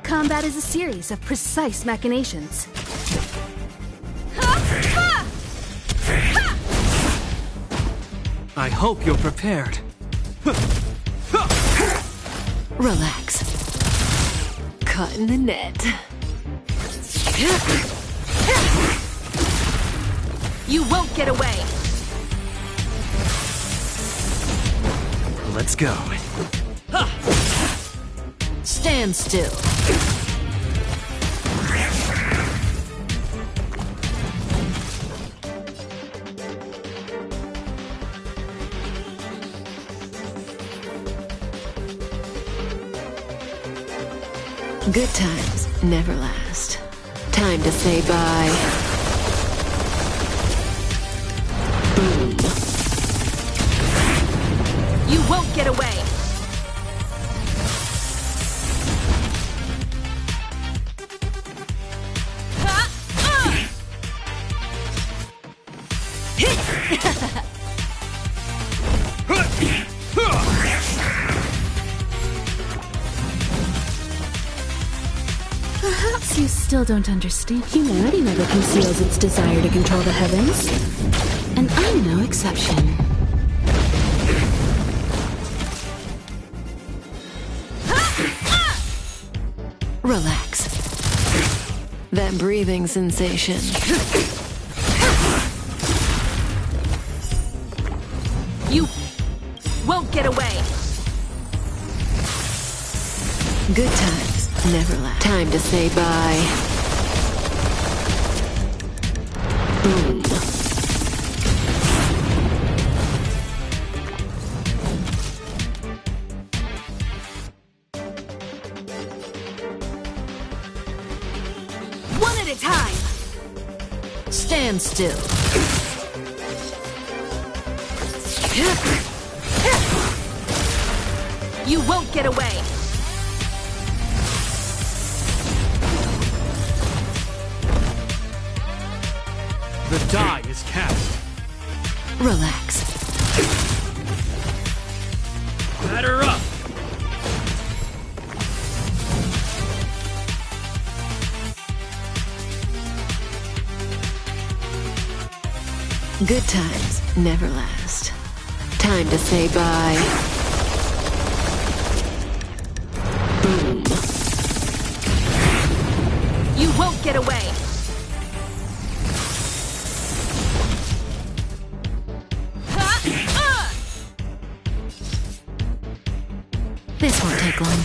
Combat is a series of precise machinations. I hope you're prepared. Relax. Caught in the net. You won't get away! Let's go. Stand still. Good times never last. Time to say bye. Boom. You won't get away! Perhaps you still don't understand. Humanity never conceals its desire to control the heavens. And I'm no exception. Relax. That breathing sensation. You won't get away! Good times never last. Time to say bye. Boom. One at a time! Stand still. You won't get away! The die is cast. Relax. Batter up! Good times never last. Time to say bye. Boom. You won't get away! This won't take long.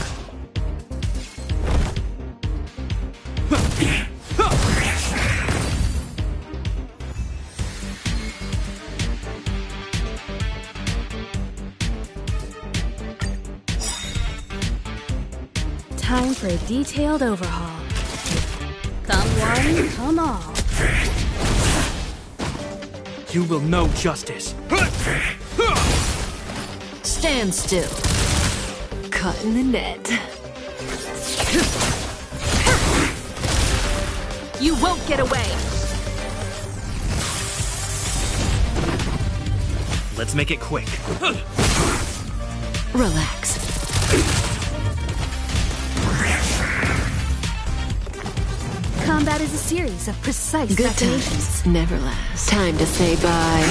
Time for a detailed overhaul. Come one, come all. You will know justice. Stand still. Caught in the net. You won't get away! Let's make it quick. Relax. Combat is a series of precise Good machinations. times never last. Time to say bye.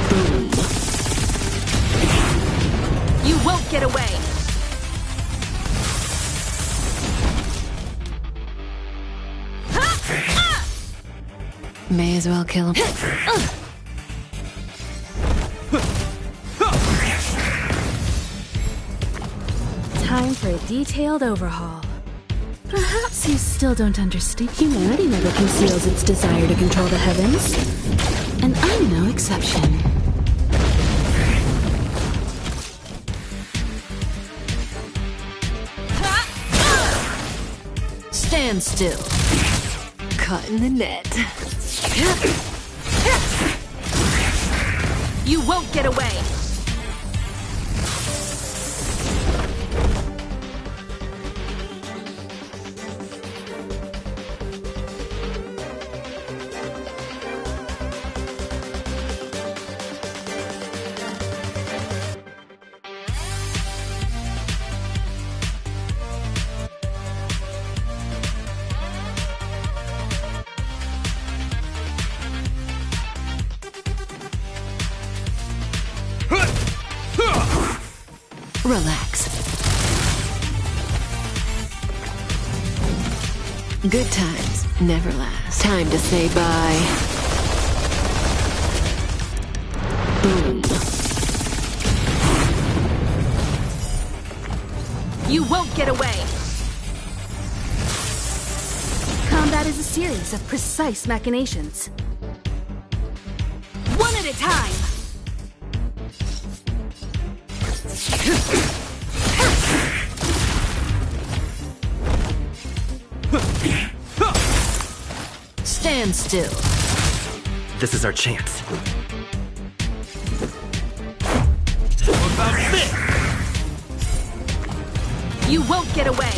Boom. You won't get away! May as well kill him. Time for a detailed overhaul. Perhaps you still don't understand. Humanity never conceals its desire to control the heavens. And I'm no exception. Stand still. Caught in the net. You won't get away! Relax. Good times never last. Time to say bye. Boom. You won't get away! Combat is a series of precise machinations. One at a time! Stand still. This is our chance. What about this? You won't get away!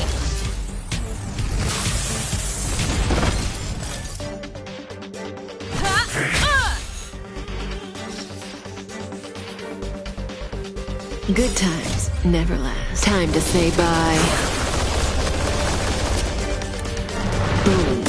Good times never last. Time to say bye. Boom.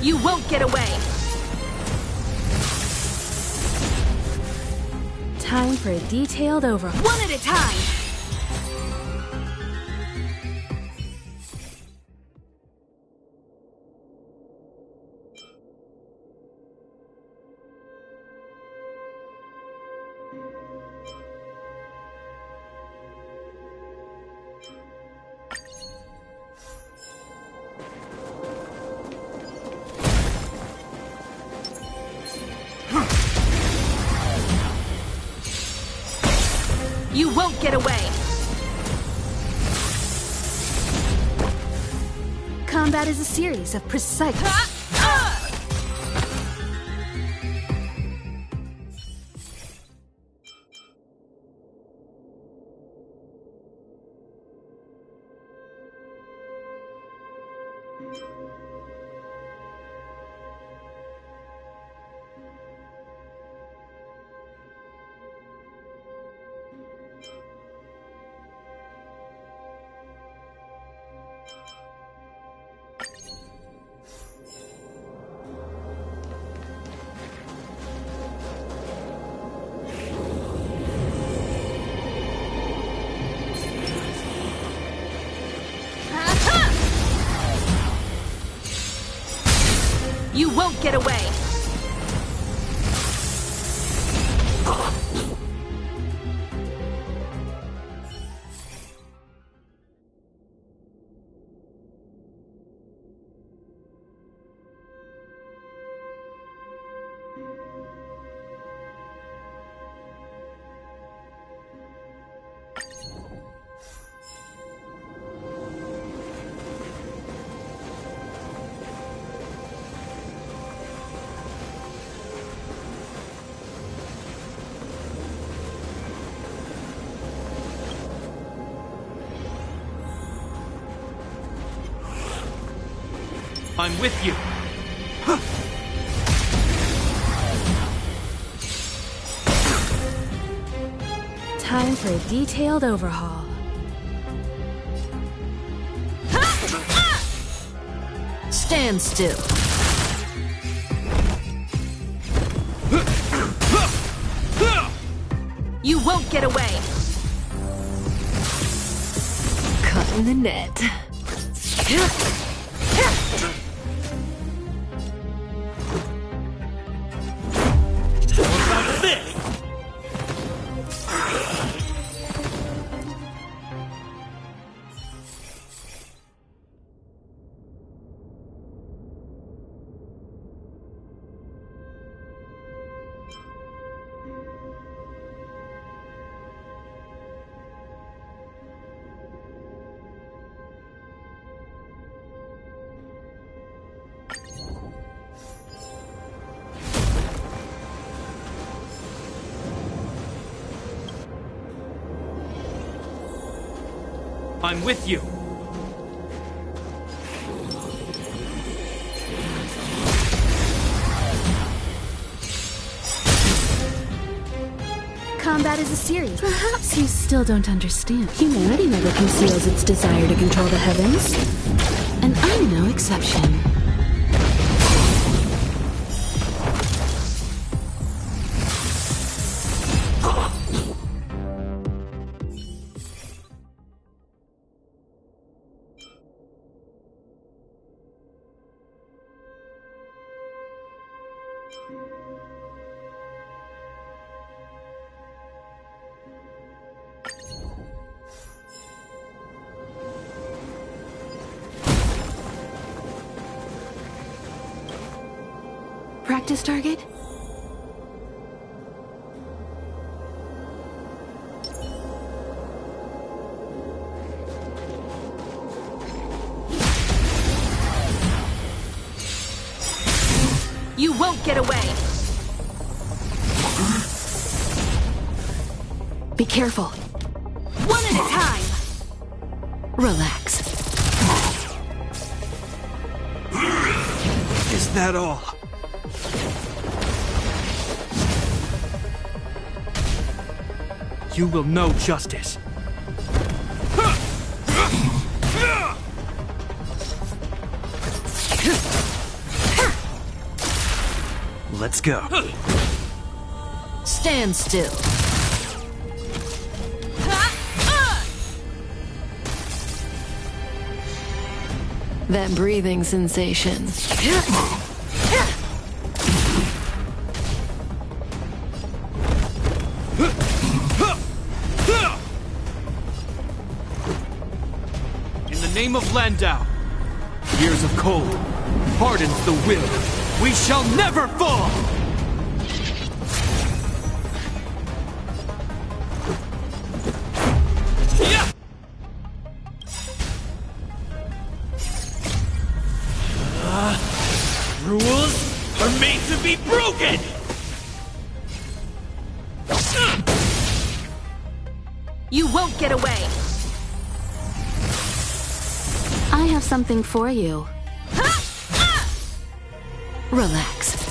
You won't get away! Time for a detailed overhaul. One at a time! You won't get away! Combat is a series of precise... You won't get away! I'm with you. Time for a detailed overhaul. Stand still. You won't get away! Caught in the net. How about this? I'm with you. Combat is a series. Perhaps you still don't understand. Humanity never conceals its desire to control the heavens. And I'm no exception. Practice target? You won't get away! Be careful. One at a time! Relax. Is that all? You will know justice. Let's go. Stand still. That breathing sensation. In the name of Landau, years of cold hardens the will. We shall never fall! Yeah! Rules are made to be broken! You won't get away! I have something for you. Relax.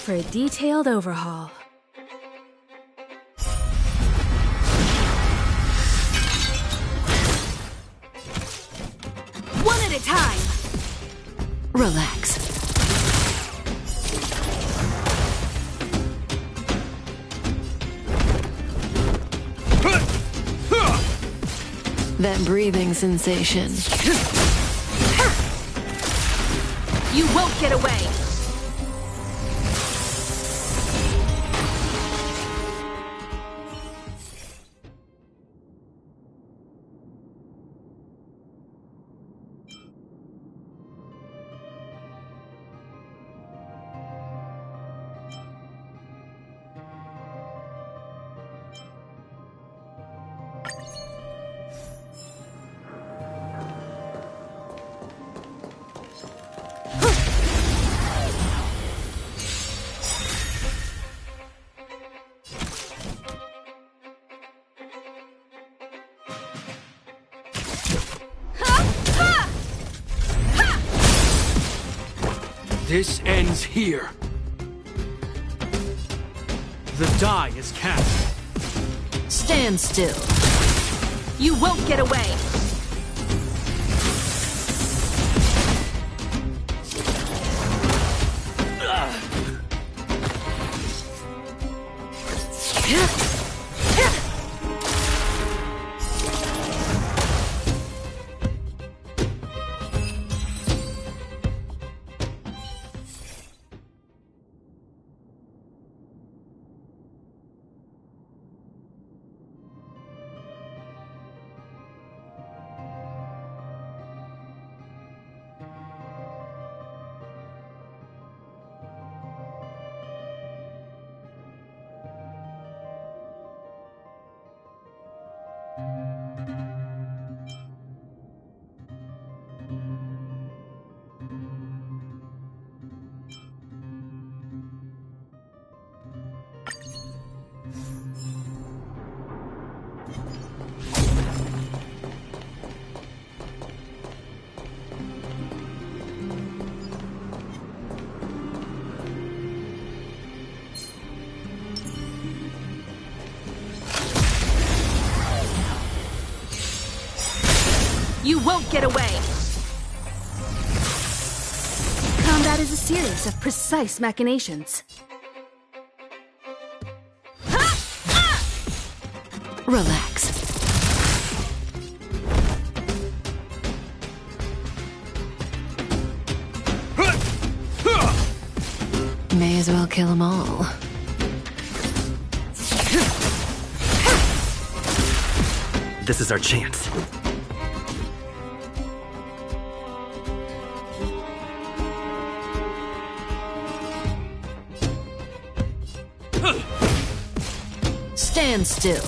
for a detailed overhaul. One at a time! Relax. That breathing sensation. You won't get away! This ends here. The die is cast. Stand still. You won't get away! You won't get away! Combat is a series of precise machinations. Relax. May as well kill them all. This is our chance. Stand still.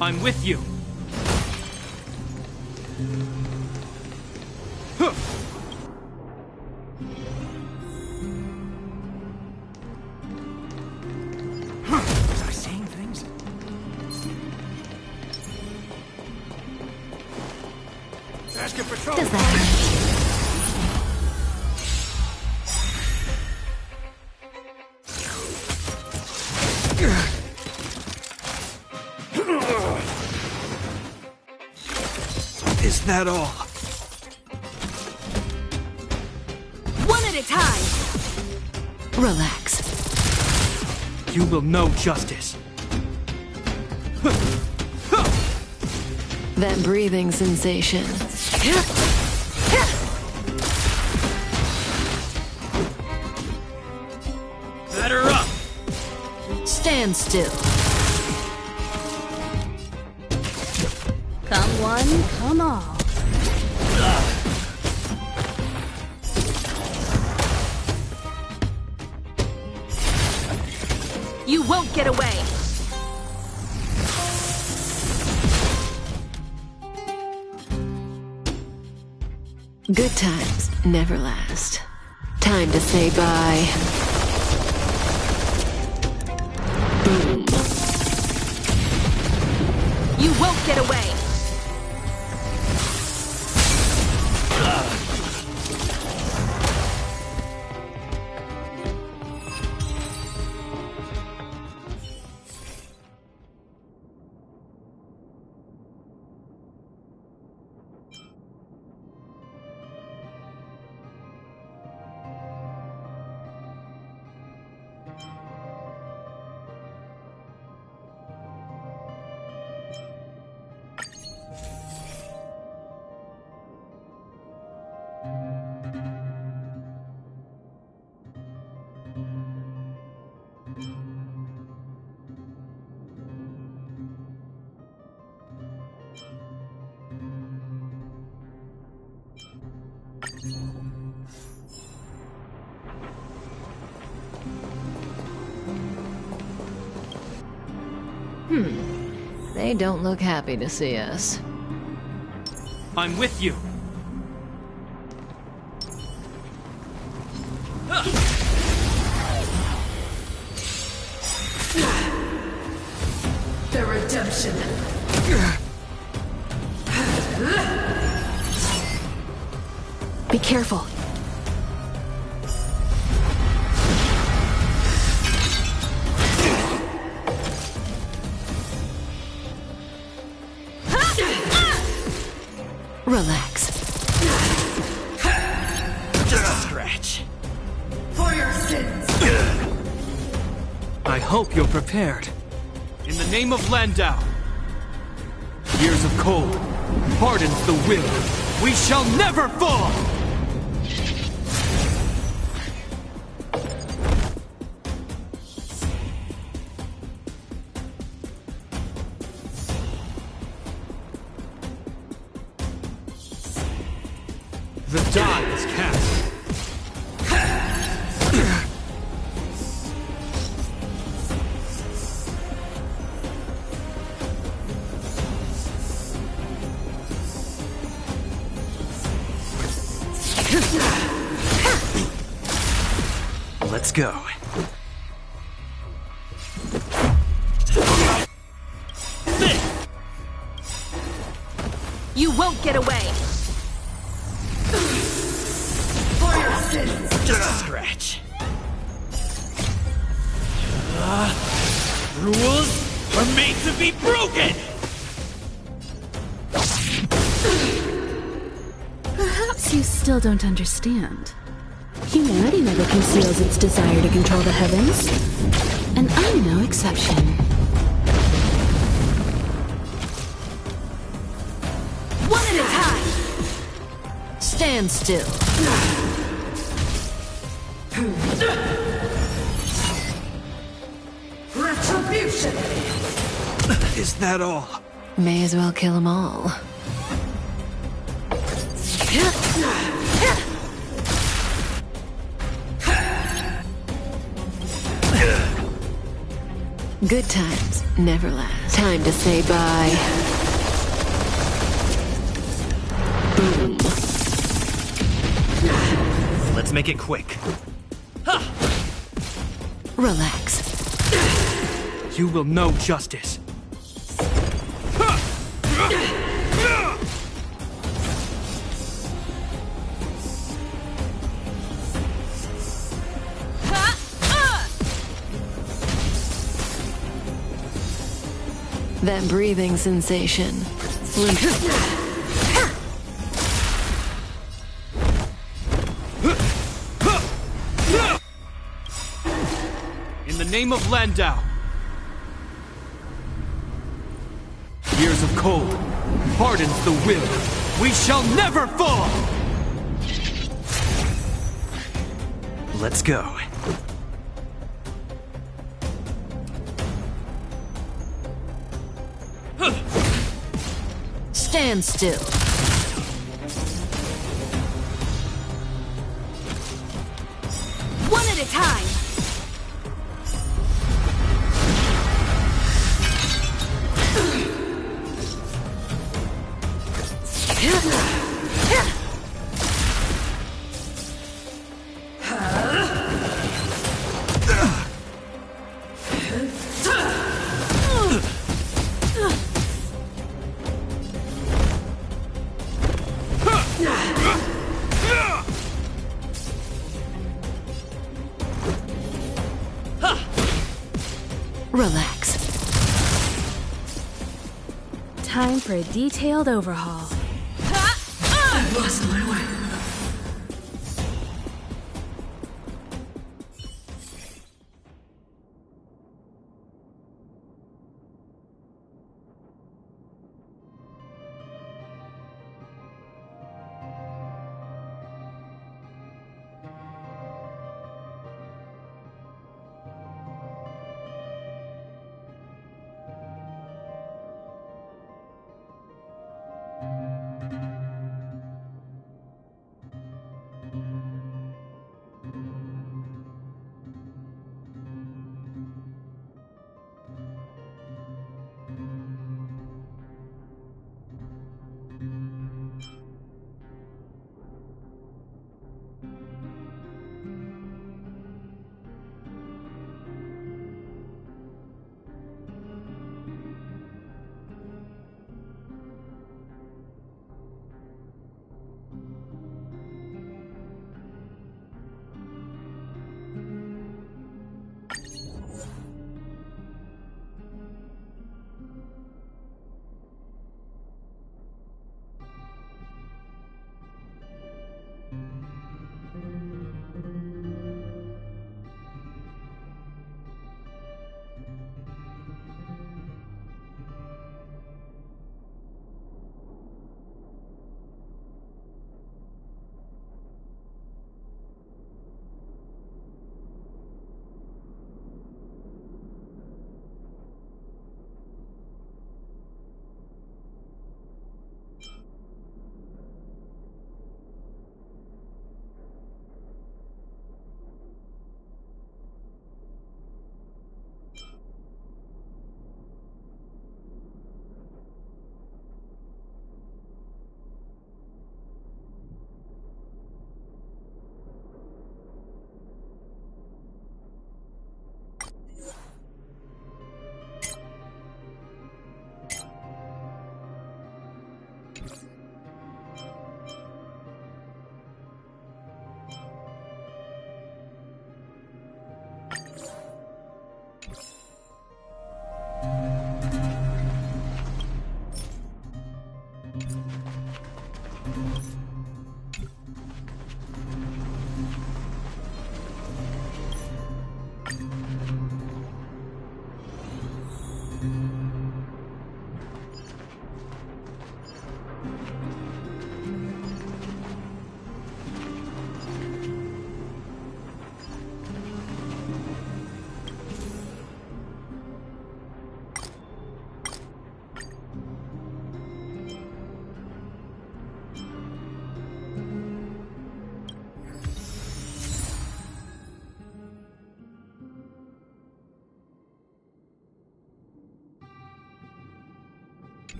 I'm with you. Was I saying things? Asking for trouble. Does that hurt? Is that all? One at a time! Relax. You will know justice. That breathing sensation. Batter up! Stand still. Come one, come all. You won't get away! Good times never last. Time to say bye. Boom. You won't get away! They don't look happy to see us. I'm with you. The redemption. Be careful. Relax. Just a scratch. For your sins. I hope you're prepared. In the name of Landau. Years of cold hardens the will. We shall never fall! The die is cast. Let's go. You won't get away! For your sins. Just a scratch. Rules are made to be broken! Perhaps you still don't understand. Humanity never conceals its desire to control the heavens. And I'm no exception. One at a time! Stand still. Retribution. Is that all? May as well kill them all. Good times never last. Time to say bye. Boom. Let's make it quick. Relax. You will know justice. That breathing sensation. In the name of Landau. Years of cold hardens the will. We shall never fall! Let's go. Stand still. One at a time! Relax. Time for a detailed overhaul. I've lost my way.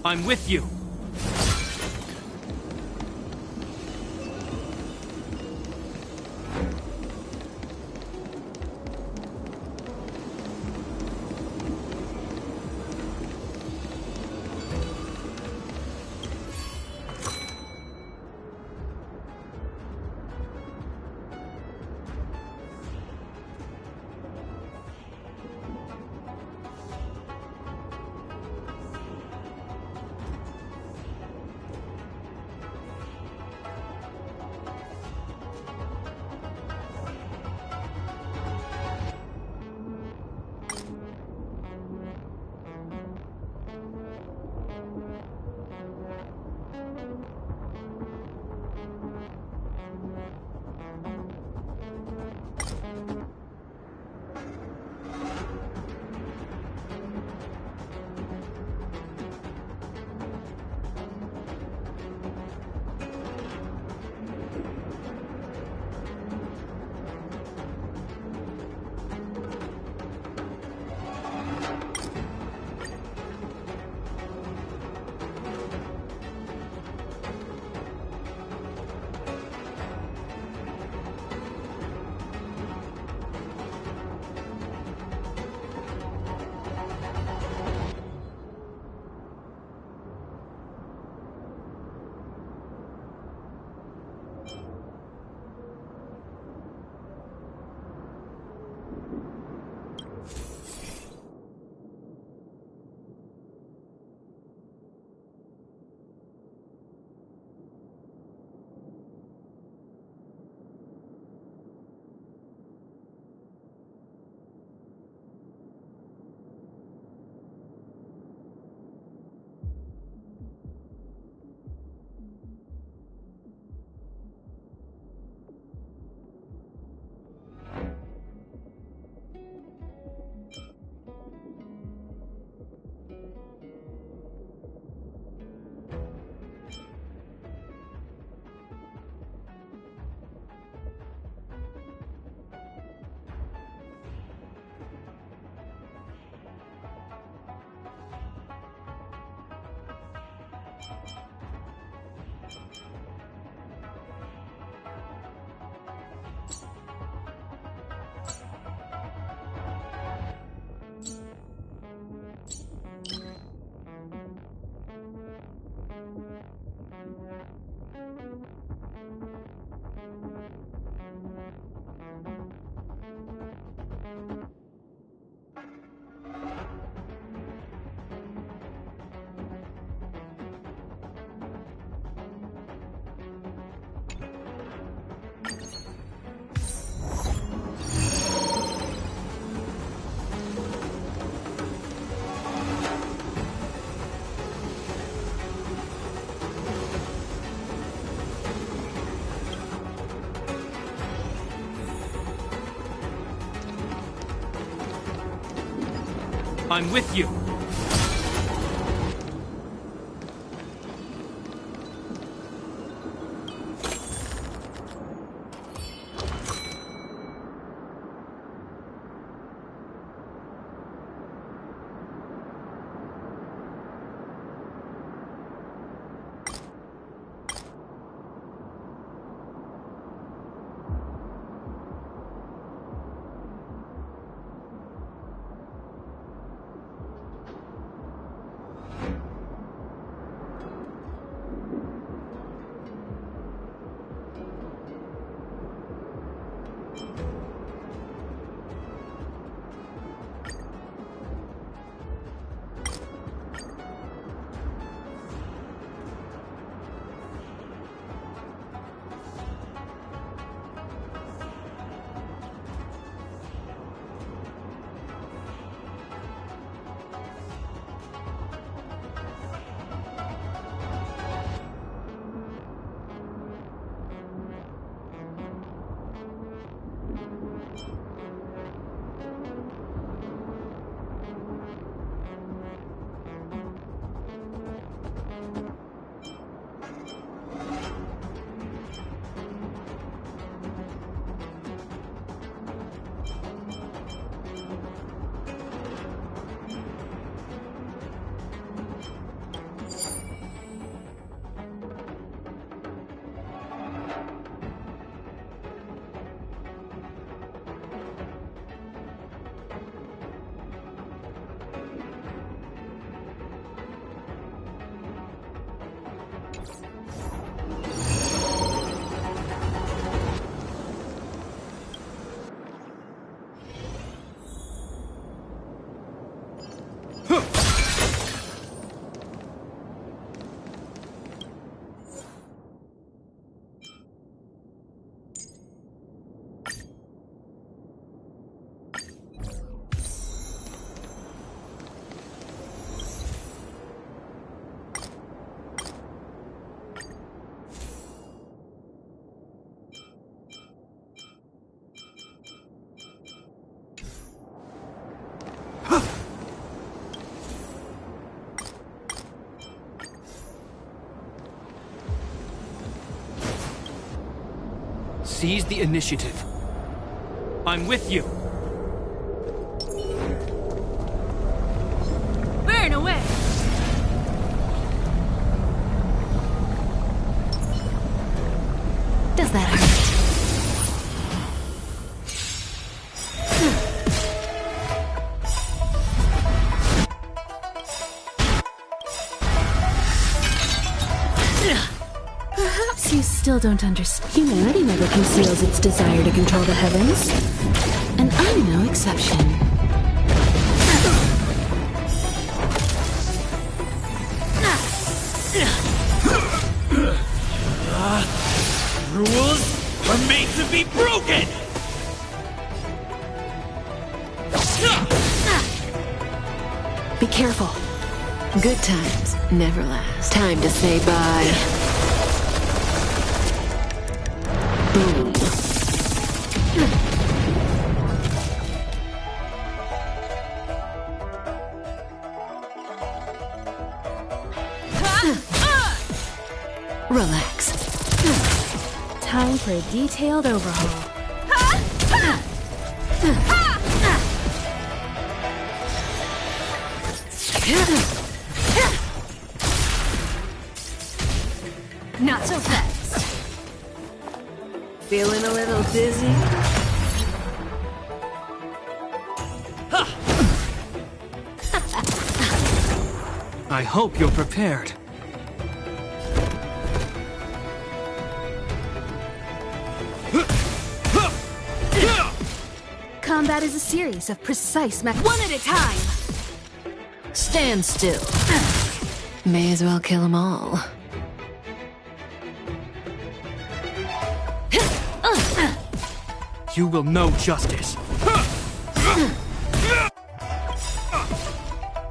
I'm with you. I'm with you. Seize the initiative. I'm with you. Burn away! Does that hurt? Perhaps you still don't understand. Humanity never conceals its desire to control the heavens. And I'm no exception. Rules are made to be broken! Be careful. Good times never last. Time to say bye. Boom. Relax. Time for a detailed overhaul. Not so fast. Feeling a little dizzy? I hope you're prepared. Combat is a series of precise One at a time! Stand still. May as well kill them all. You will know justice.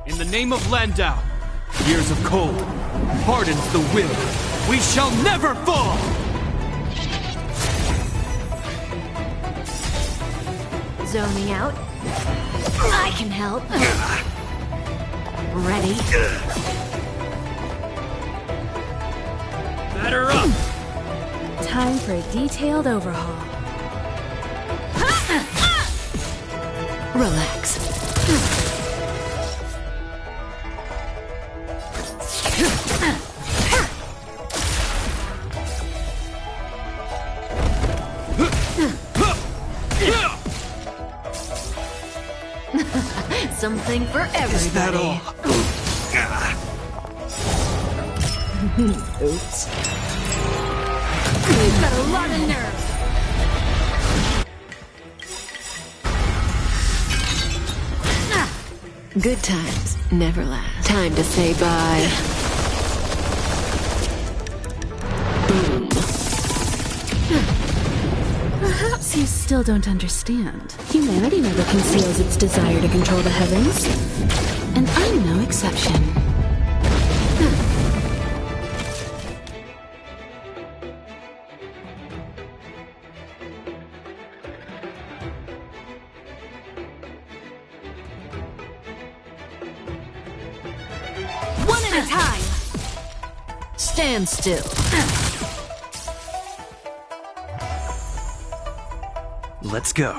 In the name of Landau, years of cold hardens the will. We shall never fall! Zoning out? I can help. Ready? Batter up! Time for a detailed overhaul. Relax. Something for everybody. Is that all? Oops. You've got a lot of nerve. Good times never last. Time to say bye. Boom. Perhaps you still don't understand. Humanity never conceals its desire to control the heavens. And I'm no exception. One at a time. Stand still. Let's go.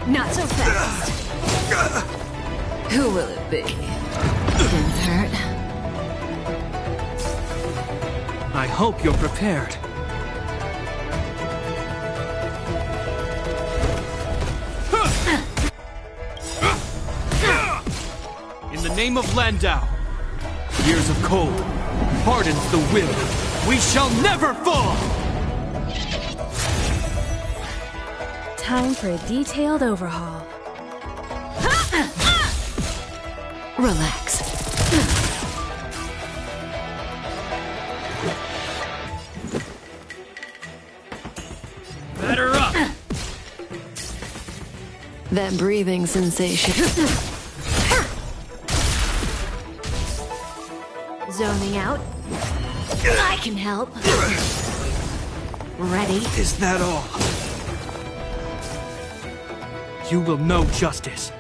Not so fast. Who will it be? Didn't hurt. I hope you're prepared. In the name of Landau, years of cold hardens the will. We shall never fall! Time for a detailed overhaul. Relax. Batter up! That breathing sensation. Zoning out. I can help. Ready? Is that all? You will know justice.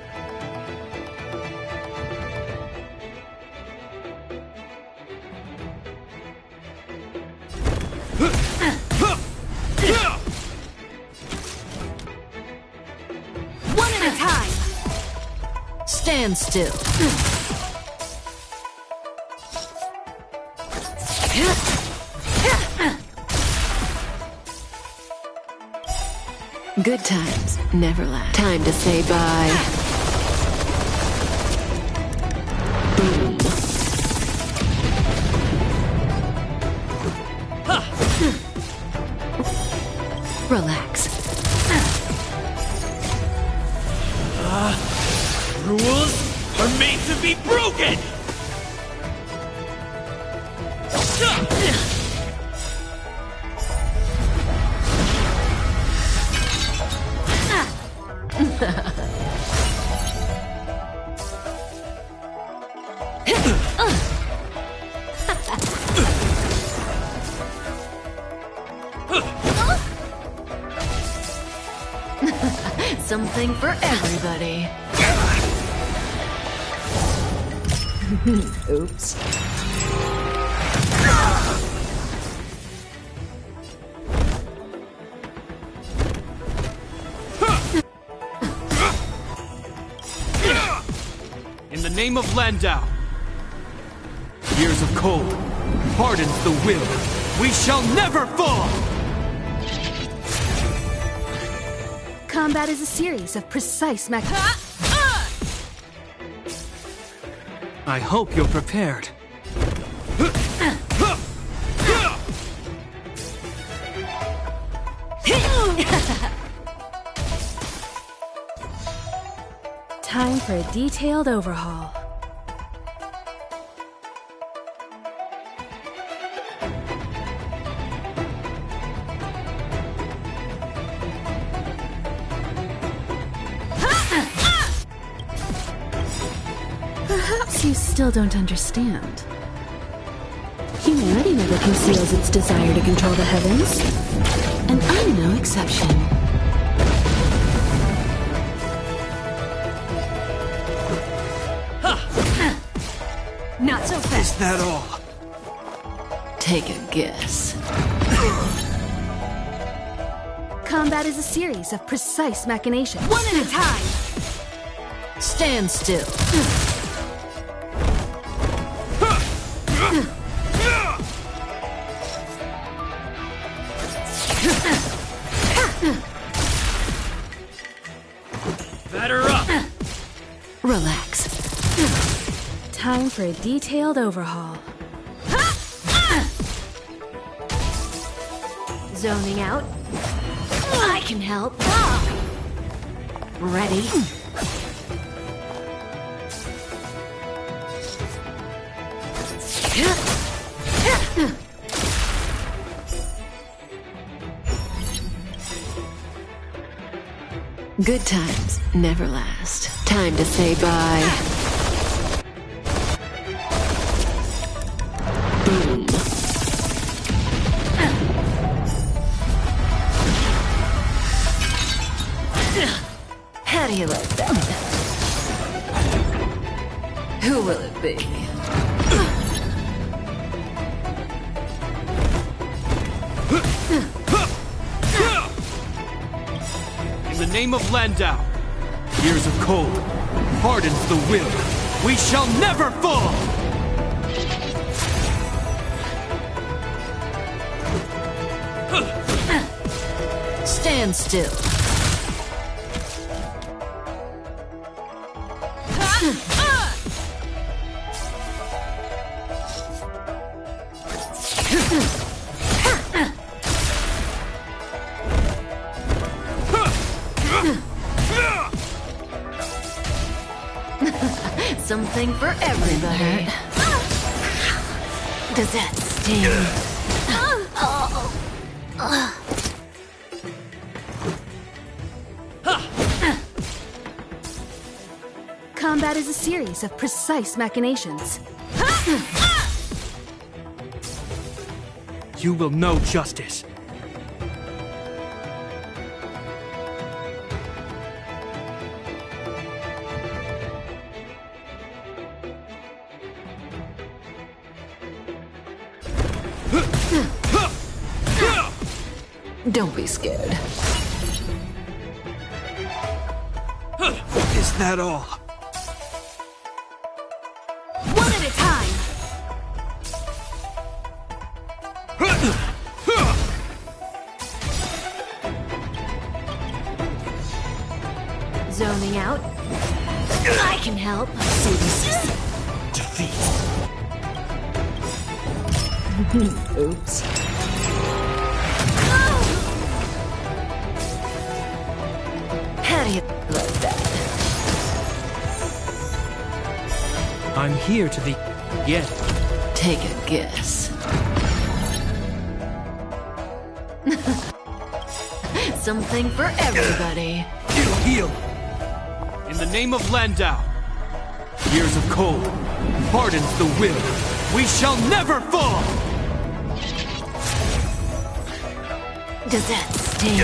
One at a time. Stand still. Good times never last. Time to say bye. Boom. Relax. Rules are made to be broken! Something for everybody. Oops. In the name of Landau, years of cold hardens the will. We shall never fall! Combat is a series of precise I hope you're prepared. Time for a detailed overhaul. Perhaps you still don't understand. Humanity never conceals its desire to control the heavens. And I'm no exception. Not so fast. Is that all? Take a guess. Combat is a series of precise machinations. One at a time. Stand still. Batter up! Relax. Time for a detailed overhaul. Zoning out. I can help. Ready? Good times never last. Time to say bye. Boom. How do you like that? Who will it be? In the name of Landau, years of cold hardens the will. We shall never fall! Stand still. Something for everybody. Does that sting? Combat is a series of precise machinations. You will know justice. Don't be scared. Is that all? One at a time. Zoning out. I can help. So this is defeat. Oops. How do you like that? I'm here to the end. Take a guess. Something for everybody. It'll heal. In the name of Landau, years of cold hardens the will. We shall never fall! Does that sting?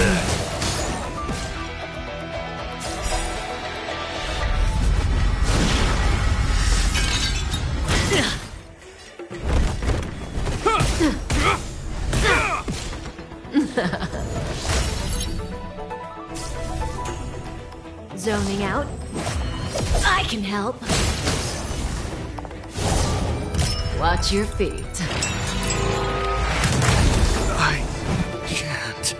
Zoning out. I can help. Watch your feet. I can't.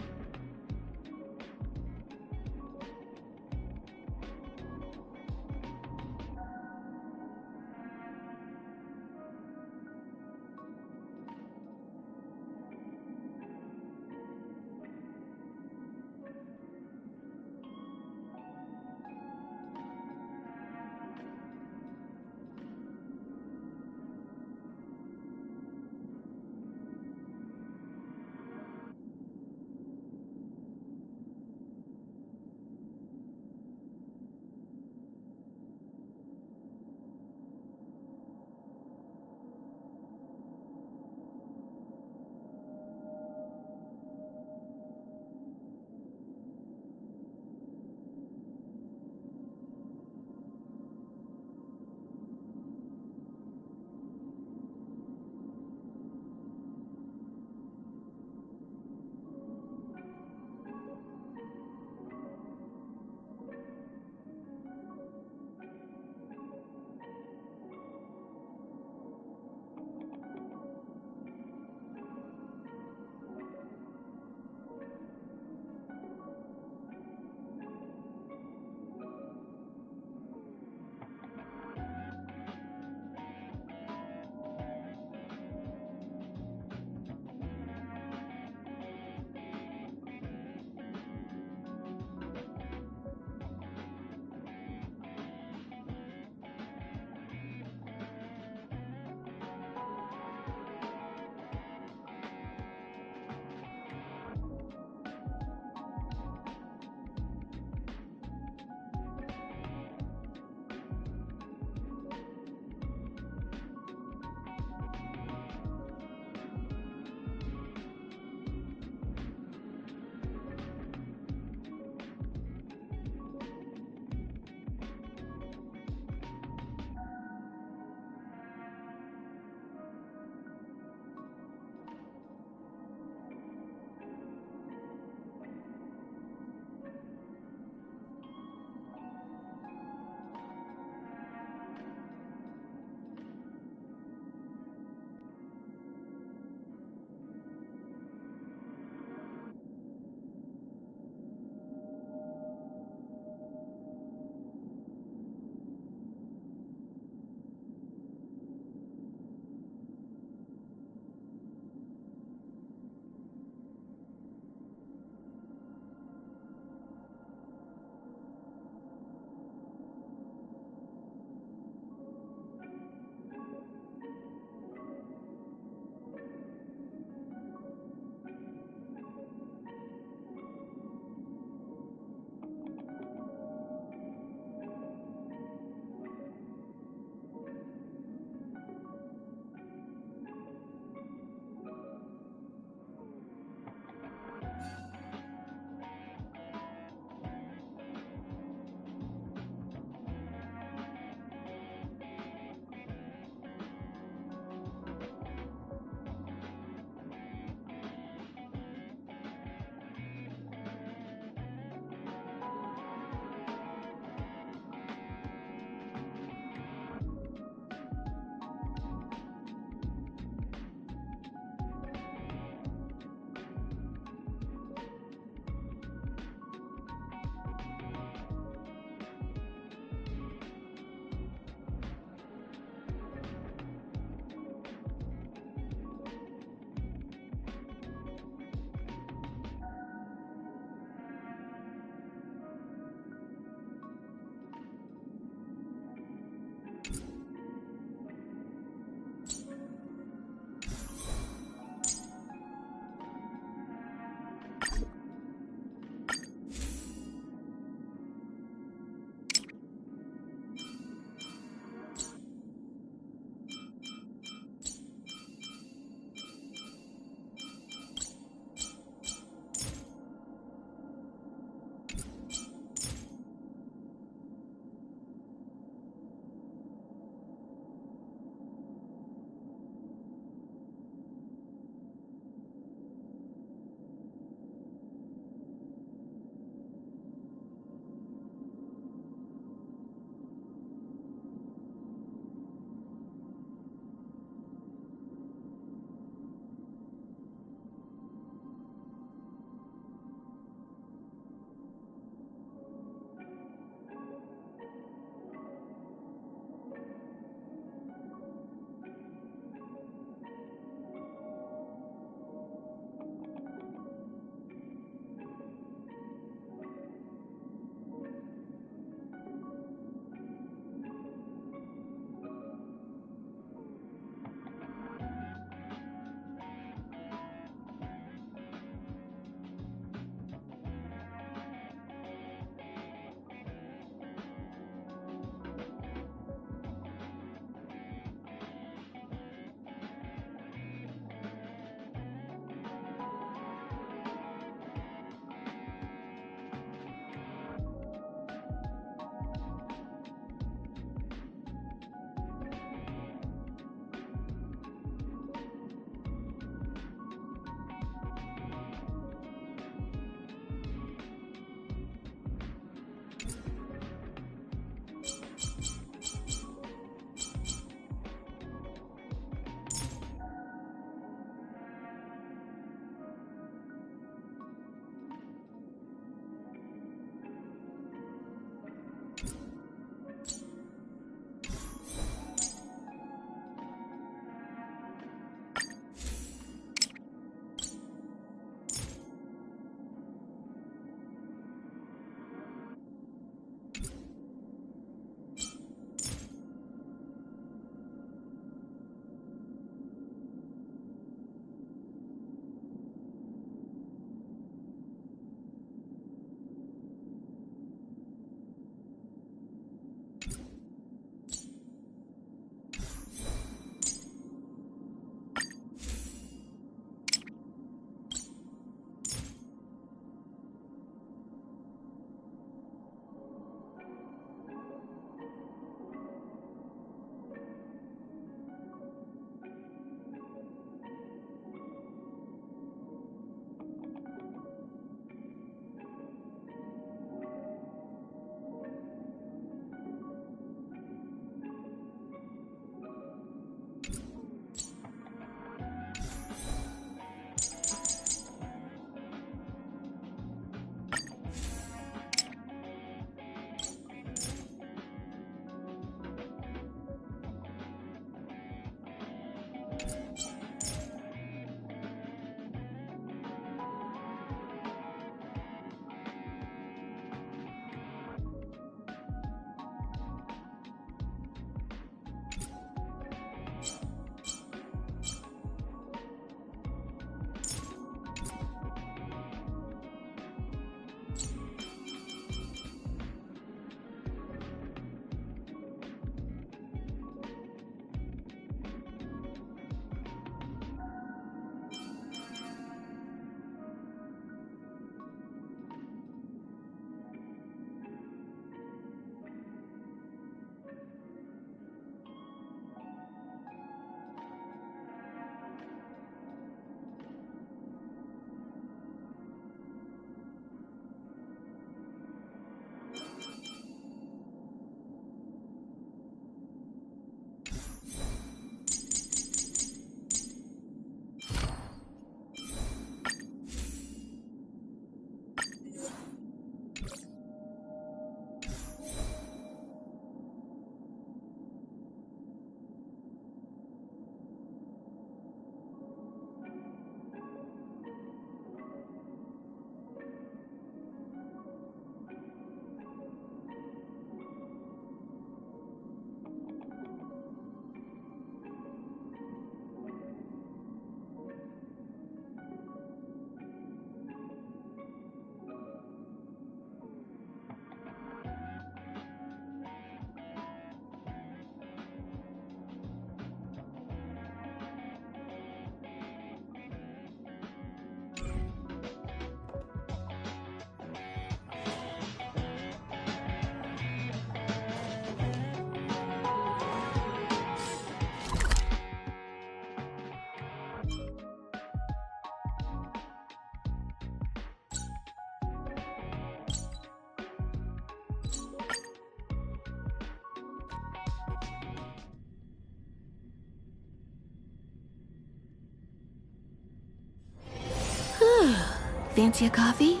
Fancy a coffee?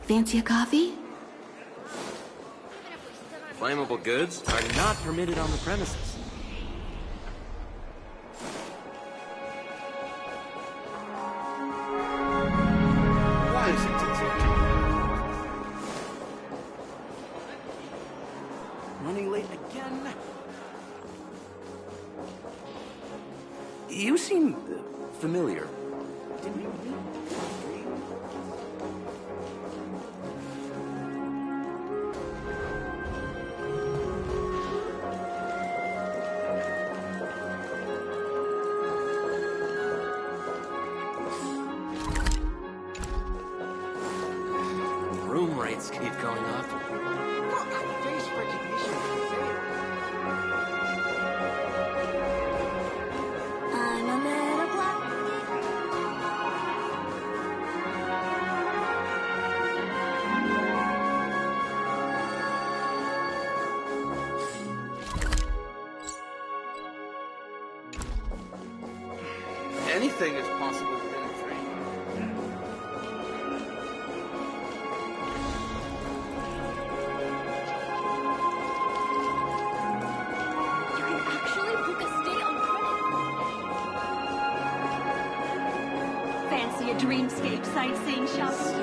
Fancy a coffee? Flammable goods are not permitted on the premises. Why is it running late again? You seem familiar. Did we meet? Room rates keep going up. Face recognition is fair. I'm a little black. Anything is possible within a frame. You can actually book a stay on credit. Fancy a dreamscape sightseeing shopping?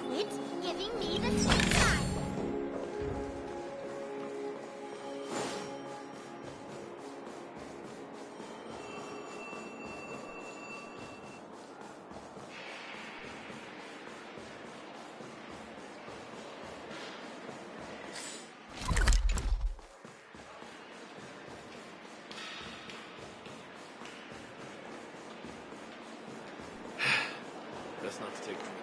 Quit giving me the sweet time. Best not to take drinks.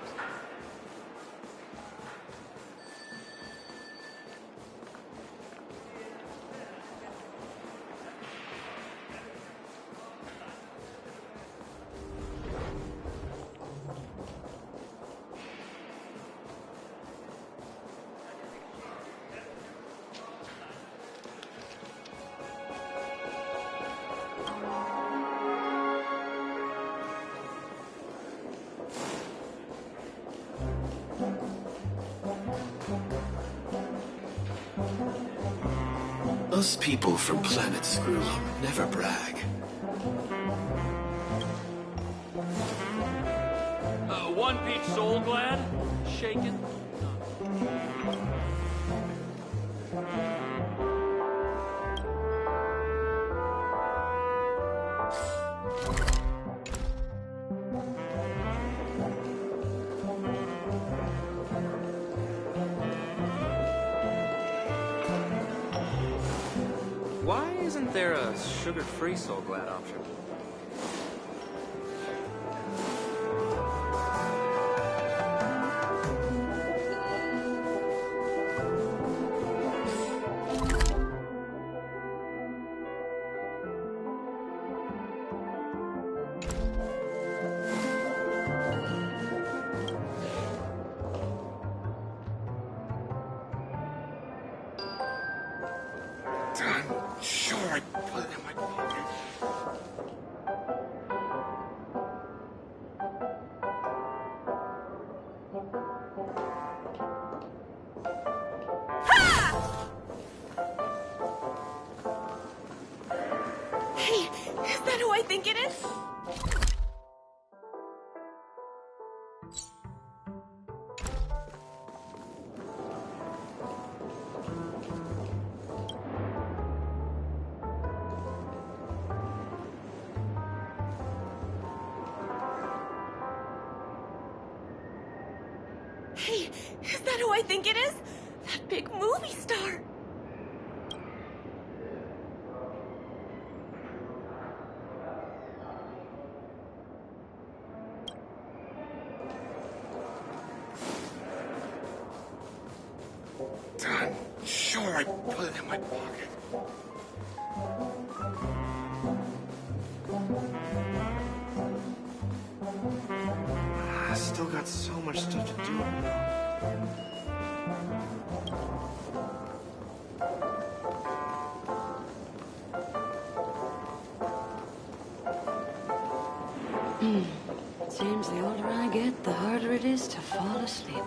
Us people from Planet Screw Up never brag. One Peach Soul Glad? Shaken? Why isn't there a sugar-free Soul Glad option? I'm sure I put it in my pocket. Hey, is that who I think it is? Hey, is that who I think it is? That big movie star. I put it in my pocket. I still got so much stuff to do. Seems the older I get, the harder it is to fall asleep.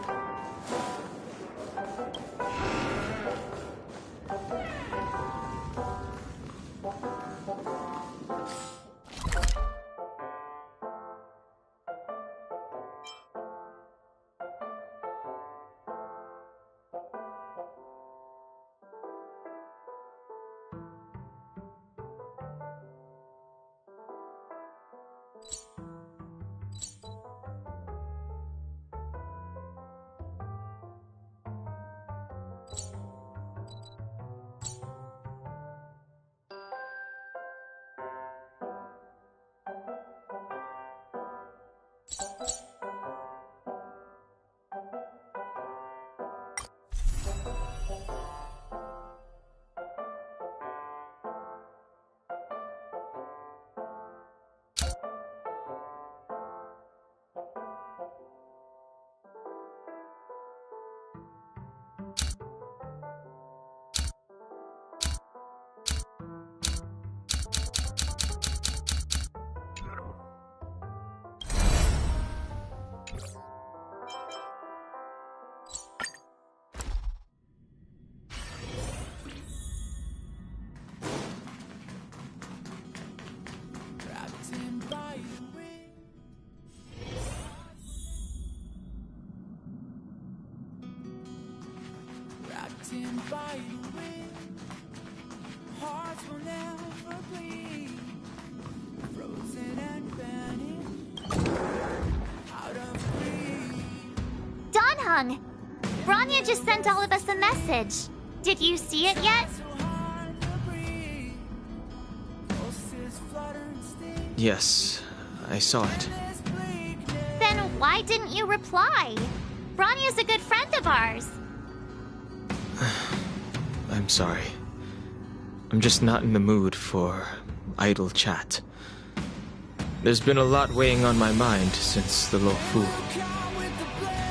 By the wind, hearts will never bleed, frozen and burning out of greed. Donhung! Bronya just sent all of us a message. Did you see it yet? Yes, I saw it. Then why didn't you reply? Bronya's a good friend of ours. I'm sorry. I'm just not in the mood for idle chat. There's been a lot weighing on my mind since the Luofu.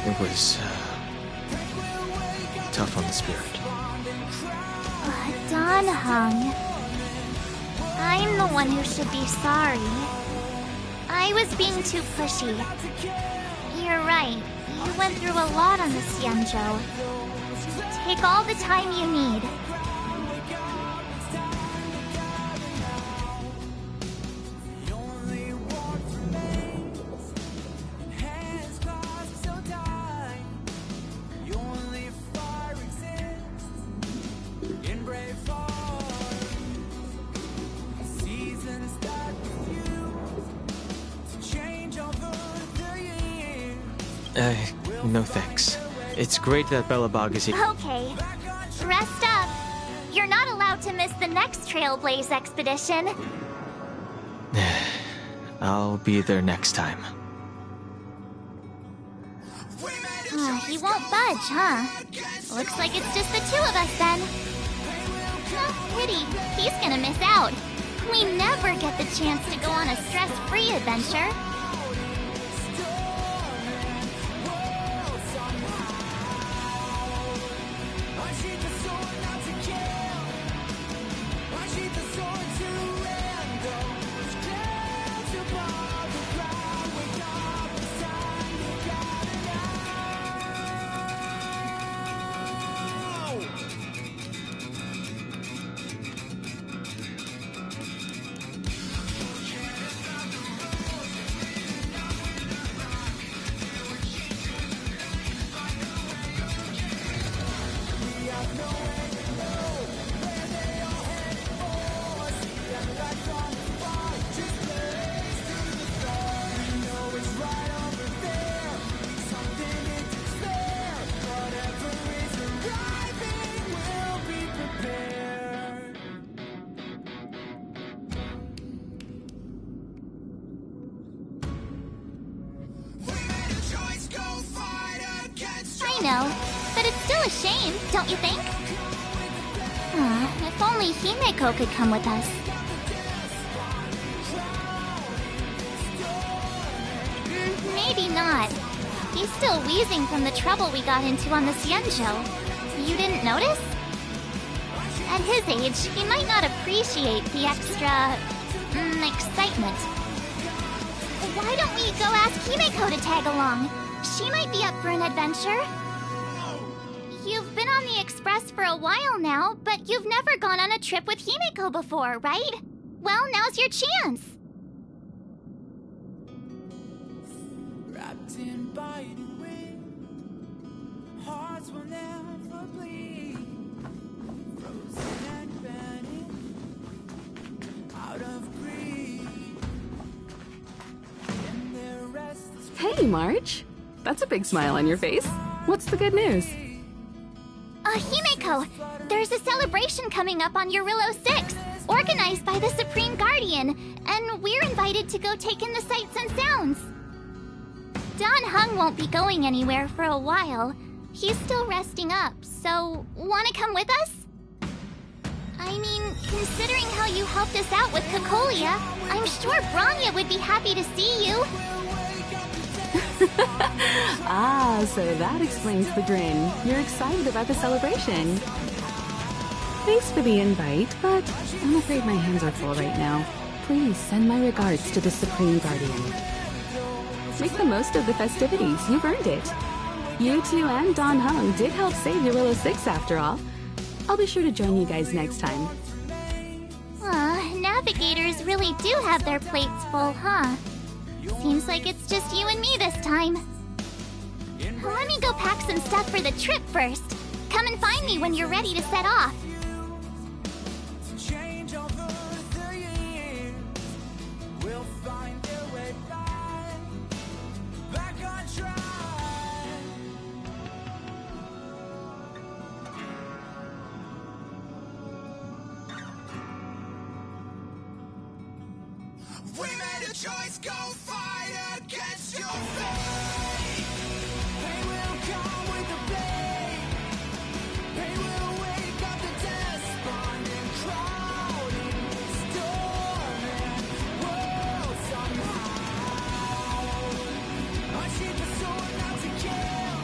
It was tough on the spirit. Donhung. I'm the one who should be sorry. I was being too pushy. You're right. You went through a lot on the Xianzhou. Take all the time you need. No thanks. It's great that Belobog is here. Okay. Rest up. You're not allowed to miss the next Trailblaze expedition. I'll be there next time. He won't budge, huh? Looks like it's just the two of us then. Pity. He's gonna miss out. We never get the chance to go on a stress-free adventure. I know, but it's still a shame, don't you think? If only Himeko could come with us. Maybe not. He's still wheezing from the trouble we got into on the Xianzhou. You didn't notice? At his age, he might not appreciate the extra... excitement. Why don't we go ask Himeko to tag along? She might be up for an adventure. You've been on the Express for a while now, but you've never gone on a trip with Himeko before, right? Well, now's your chance. Wrapped in biting wind, hearts will never bleed. Frozen and burning out of greed. In their restless Hey, March. That's a big smile on your face. What's the good news? Himeko, there's a celebration coming up on Eurillo 6, organized by the Supreme Guardian, and we're invited to go take in the sights and sounds. Don Hung won't be going anywhere for a while. He's still resting up, so wanna come with us? I mean, considering how you helped us out with Cocolia, I'm sure Bronya would be happy to see you. Ah, so that explains the grin. You're excited about the celebration. Thanks for the invite, but I'm afraid my hands are full right now. Please send my regards to the Supreme Guardian. Make the most of the festivities. You've earned it. You two and Don Hung did help save Eurillo 6 after all. I'll be sure to join you guys next time. Navigators really do have their plates full, huh? Seems like it's just you and me this time. Let me go pack some stuff for the trip first. Come and find me when you're ready to set off. change over the years. We'll find a way back on track. We made a choice, go fight against your fate. They will come with the blade. They will wake up the despondent crowd in the storm and world somehow. I sheathe the sword not to kill.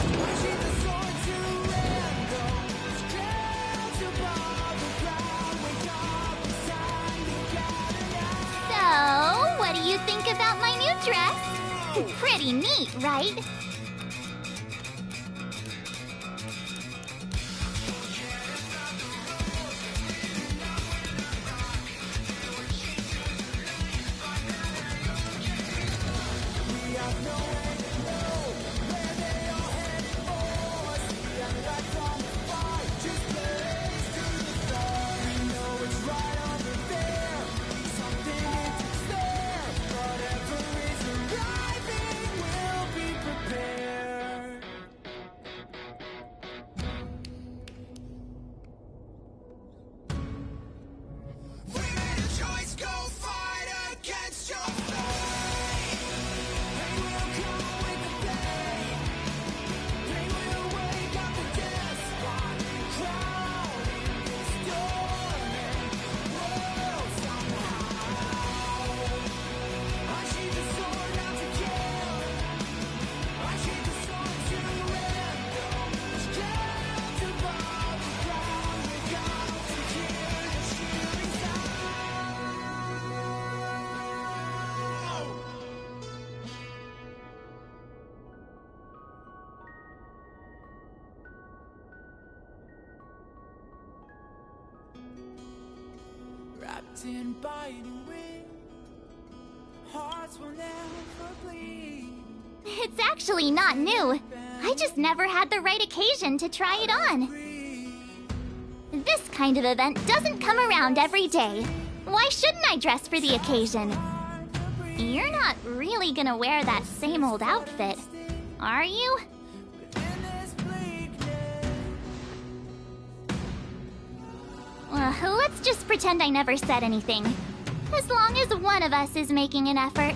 I sheathe the sword to end those clouds above the ground. Wake up, it's time to gather now. So, what do you think about my new dress? Pretty neat, right? We made a choice, go fight against your fate. They will come with the blade. They will wake up the despondent crowd in the storm and world somehow. I sheathe the sword not to kill. I sheathe the sword to end those clouds above the ground. Wake up to hear the shooting sound. Wrapped in biting wind, hearts will never bleed. It's actually not new. I just never had the right occasion to try it on. This kind of event doesn't come around every day. Why shouldn't I dress for the occasion? You're not really gonna wear that same old outfit, are you? In this bleakness, Let's just pretend I never said anything. As long as one of us is making an effort.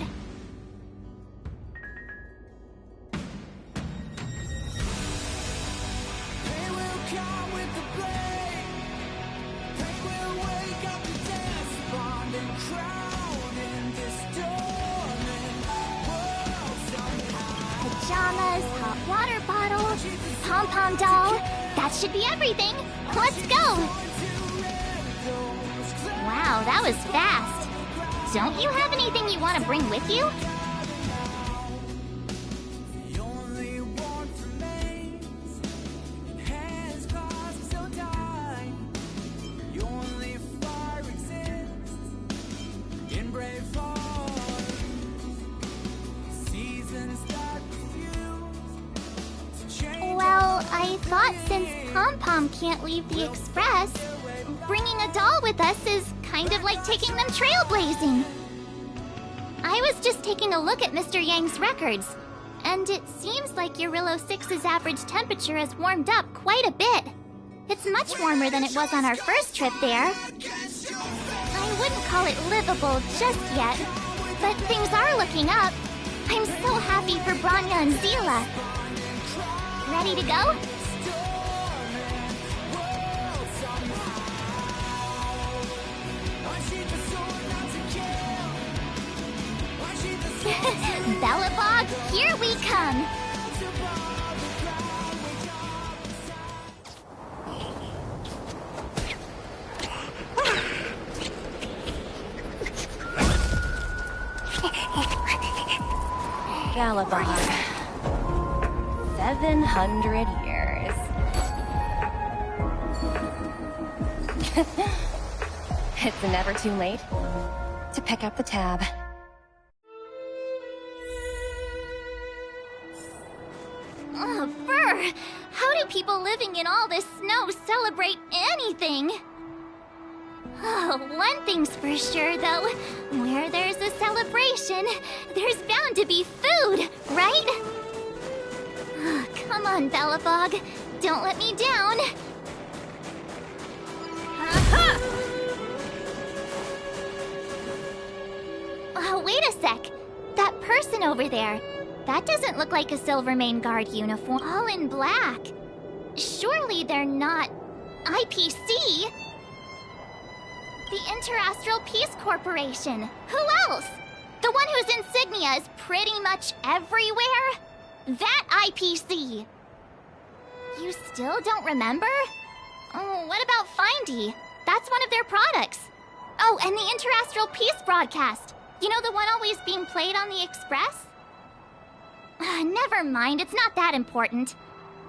they will come with the blade. water bottle, pom-pom doll. That should be everything. Let's go! Wow, that was fast. Don't you have anything you want to bring with you? Well, I thought since Pom-Pom can't leave the Express, bringing a doll with us is kind of like taking them trailblazing. I was just taking a look at Mr. Yang's records, and it seems like Eurillo 6's average temperature has warmed up quite a bit. It's much warmer than it was on our first trip there. I wouldn't call it livable just yet, but things are looking up. I'm so happy for Bronya and Zila. Ready to go? Belobog, here we come! Galabog. 700 years. It's never too late to pick up the tab. Oh, Burr! How do people living in all this snow celebrate anything? Oh, one thing's for sure, though. Where there's a celebration, there's bound to be food, right? Oh, come on, Belobog. Don't let me down. Aha! Oh, wait a sec. That person over there. That doesn't look like a Silvermane Guard uniform. All in black. Surely they're not IPC? The Interastral Peace Corporation. Who else? The one whose insignia is pretty much everywhere? That IPC. You still don't remember? Oh, what about Findy? That's one of their products. Oh, and the Interastral Peace broadcast. You know the one always being played on the Express? Never mind, it's not that important.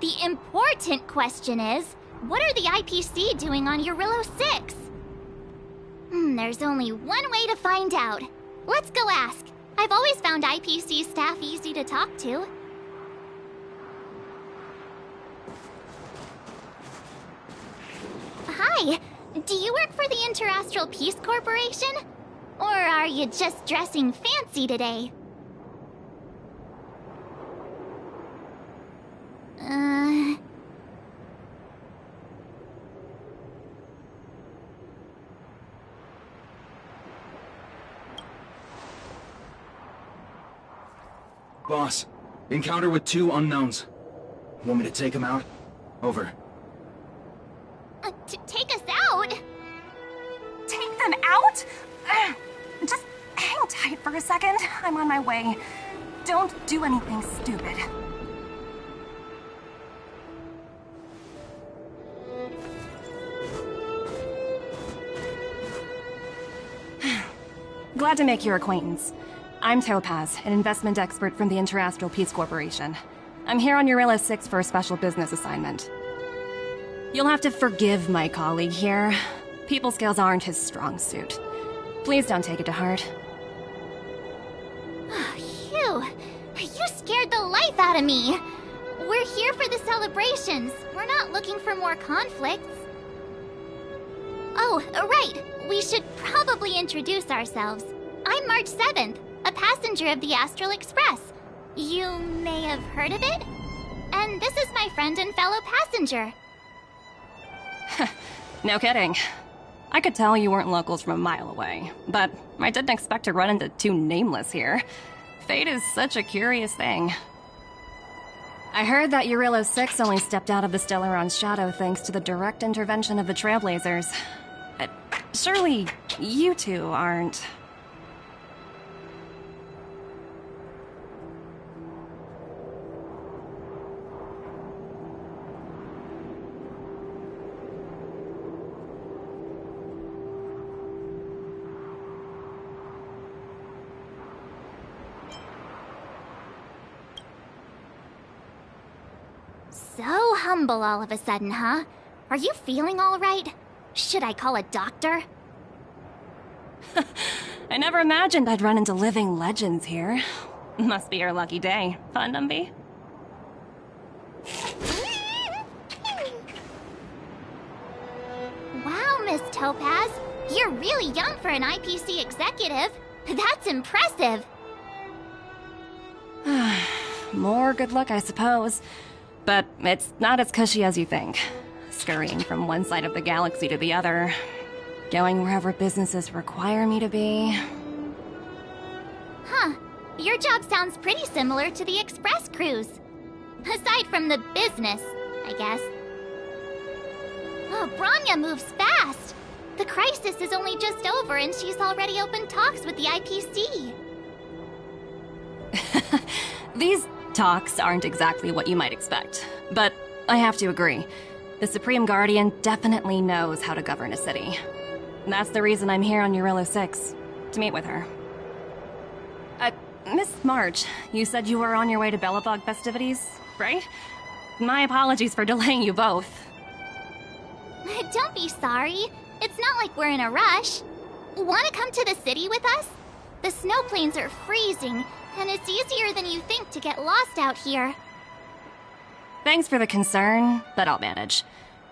The important question is, what are the IPC doing on Eurillo 6? There's only one way to find out. Let's go ask. I've always found IPC staff easy to talk to. Hi, do you work for the Interastral Peace Corporation? Or are you just dressing fancy today? Boss, encounter with 2 unknowns. Want me to take them out? Over. Take us out? Take them out? Just hang tight for a second. I'm on my way. Don't do anything stupid. Glad to make your acquaintance. I'm Topaz, an investment expert from the Interastral Peace Corporation. I'm here on Eurillo 6 for a special business assignment. You'll have to forgive my colleague here. People skills aren't his strong suit. Please don't take it to heart. Phew! You scared the life out of me! We're here for the celebrations. We're not looking for more conflicts. Oh, right. We should probably introduce ourselves. I'm March 7th, a passenger of the Astral Express. You may have heard of it? And this is my friend and fellow passenger. No kidding. I could tell you weren't locals from a mile away, but I didn't expect to run into 2 nameless here. Fate is such a curious thing. I heard that Eurillo 6 only stepped out of the Stellaron's shadow thanks to the direct intervention of the Trailblazers. Surely you two aren't... So humble all of a sudden, huh? Are you feeling all right? Should I call a doctor? I never imagined I'd run into living legends here. Must be your lucky day, huh, Numby? Wow, Miss Topaz. You're really young for an IPC executive. That's impressive. More good luck, I suppose. But it's not as cushy as you think. Scurrying from one side of the galaxy to the other. Going wherever businesses require me to be. Huh. Your job sounds pretty similar to the Express cruise. Aside from the business, I guess. Oh, Bronya moves fast. The crisis is only just over and she's already opened talks with the IPC. These talks aren't exactly what you might expect. But I have to agree. The Supreme Guardian definitely knows how to govern a city. That's the reason I'm here on Eurillo 6, to meet with her. Miss March, you said you were on your way to Belobog festivities, right? My apologies for delaying you both. Don't be sorry. It's not like we're in a rush. Want to come to the city with us? The snow plains are freezing, and it's easier than you think to get lost out here. Thanks for the concern, but I'll manage.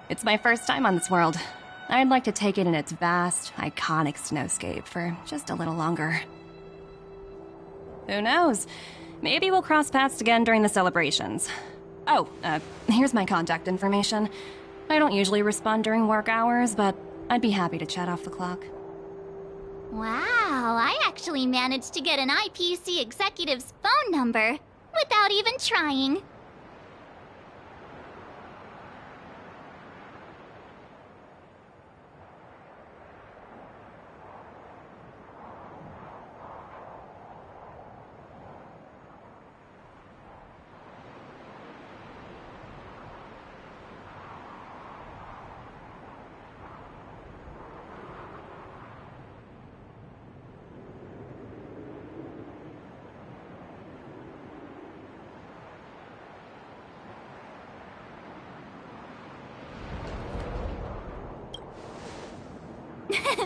It's my first time on this world. I'd like to take it in its vast, iconic snowscape for just a little longer. Who knows? Maybe we'll cross paths again during the celebrations. Oh, here's my contact information. I don't usually respond during work hours, but I'd be happy to chat off the clock. Wow, I actually managed to get an IPC executive's phone number without even trying.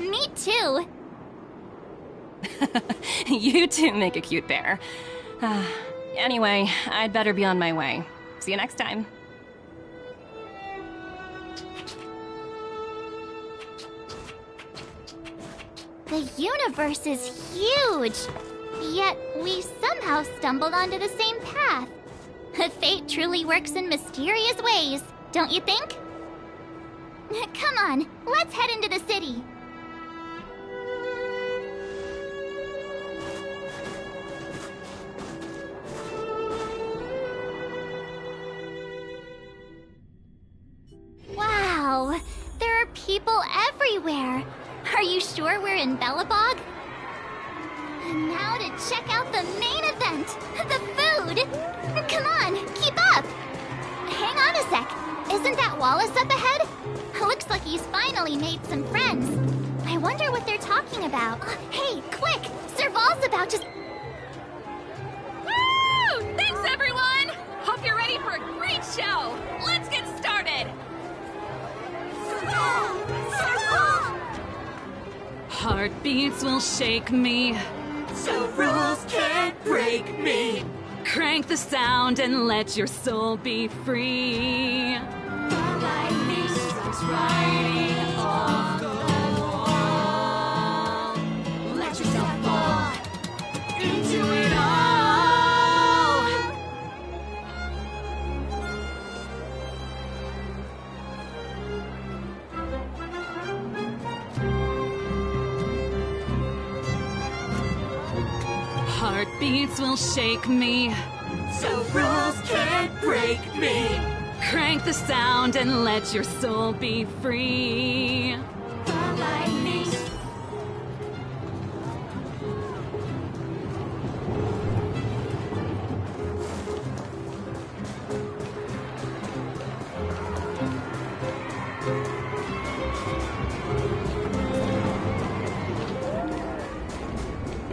Me too. You two make a cute pair. Anyway, I'd better be on my way. See you next time. The universe is huge, yet we somehow stumbled onto the same path. Fate truly works in mysterious ways, don't you think? Come on, let's head into the city. Wow, there are people everywhere. Are you sure we're in Belobog? And now to check out the main event, the food. Come on, keep up. Hang on a sec. Isn't that Wallace up ahead? Looks like he's finally made some friends. I wonder what they're talking about. Hey, quick! Serval's about to... Woo! Thanks, everyone! Hope you're ready for a great show! Let's get started! Serval! Serval! Heartbeats will shake me, So rules can't break me. crank the sound and let your soul be free. Lightning strikes riding off the wall. Let yourself fall into it all. Heartbeats will shake me, So rules can't break me. crank the sound and let your soul be free. Lightning.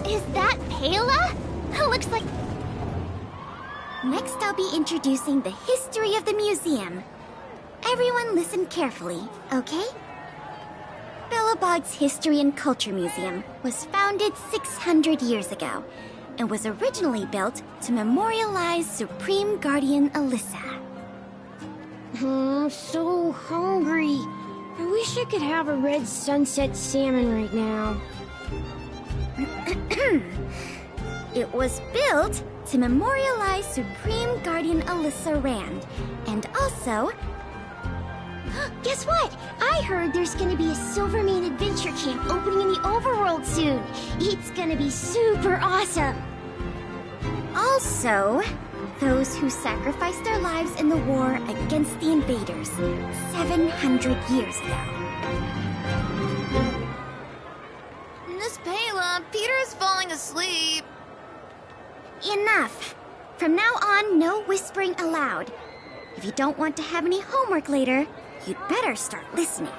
Is that Pela? Looks like... Wait, Next, I'll be introducing the history of the museum. Everyone listen carefully, okay? Belobog's History and Culture Museum was founded 600 years ago and was originally built to memorialize Supreme Guardian Alyssa. I'm so hungry. I wish I could have a red sunset salmon right now. It was built to memorialize Supreme Guardian Alyssa Rand, and also... Guess what? I heard there's gonna be a Silvermane adventure camp opening in the overworld soon. It's gonna be super awesome. Also, those who sacrificed their lives in the war against the invaders 700 years ago. Miss Payla, Peter's falling asleep. Enough! From now on, no whispering aloud. If you don't want to have any homework later, you'd better start listening.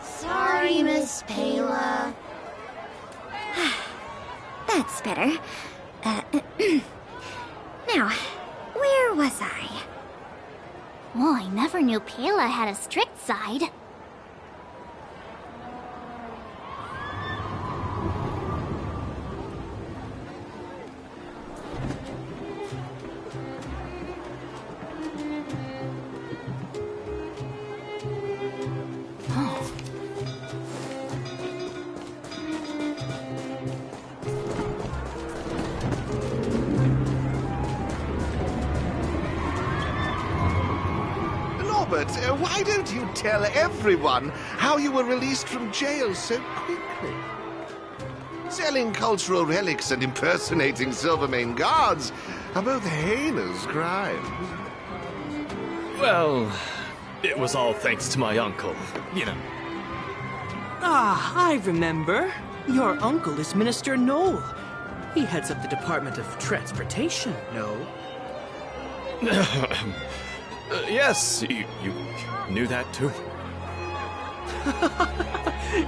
Sorry, Miss Payla. That's better. Now, where was I? Well, I never knew Payla had a strict side. Norbert, why don't you tell everyone how you were released from jail so quickly? Selling cultural relics and impersonating Silvermane guards are both heinous crimes. Well, it was all thanks to my uncle, you know. Ah, I remember. Your uncle is Minister Knoll. He heads up the Department of Transportation, no? Yes, you knew that too?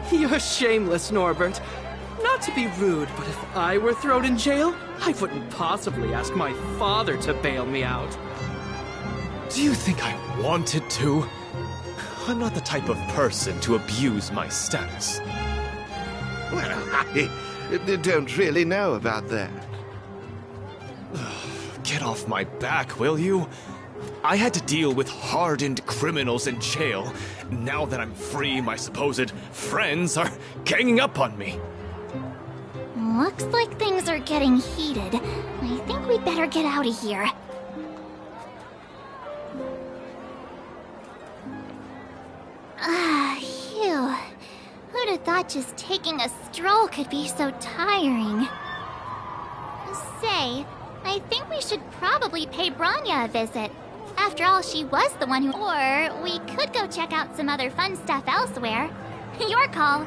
You're shameless, Norbert. Not to be rude, but if I were thrown in jail, I wouldn't possibly ask my father to bail me out. Do you think I wanted to? I'm not the type of person to abuse my status. Well, I don't really know about that. Get off my back, will you? I had to deal with hardened criminals in jail. Now that I'm free, my supposed friends are ganging up on me. Looks like things are getting heated. I think we'd better get out of here. Phew. Who'd have thought just taking a stroll could be so tiring? Say, I think we should probably pay Branya a visit. After all, she was the one who... Or we could go check out some other fun stuff elsewhere. Your call.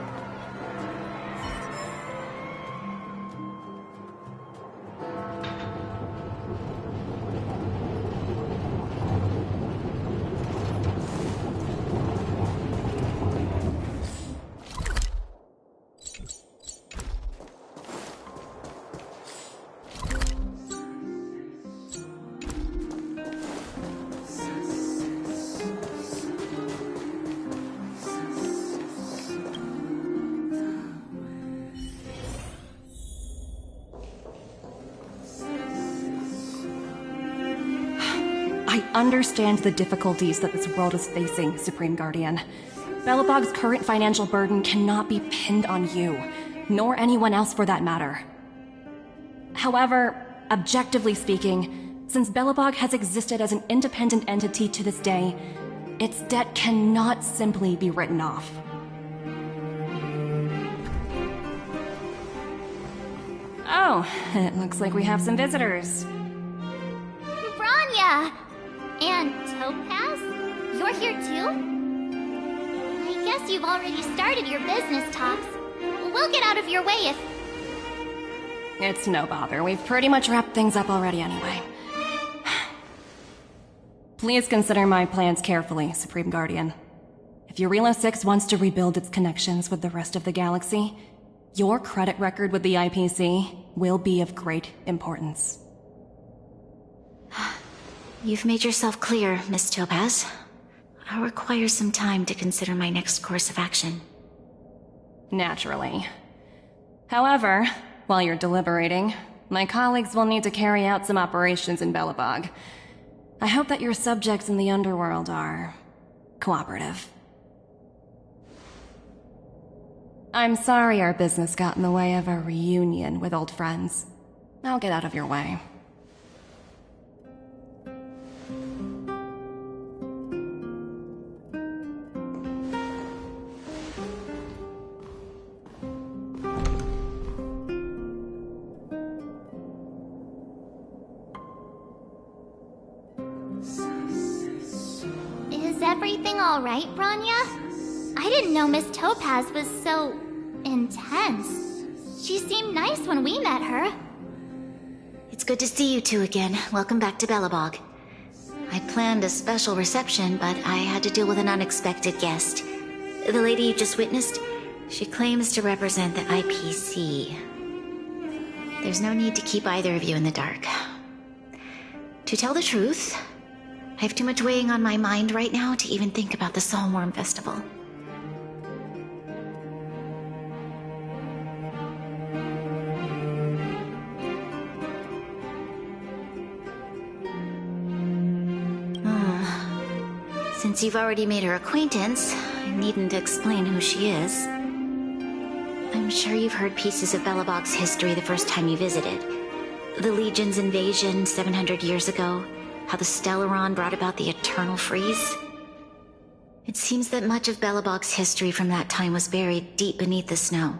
I understand the difficulties that this world is facing, Supreme Guardian. Belobog's current financial burden cannot be pinned on you, nor anyone else for that matter. However, objectively speaking, since Belobog has existed as an independent entity to this day, its debt cannot simply be written off. Oh, it looks like we have some visitors. Branya! And Topaz? You're here too? I guess you've already started your business talks. We'll get out of your way if... It's no bother. We've pretty much wrapped things up already anyway. Please consider my plans carefully, Supreme Guardian. If Eurilo 6 wants to rebuild its connections with the rest of the galaxy, your credit record with the IPC will be of great importance. You've made yourself clear, Miss Topaz. I'll require some time to consider my next course of action. Naturally. However, while you're deliberating, my colleagues will need to carry out some operations in Belobog. I hope that your subjects in the underworld are cooperative. I'm sorry our business got in the way of a reunion with old friends. I'll get out of your way. Is everything all right, Bronya? I didn't know Miss Topaz was so intense. She seemed nice when we met her. It's good to see you two again. Welcome back to Belobog. I planned a special reception, but I had to deal with an unexpected guest. The lady you just witnessed, she claims to represent the IPC. There's no need to keep either of you in the dark. To tell the truth, I have too much weighing on my mind right now to even think about the Psalmworm Festival. Since you've already made her acquaintance, I needn't explain who she is. I'm sure you've heard pieces of Belobog's history the first time you visited. The Legion's invasion 700 years ago, how the Stellaron brought about the Eternal Freeze. It seems that much of Belobog's history from that time was buried deep beneath the snow.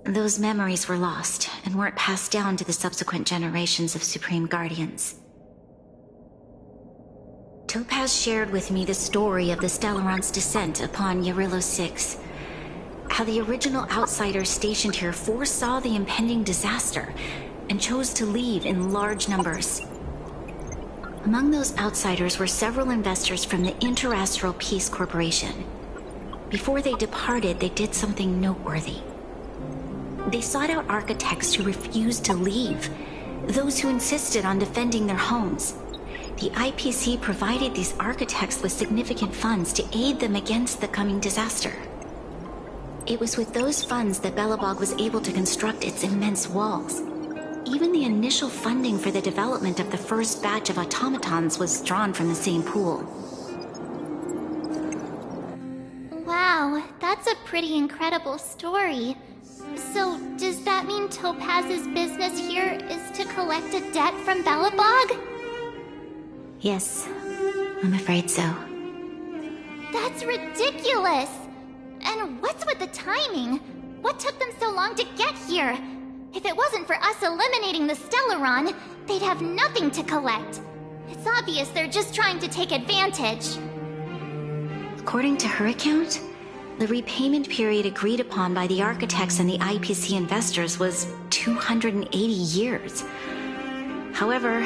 Those memories were lost and weren't passed down to the subsequent generations of Supreme Guardians. Topaz shared with me the story of the Stellaron's descent upon Yarillo 6. How the original outsiders stationed here foresaw the impending disaster and chose to leave in large numbers. Among those outsiders were several investors from the Interastral Peace Corporation. Before they departed, they did something noteworthy. They sought out architects who refused to leave, those who insisted on defending their homes. The IPC provided these architects with significant funds to aid them against the coming disaster. It was with those funds that Belobog was able to construct its immense walls. Even the initial funding for the development of the first batch of automatons was drawn from the same pool. Wow, that's a pretty incredible story. So, does that mean Topaz's business here is to collect a debt from Belobog? Yes, I'm afraid so. That's ridiculous! And what's with the timing? What took them so long to get here? If it wasn't for us eliminating the Stellaron, they'd have nothing to collect. It's obvious they're just trying to take advantage. According to her account, the repayment period agreed upon by the architects and the IPC investors was 280 years. However,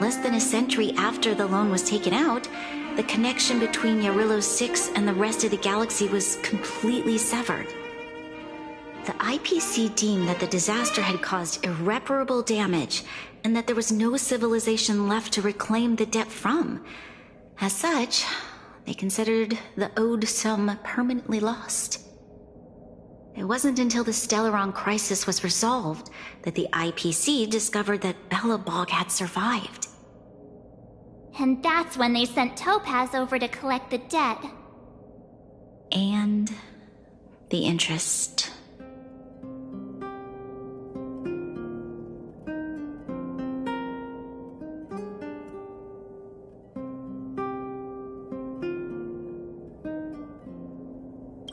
less than a century after the loan was taken out, the connection between Yarillo 6 and the rest of the galaxy was completely severed. The IPC deemed that the disaster had caused irreparable damage and that there was no civilization left to reclaim the debt from. As such, they considered the owed sum permanently lost. It wasn't until the Stellaron crisis was resolved that the IPC discovered that Belobog had survived. And that's when they sent Topaz over to collect the debt. And the interest.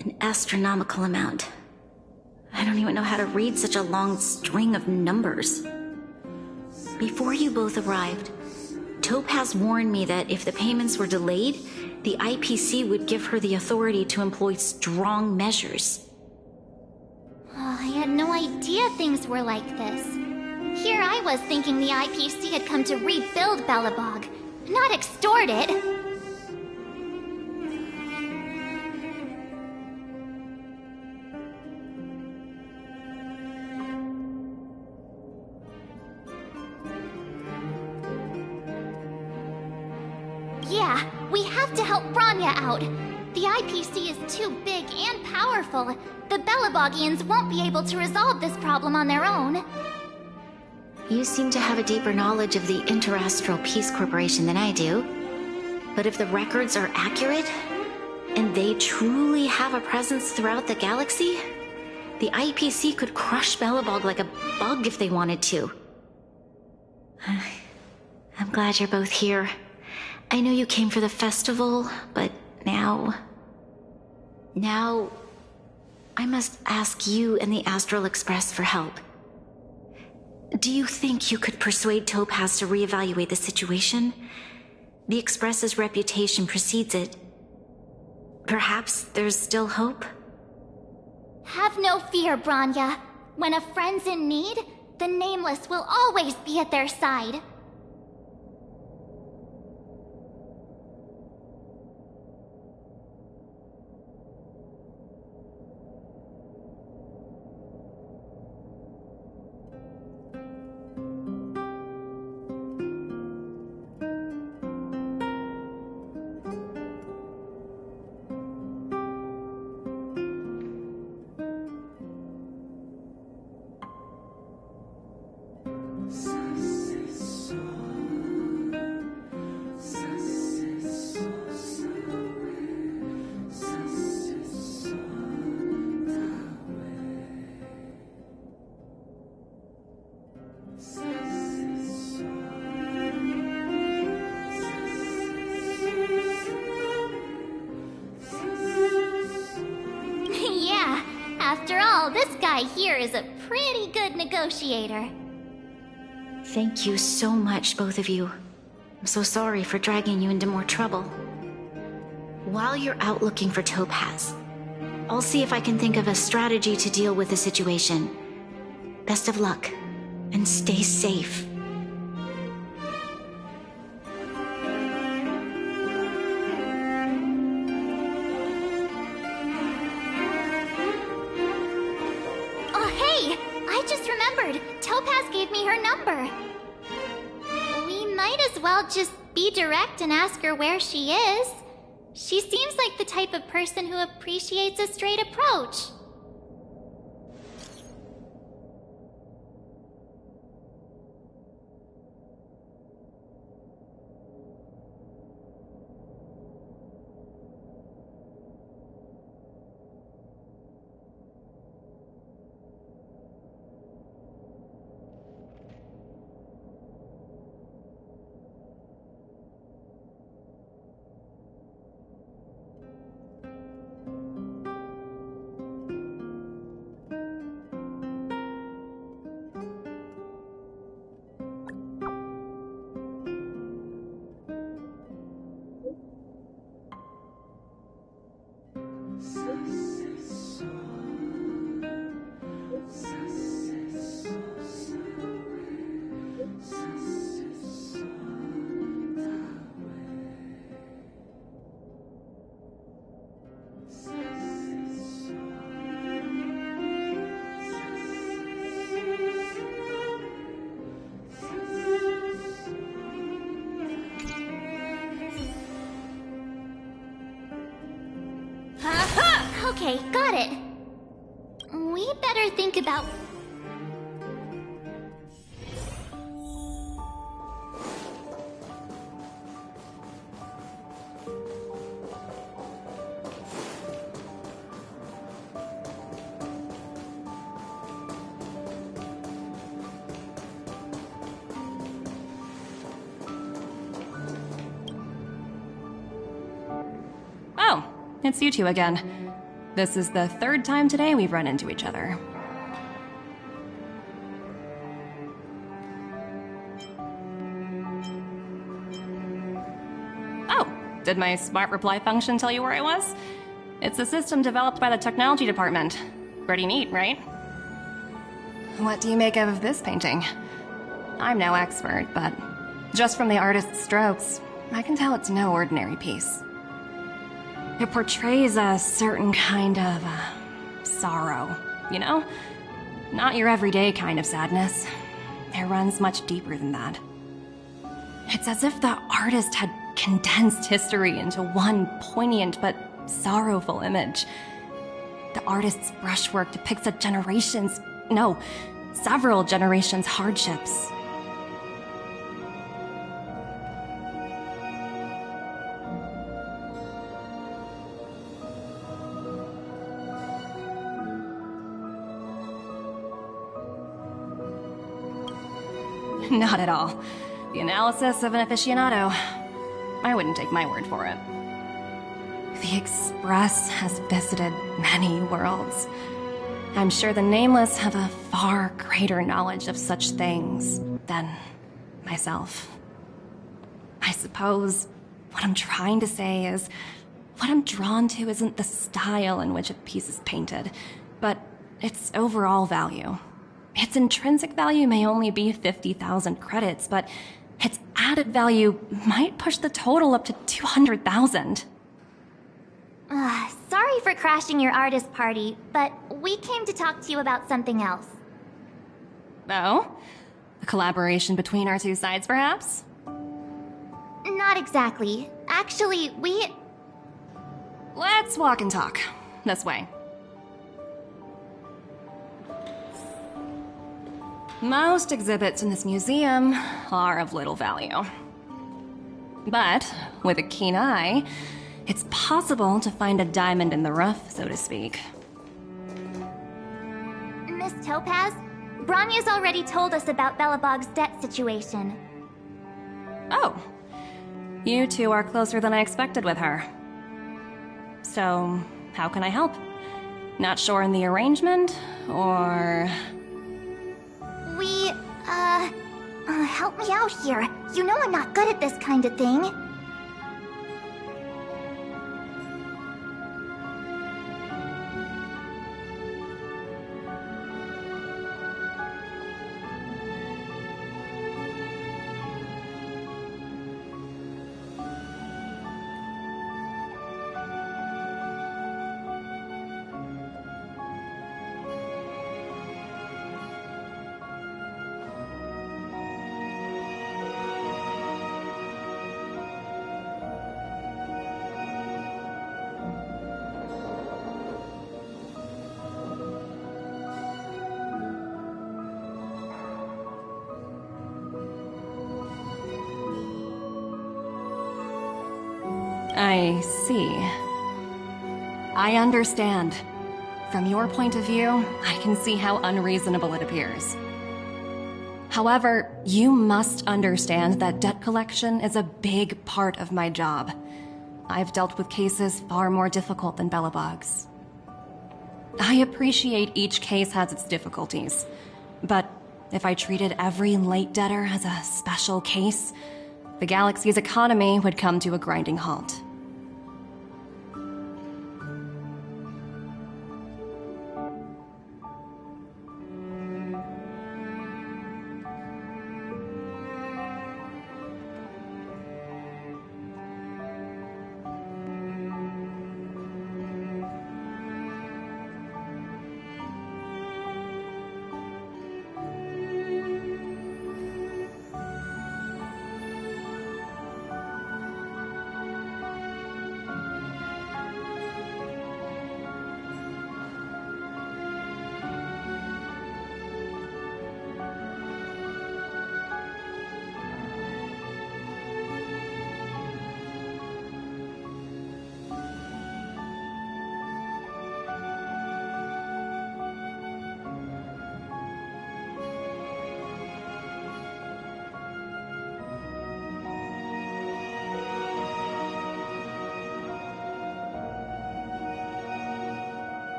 An astronomical amount. I don't even know how to read such a long string of numbers. Before you both arrived, Topaz warned me that if the payments were delayed, the IPC would give her the authority to employ strong measures. Oh, I had no idea things were like this. Here I was thinking the IPC had come to rebuild Belobog, not extort it. have to help Bronya out. The IPC is too big and powerful. The Belabogians won't be able to resolve this problem on their own. You seem to have a deeper knowledge of the Interastral Peace Corporation than I do. But if the records are accurate, and they truly have a presence throughout the galaxy, the IPC could crush Belobog like a bug if they wanted to. I'm glad you're both here. I know you came for the festival, but now I must ask you and the Astral Express for help. Do you think you could persuade Topaz to reevaluate the situation? The Express's reputation precedes it. Perhaps there's still hope? Have no fear, Bronya. When a friend's in need, the Nameless will always be at their side. After all, this guy here is a pretty good negotiator. Thank you so much, both of you. I'm so sorry for dragging you into more trouble. While you're out looking for Topaz, I'll see if I can think of a strategy to deal with the situation. Best of luck, and stay safe. Topaz gave me her number. We might as well just be direct and ask her where she is. She seems like the type of person who appreciates a straight approach. Okay, got it. We better think about... Oh, it's you two again. This is the third time today we've run into each other. Oh, did my smart reply function tell you where I was? It's a system developed by the technology department. Pretty neat, right? What do you make of this painting? I'm no expert, but just from the artist's strokes, I can tell it's no ordinary piece. It portrays a certain kind of sorrow, you know? Not your everyday kind of sadness. It runs much deeper than that. It's as if the artist had condensed history into one poignant but sorrowful image. The artist's brushwork depicts several generations' hardships. Not at all. The analysis of an aficionado. I wouldn't take my word for it. The Express has visited many worlds. I'm sure the Nameless have a far greater knowledge of such things than myself. I suppose what I'm trying to say is, what I'm drawn to isn't the style in which a piece is painted, but its overall value. Its intrinsic value may only be 50,000 credits, but its added value might push the total up to 200,000. Sorry for crashing your artist party, but we came to talk to you about something else. Oh? A collaboration between our two sides, perhaps? Not exactly. Actually, Let's walk and talk. This way. Most exhibits in this museum are of little value. But with a keen eye, it's possible to find a diamond in the rough, so to speak. Miss Topaz, Bronya's already told us about Belobog's debt situation. Oh. You two are closer than I expected with her. So, how can I help? Not sure in the arrangement, or... Help me out here. You know I'm not good at this kind of thing. I see. I understand. From your point of view, I can see how unreasonable it appears. However, you must understand that debt collection is a big part of my job. I've dealt with cases far more difficult than Belobog's. I appreciate each case has its difficulties, but if I treated every late debtor as a special case, the galaxy's economy would come to a grinding halt.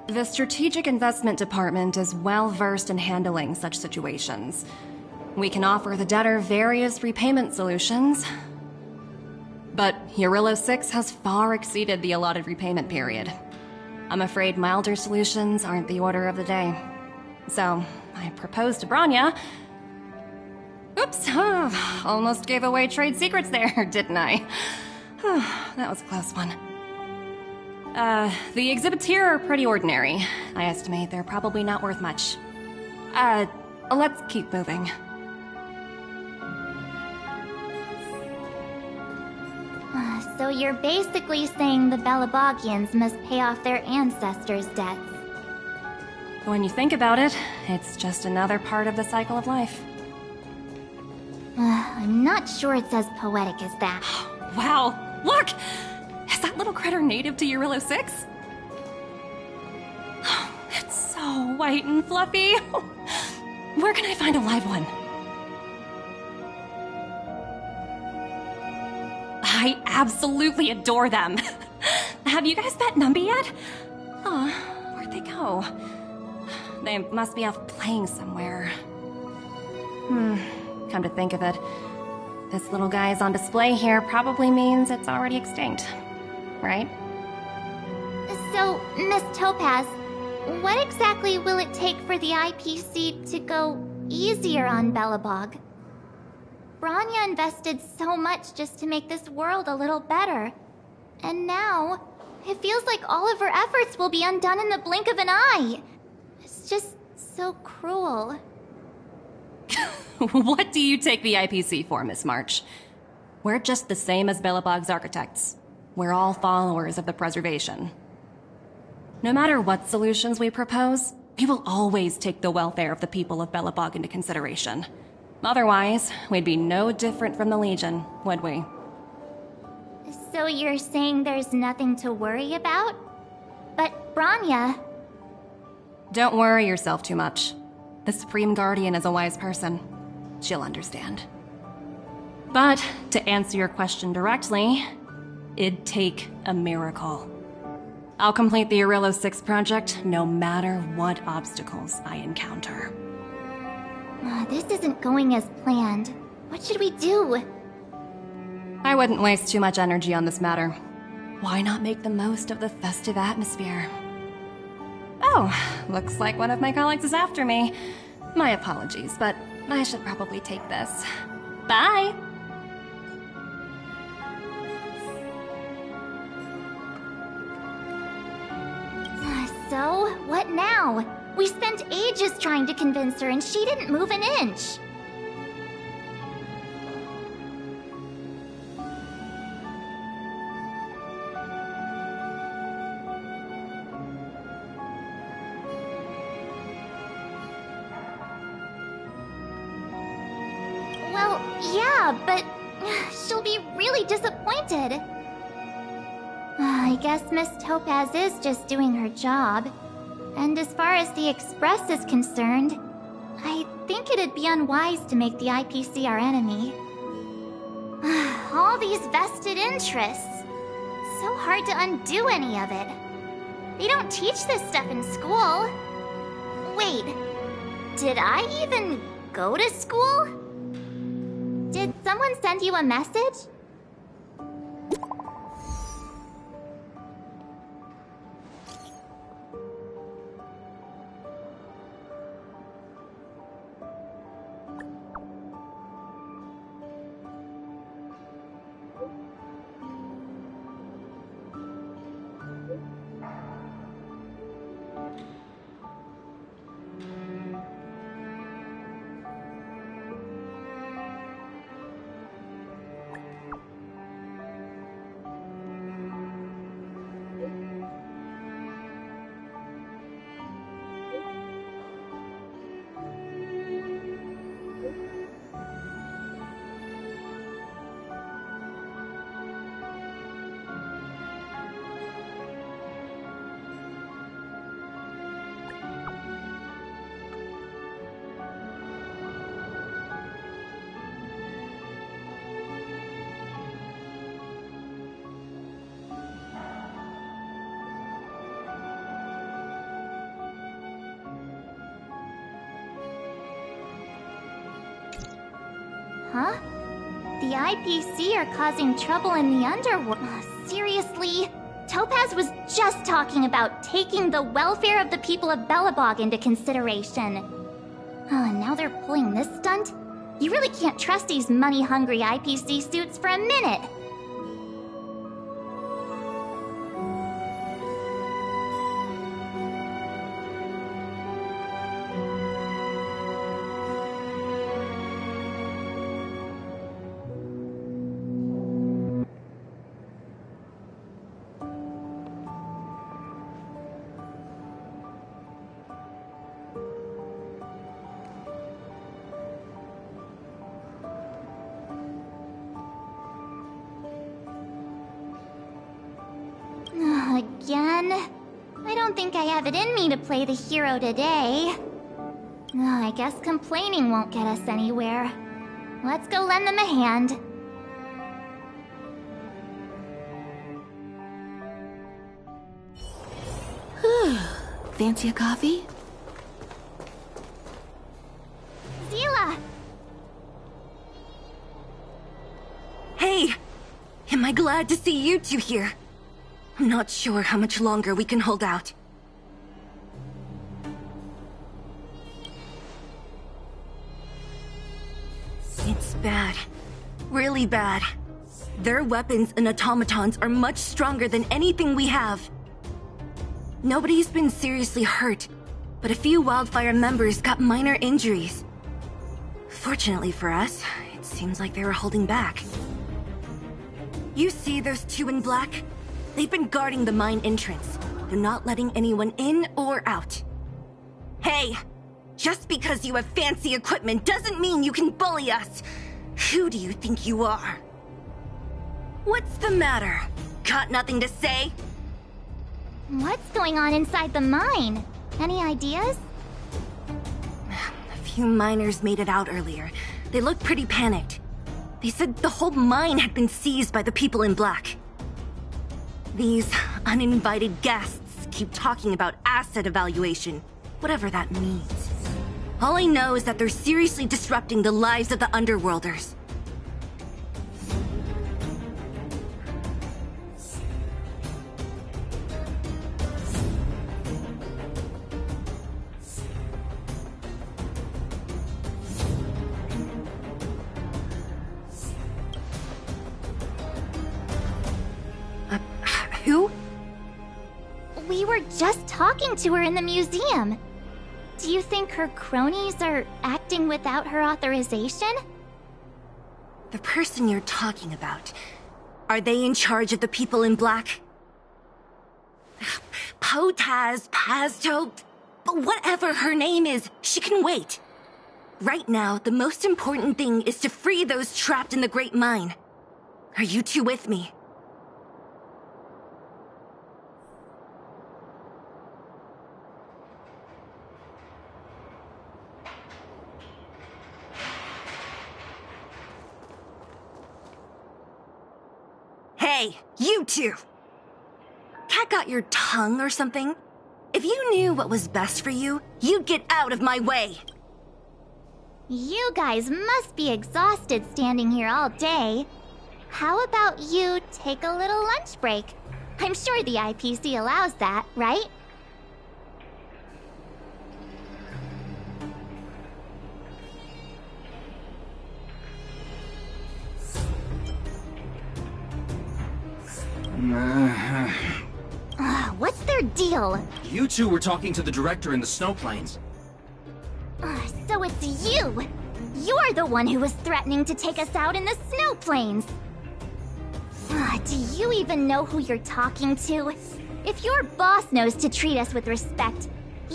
The Strategic Investment Department is well versed in handling such situations. We can offer the debtor various repayment solutions. But Eurylo 6 has far exceeded the allotted repayment period. I'm afraid milder solutions aren't the order of the day. So, I proposed to Bronya. Oops, almost gave away trade secrets there, didn't I? That was a close one. The exhibits here are pretty ordinary. I estimate they're probably not worth much. Let's keep moving. So you're basically saying the Belabogians must pay off their ancestors' debts. When you think about it, it's just another part of the cycle of life. I'm not sure it's as poetic as that. Wow, look! Is that little critter native to Eurylo 6? It's so white and fluffy. Where can I find a live one? I absolutely adore them. Have you guys met Numby yet? Oh, where'd they go? They must be off playing somewhere. Come to think of it, this little guy is on display here probably means it's already extinct, right? So, Miss Topaz, what exactly will it take for the IPC to go easier on Belobog? Bronya invested so much just to make this world a little better. And now, it feels like all of her efforts will be undone in the blink of an eye. It's just so cruel. What do you take the IPC for, Miss March? We're just the same as Belobog's architects. We're all followers of the preservation. No matter what solutions we propose, we will always take the welfare of the people of Belobog into consideration. Otherwise, we'd be no different from the Legion, would we? So you're saying there's nothing to worry about? But Bronya... Don't worry yourself too much. The Supreme Guardian is a wise person. She'll understand. But, to answer your question directly, it'd take a miracle. I'll complete the Eurylo 6 project no matter what obstacles I encounter. This isn't going as planned. What should we do? I wouldn't waste too much energy on this matter. Why not make the most of the festive atmosphere? Oh, looks like one of my colleagues is after me. My apologies, but I should probably take this. Bye! So, what now? We spent ages trying to convince her and she didn't move an inch. Well, yeah, but she'll be really disappointed. I guess Miss Topaz is just doing her job. And as far as the Express is concerned, I think it'd be unwise to make the IPC our enemy. All these vested interests. So hard to undo any of it. They don't teach this stuff in school. Wait, did I even go to school? Did someone send you a message? Huh? The IPC are causing trouble in the underworld. Seriously? Topaz was just talking about taking the welfare of the people of Belobog into consideration. And now they're pulling this stunt? You really can't trust these money-hungry IPC suits for a minute. Again? I don't think I have it in me to play the hero today. I guess complaining won't get us anywhere. Let's go lend them a hand. Fancy a coffee? Seele! Hey! Am I glad to see you two here? I'm not sure how much longer we can hold out. It's bad. Really bad. Their weapons and automatons are much stronger than anything we have. Nobody's been seriously hurt, but a few Wildfire members got minor injuries. Fortunately for us, it seems like they were holding back. You see those two in black? They've been guarding the mine entrance. They're not letting anyone in or out. Hey! Just because you have fancy equipment doesn't mean you can bully us! Who do you think you are? What's the matter? Got nothing to say? What's going on inside the mine? Any ideas? A few miners made it out earlier. They looked pretty panicked. They said the whole mine had been seized by the people in black. These uninvited guests keep talking about asset evaluation, whatever that means. All I know is that they're seriously disrupting the lives of the Underworlders. Who? We were just talking to her in the museum. Do you think her cronies are acting without her authorization? The person you're talking about, are they in charge of the people in black? Potaz, Pazto, whatever her name is, she can wait. Right now, the most important thing is to free those trapped in the Great Mine. Are you two with me? Hey, you two! Cat got your tongue or something? If you knew what was best for you, you'd get out of my way! You guys must be exhausted standing here all day. How about you take a little lunch break? I'm sure the IPC allows that, right? What's their deal? You two were talking to the director in the snow plains. So it's you! You're the one who was threatening to take us out in the snow plains! Do you even know who you're talking to? If your boss knows to treat us with respect,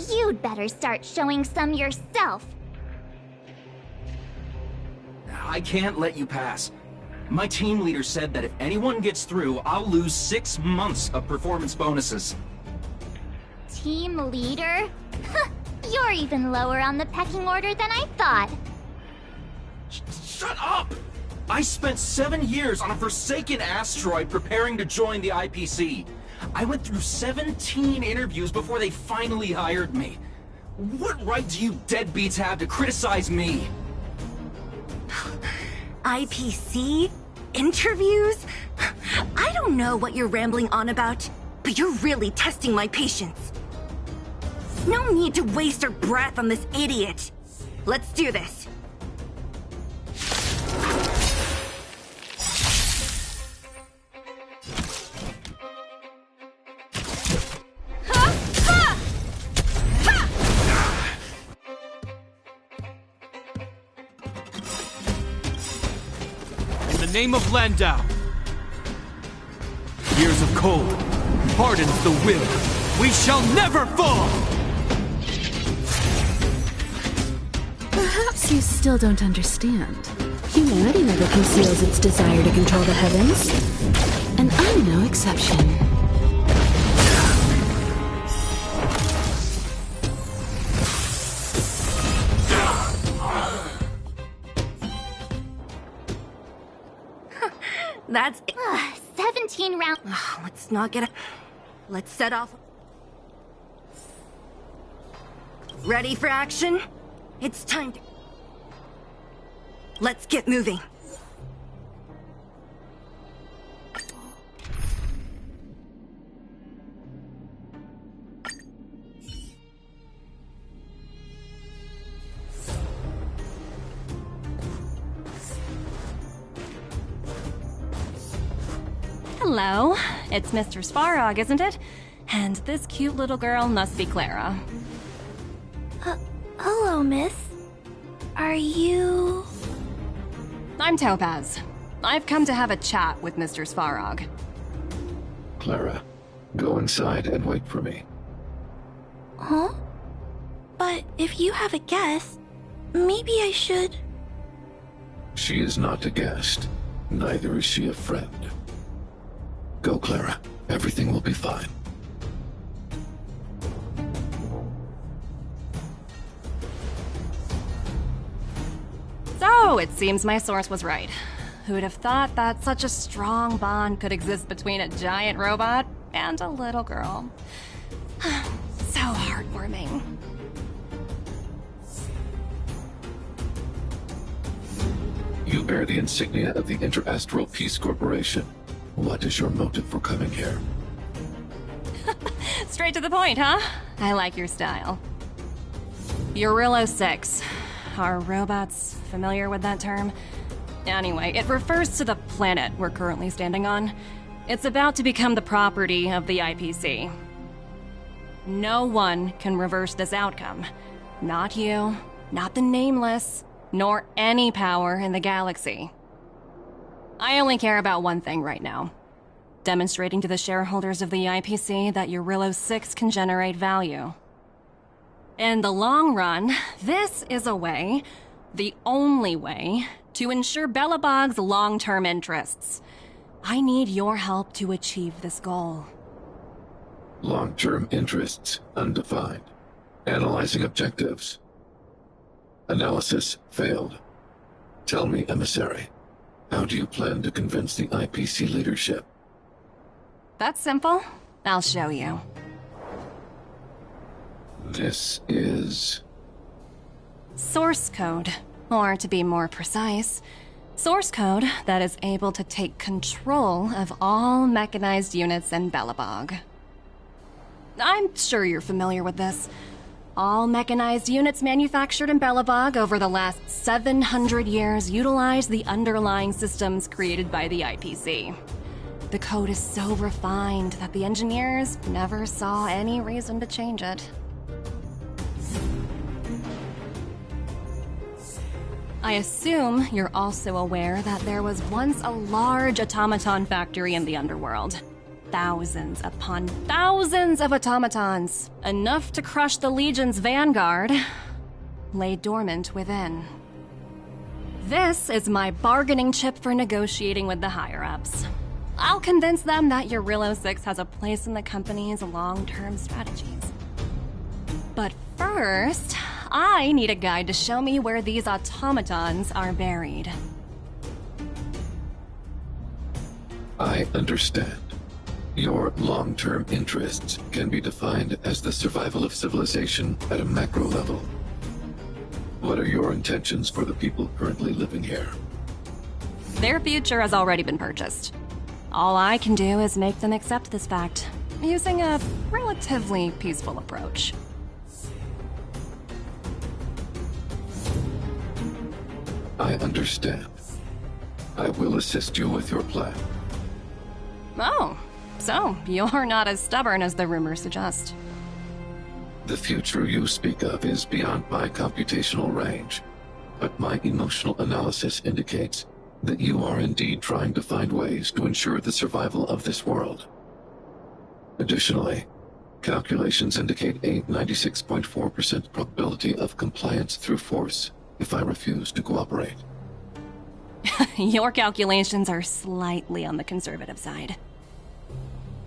you'd better start showing some yourself. I can't let you pass. My team leader said that if anyone gets through, I'll lose 6 months of performance bonuses. Team leader? You're even lower on the pecking order than I thought. Shut up! I spent 7 years on a forsaken asteroid preparing to join the IPC. I went through 17 interviews before they finally hired me. What right do you deadbeats have to criticize me? IPC? Interviews? I don't know what you're rambling on about, but you're really testing my patience. No need to waste our breath on this idiot. Let's do this. In the name of Landau, years of cold hardens the will. We shall never fall! Perhaps you still don't understand. Humanity never conceals its desire to control the heavens. And I'm no exception. That's it. 17 rounds. Let's not get Let's set off. Ready for action? It's time to... Let's get moving. Hello, it's Mr. Svarog, isn't it? And this cute little girl must be Clara. Hello, miss. Are you... I'm Topaz. I've come to have a chat with Mr. Svarog. Clara, go inside and wait for me. Huh? But if you have a guest, maybe I should... She is not a guest. Neither is she a friend. Go, Clara. Everything will be fine. So, it seems my source was right. Who'd have thought that such a strong bond could exist between a giant robot and a little girl? So heartwarming. You bear the insignia of the Interastral Peace Corporation. What is your motive for coming here? Straight to the point, huh? I like your style. Eurillo 6. Are robots familiar with that term? Anyway, it refers to the planet we're currently standing on. It's about to become the property of the IPC. No one can reverse this outcome. Not you, not the Nameless, nor any power in the galaxy. I only care about one thing right now. Demonstrating to the shareholders of the IPC that Eurillo 6 can generate value. In the long run, this is a way, the only way, to ensure Belobog's long-term interests. I need your help to achieve this goal. Long-term interests undefined. Analyzing objectives. Analysis failed. Tell me, Emissary, how do you plan to convince the IPC leadership? That's simple. I'll show you. This is... Source code. Or to be more precise, source code that is able to take control of all mechanized units in Belobog. I'm sure you're familiar with this. All mechanized units manufactured in Belobog over the last 700 years utilize the underlying systems created by the IPC. The code is so refined that the engineers never saw any reason to change it. I assume you're also aware that there was once a large automaton factory in the underworld. Thousands upon thousands of automatons, enough to crush the Legion's vanguard, lay dormant within. This is my bargaining chip for negotiating with the higher-ups. I'll convince them that Eurillo 6 has a place in the company's long-term strategies. But first, I need a guide to show me where these automatons are buried. I understand. Your long-term interests can be defined as the survival of civilization at a macro level. What are your intentions for the people currently living here? Their future has already been purchased. All I can do is make them accept this fact, using a relatively peaceful approach. I understand. I will assist you with your plan. Oh, so you're not as stubborn as the rumors suggest. The future you speak of is beyond my computational range, but my emotional analysis indicates that you are indeed trying to find ways to ensure the survival of this world. Additionally, calculations indicate a 96.4% probability of compliance through force if I refuse to cooperate. Your calculations are slightly on the conservative side.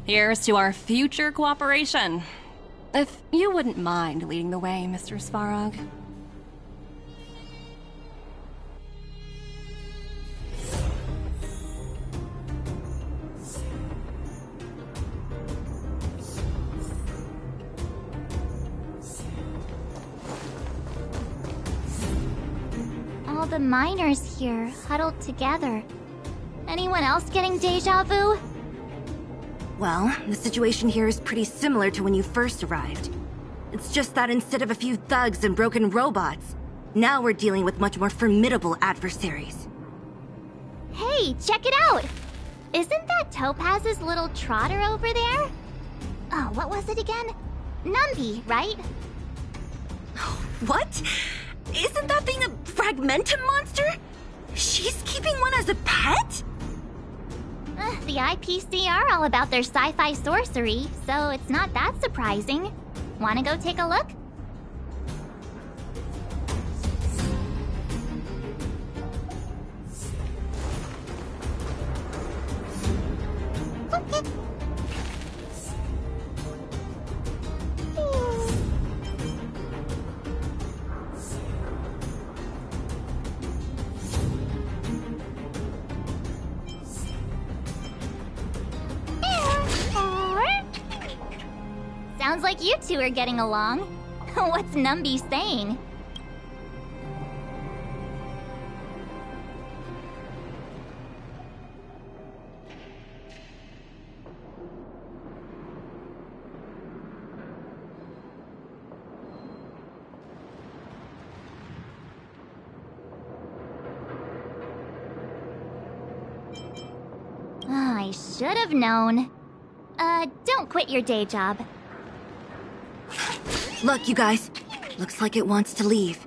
Here's to our future cooperation. If you wouldn't mind leading the way, Mr. Svarog. All the miners here, huddled together. Anyone else getting deja vu? Well, the situation here is pretty similar to when you first arrived. It's just that instead of a few thugs and broken robots, now we're dealing with much more formidable adversaries. Hey, check it out! Isn't that Topaz's little trotter over there? Oh, what was it again? Numby, right? What? Isn't that thing a Fragmentum monster? She's keeping one as a pet? The IPC are all about their sci-fi sorcery, so it's not that surprising. Wanna go take a look? Sounds like you two are getting along. What's Numby saying? I should have known. Don't quit your day job. Look, you guys. Looks like it wants to leave.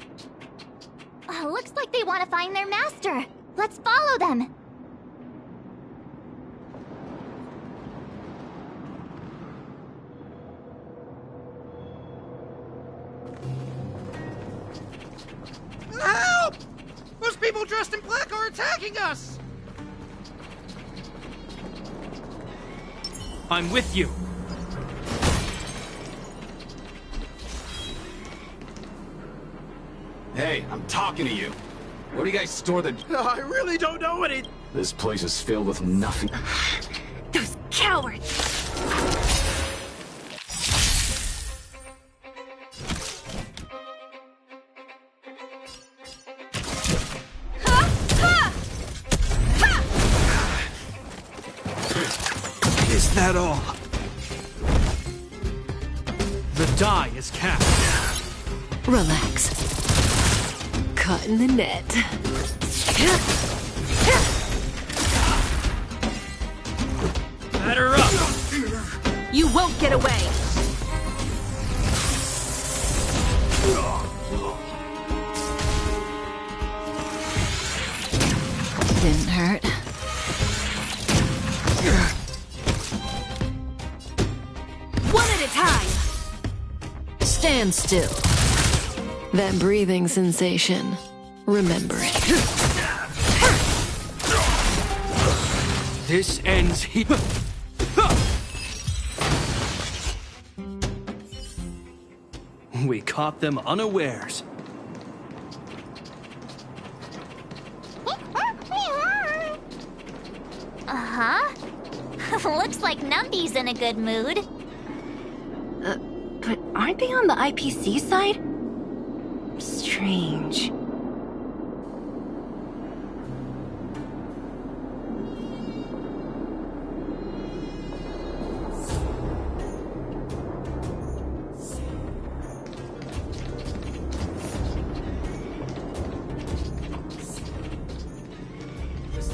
Looks like they want to find their master. Let's follow them. Help! Those people dressed in black are attacking us! I'm with you. Hey, I'm talking to you. Where do you guys store the... I really don't know any... This place is filled with nothing. Those cowards! Is that all? The die is cast. Relax. Caught in the net. Batter up! You won't get away! Didn't hurt. One at a time! Stand still. That breathing sensation. Remember it. This ends here. We caught them unawares. Uh-huh. Looks like Numby's in a good mood. But aren't they on the IPC side? Strange.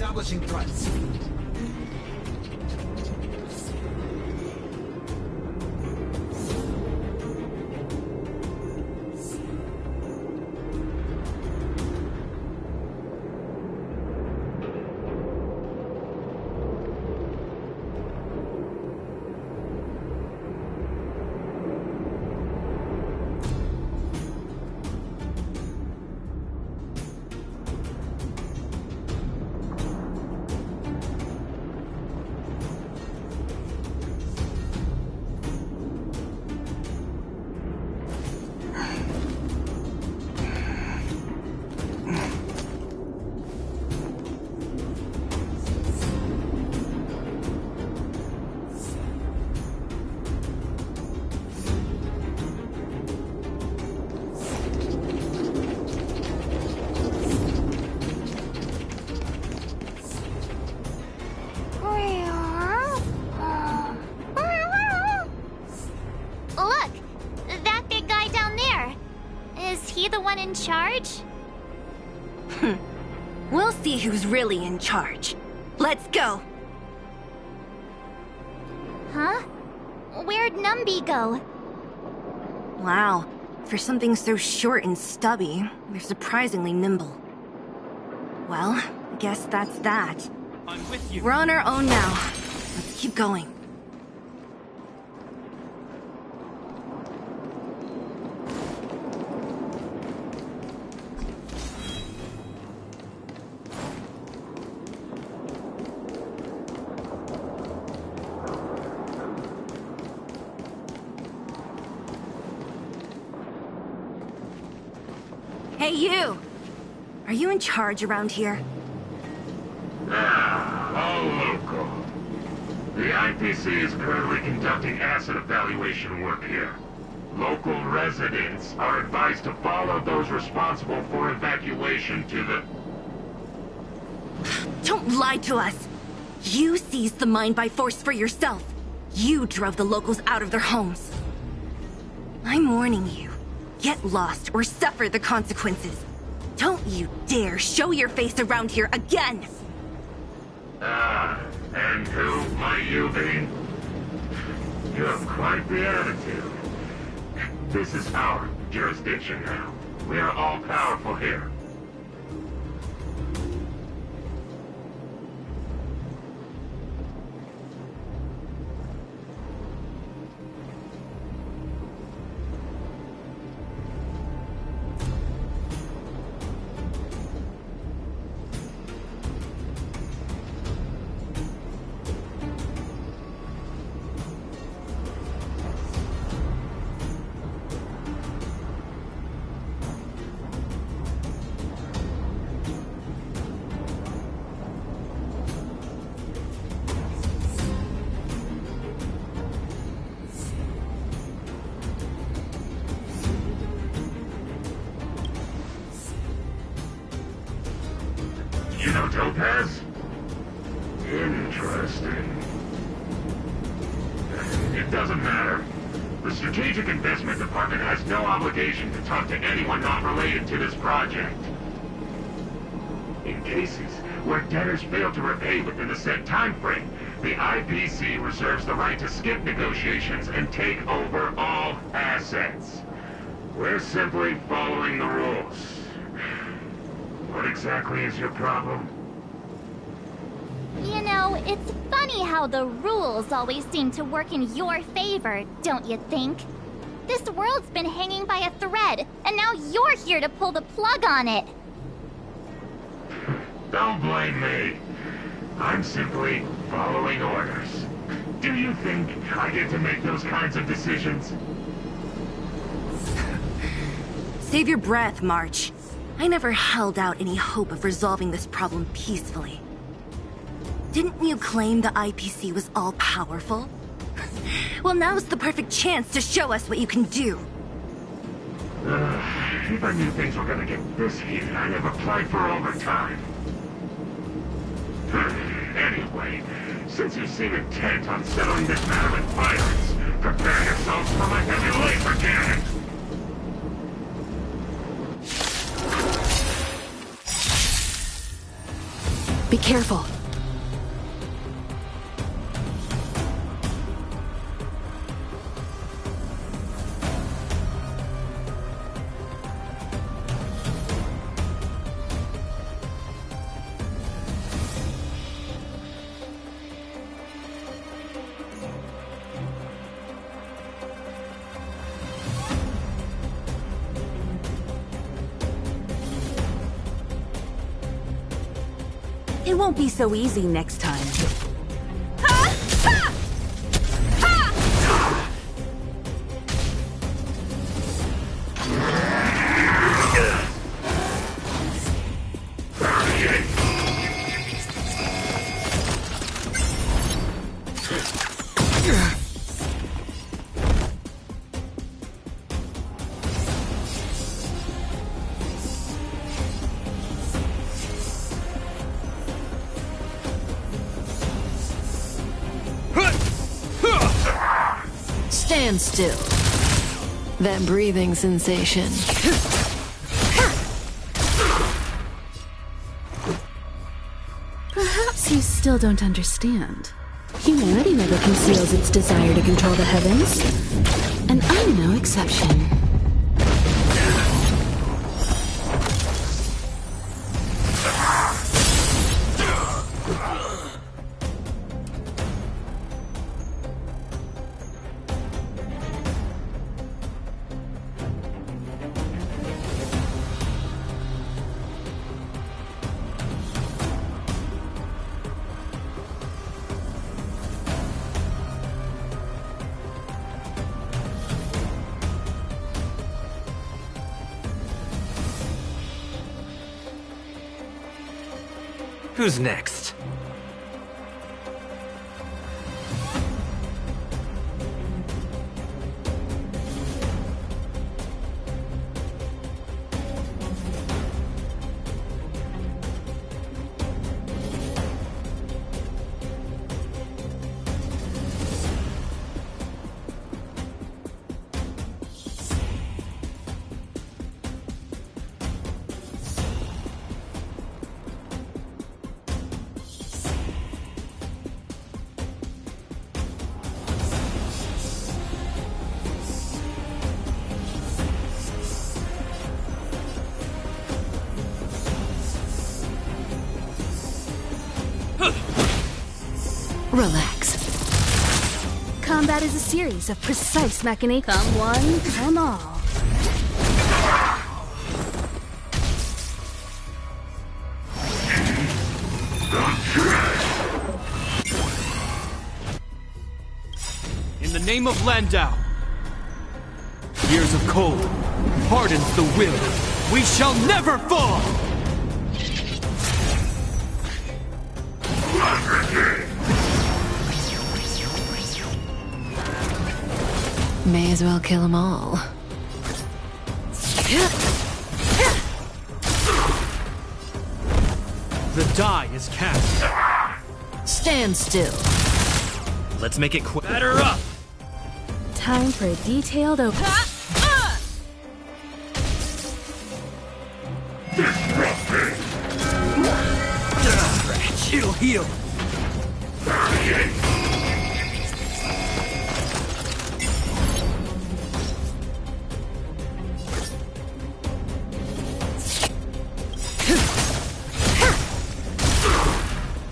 establishing threats. Look! That big guy down there! Is he the one in charge? We'll see who's really in charge. Let's go! Huh? Where'd Numby go? Wow. For something so short and stubby, they're surprisingly nimble. Well, guess that's that. I'm with you. We're on our own now. Let's keep going. Hey, you! Are you in charge around here? All local. The IPC is currently conducting asset evaluation work here. Local residents are advised to follow those responsible for evacuation to the... Don't lie to us! You seized the mine by force for yourself. You drove the locals out of their homes. I'm warning you. Get lost or suffer the consequences. Don't you dare show your face around here again! And who might you be? You have quite the attitude. This is our jurisdiction now. We are all powerful here. You know Topaz? Interesting. It doesn't matter. The Strategic Investment Department has no obligation to talk to anyone not related to this project. In cases where debtors fail to repay within the set time frame, the IPC reserves the right to skip negotiations and take over all assets. We're simply following the rules. What exactly is your problem? You know, it's funny how the rules always seem to work in your favor, don't you think? This world's been hanging by a thread, and now you're here to pull the plug on it. Don't blame me. I'm simply following orders. Do you think I get to make those kinds of decisions? Save your breath, March. I never held out any hope of resolving this problem peacefully. Didn't you claim the IPC was all-powerful? Well, now's the perfect chance to show us what you can do. If I knew things were gonna get this heated, I'd have applied for overtime. Anyway, since you seem intent on settling this matter with violence, prepare yourselves for my heavy laser cannon! Be careful. It won't be so easy next time. Stand still. That breathing sensation. Perhaps you still don't understand. Humanity never conceals its desire to control the heavens. And I'm no exception. Who's next? Relax. Combat is a series of precise machinations. Come one, come all. In the name of Landau, years of cold hardens the will. We shall never fall! May as well kill them all. The die is cast. Stand still. Let's make it quick. Batter up! Time for a detailed It'll heal.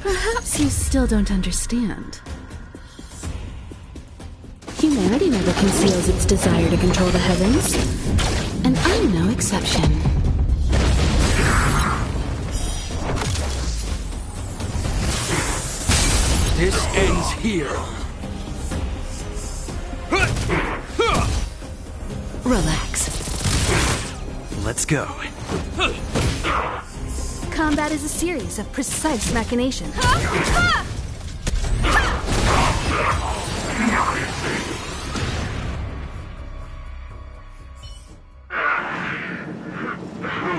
Perhaps you still don't understand. Humanity never conceals its desire to control the heavens. And I'm no exception. This ends here. Relax. Let's go. Combat is a series of precise machinations. Who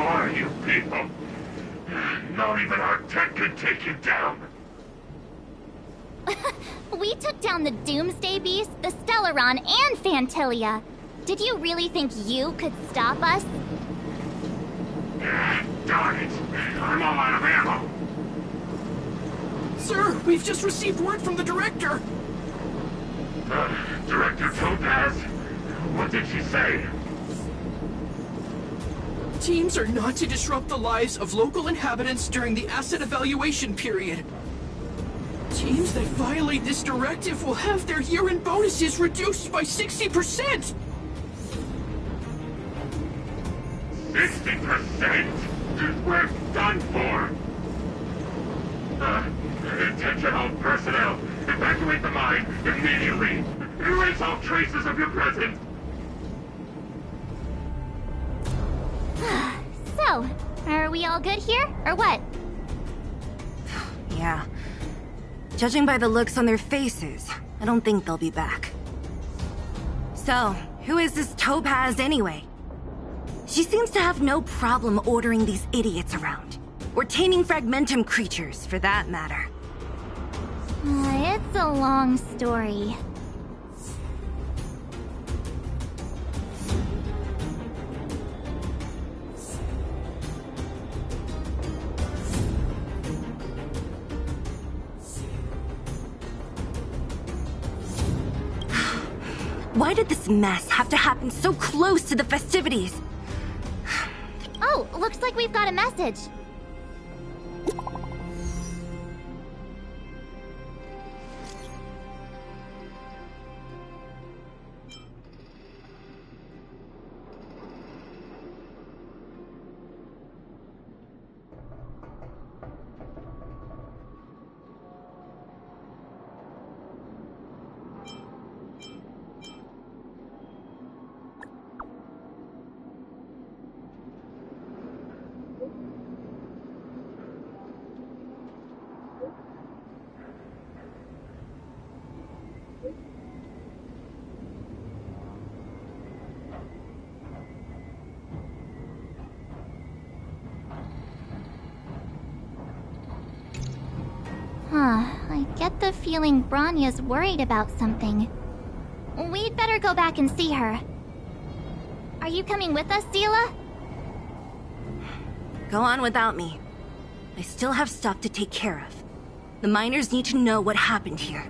are you people? Not even our tech could take you down. We took down the Doomsday Beast, the Stellaron, and Phantilia. Did you really think you could stop us? Darn it. I'm all out of ammo. Sir, we've just received word from the director. Director Topaz? What did she say? Teams are not to disrupt the lives of local inhabitants during the asset evaluation period. Teams that violate this directive will have their year-end bonuses reduced by 60%! 60%? We're done for! Attention all personnel! Evacuate the mine immediately! Erase all traces of your presence! So, are we all good here, or what? Yeah. Judging by the looks on their faces, I don't think they'll be back. So, who is this Topaz anyway? She seems to have no problem ordering these idiots around. Or taming fragmentum creatures, for that matter. It's a long story. Why did this mess have to happen so close to the festivities? Oh, looks like we've got a message. I get the feeling Bronya's worried about something. We'd better go back and see her. Are you coming with us, Seele? Go on without me. I still have stuff to take care of. The miners need to know what happened here.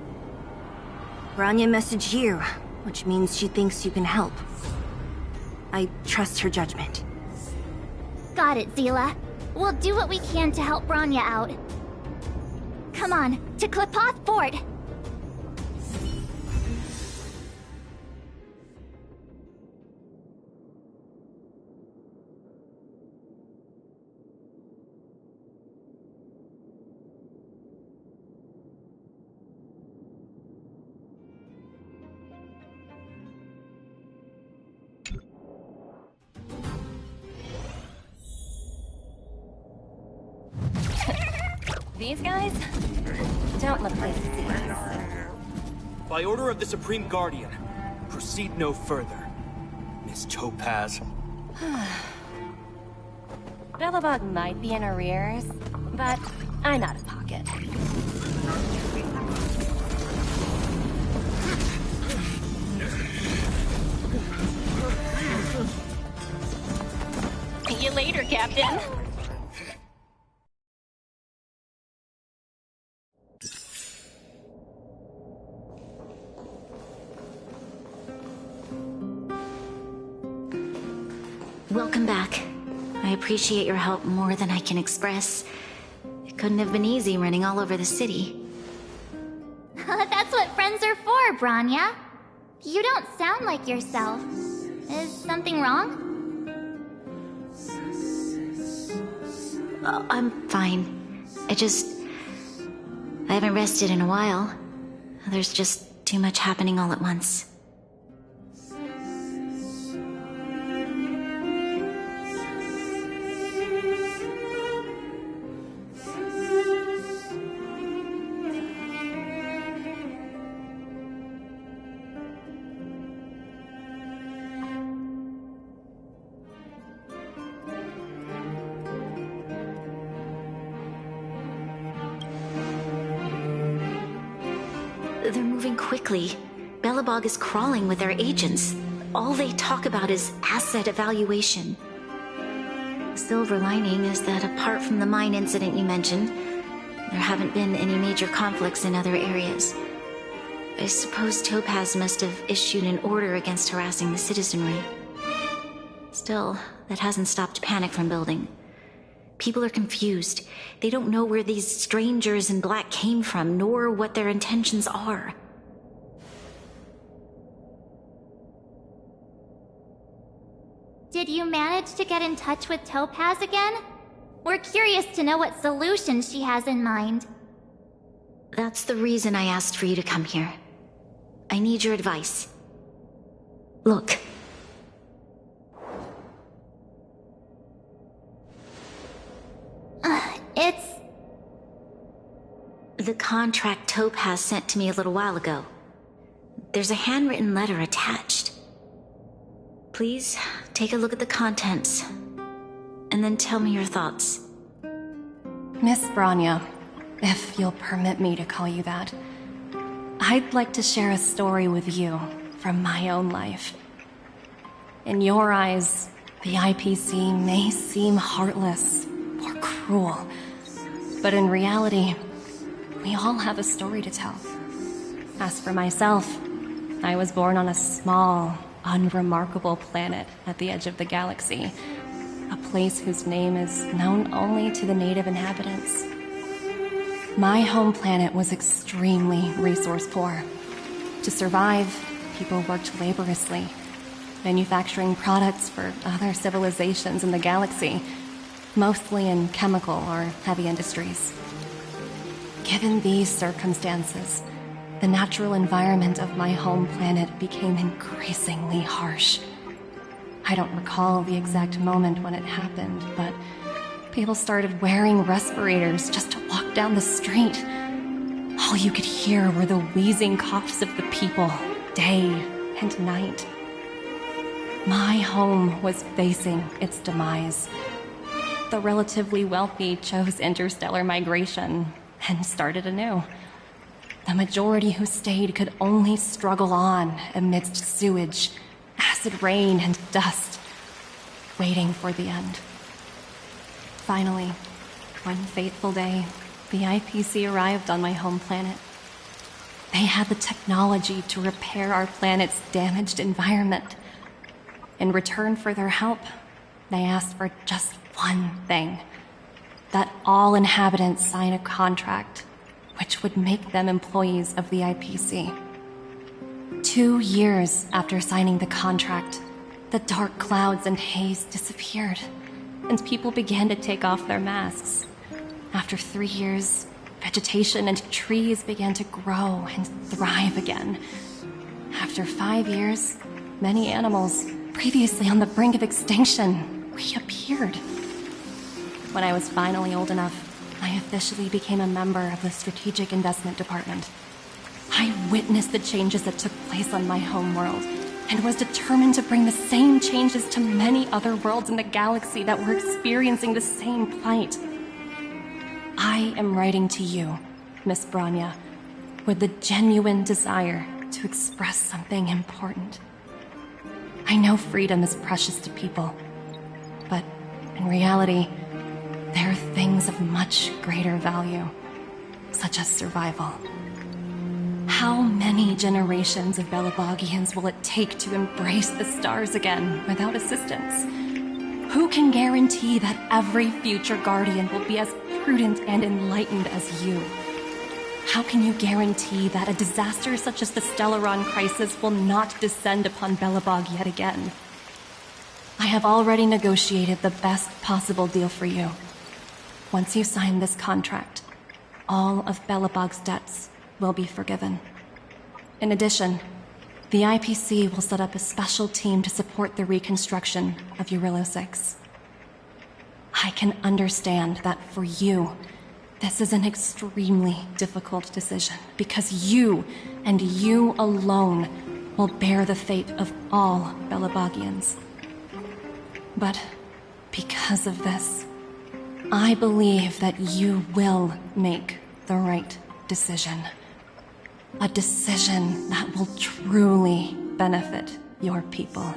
Bronya messaged you, which means she thinks you can help. I trust her judgment. Got it, Seele. We'll do what we can to help Bronya out. Come on, to Qlipoth Fort! These guys don't look like thieves. By order of the Supreme Guardian, proceed no further, Miss Topaz. Belobog might be in arrears, but I'm out of pocket. See you later, Captain. Welcome back. I appreciate your help more than I can express. It couldn't have been easy running all over the city. That's what friends are for, Bronya. You don't sound like yourself. Is something wrong? I'm fine. I haven't rested in a while. There's just too much happening all at once. They're moving quickly. Belobog is crawling with their agents. All they talk about is asset evaluation. The silver lining is that apart from the mine incident you mentioned, There haven't been any major conflicts in other areas. I suppose Topaz must have issued an order against harassing the citizenry. Still, that hasn't stopped panic from building. People are confused. They don't know where these strangers in black came from, nor what their intentions are. Did you manage to get in touch with Topaz again? We're curious to know what solution she has in mind. That's the reason I asked for you to come here. I need your advice. Look. It's... The contract Topaz sent to me a little while ago. There's a handwritten letter attached. Please, take a look at the contents, and then tell me your thoughts. Miss Bronya, if you'll permit me to call you that, I'd like to share a story with you from my own life. In your eyes, the IPC may seem heartless or cruel, but in reality, we all have a story to tell. As for myself, I was born on a small, unremarkable planet at the edge of the galaxy, a place whose name is known only to the native inhabitants. My home planet was extremely resource poor. To survive, people worked laboriously, manufacturing products for other civilizations in the galaxy, mostly in chemical or heavy industries. Given these circumstances, the natural environment of my home planet became increasingly harsh. I don't recall the exact moment when it happened, but people started wearing respirators just to walk down the street. All you could hear were the wheezing coughs of the people, day and night. My home was facing its demise. The relatively wealthy chose interstellar migration and started anew. The majority who stayed could only struggle on amidst sewage, acid rain, and dust, waiting for the end. Finally, one fateful day, the IPC arrived on my home planet. They had the technology to repair our planet's damaged environment. In return for their help, they asked for just one thing: that all inhabitants sign a contract which would make them employees of the IPC. 2 years after signing the contract, the dark clouds and haze disappeared, and people began to take off their masks. After 3 years, vegetation and trees began to grow and thrive again. After 5 years, many animals, previously on the brink of extinction, reappeared. When I was finally old enough, I officially became a member of the Strategic Investment Department. I witnessed the changes that took place on my home world, and was determined to bring the same changes to many other worlds in the galaxy that were experiencing the same plight. I am writing to you, Miss Bronya, with the genuine desire to express something important. I know freedom is precious to people, but in reality, there are things of much greater value, such as survival. How many generations of Belabogians will it take to embrace the stars again without assistance? Who can guarantee that every future Guardian will be as prudent and enlightened as you? How can you guarantee that a disaster such as the Stellaron crisis will not descend upon Belobog yet again? I have already negotiated the best possible deal for you. Once you sign this contract, all of Belobog's debts will be forgiven. In addition, the IPC will set up a special team to support the reconstruction of Jarilo 6. I can understand that for you, this is an extremely difficult decision, because you, and you alone, will bear the fate of all Belobogians. But because of this, I believe that you will make the right decision. A decision that will truly benefit your people.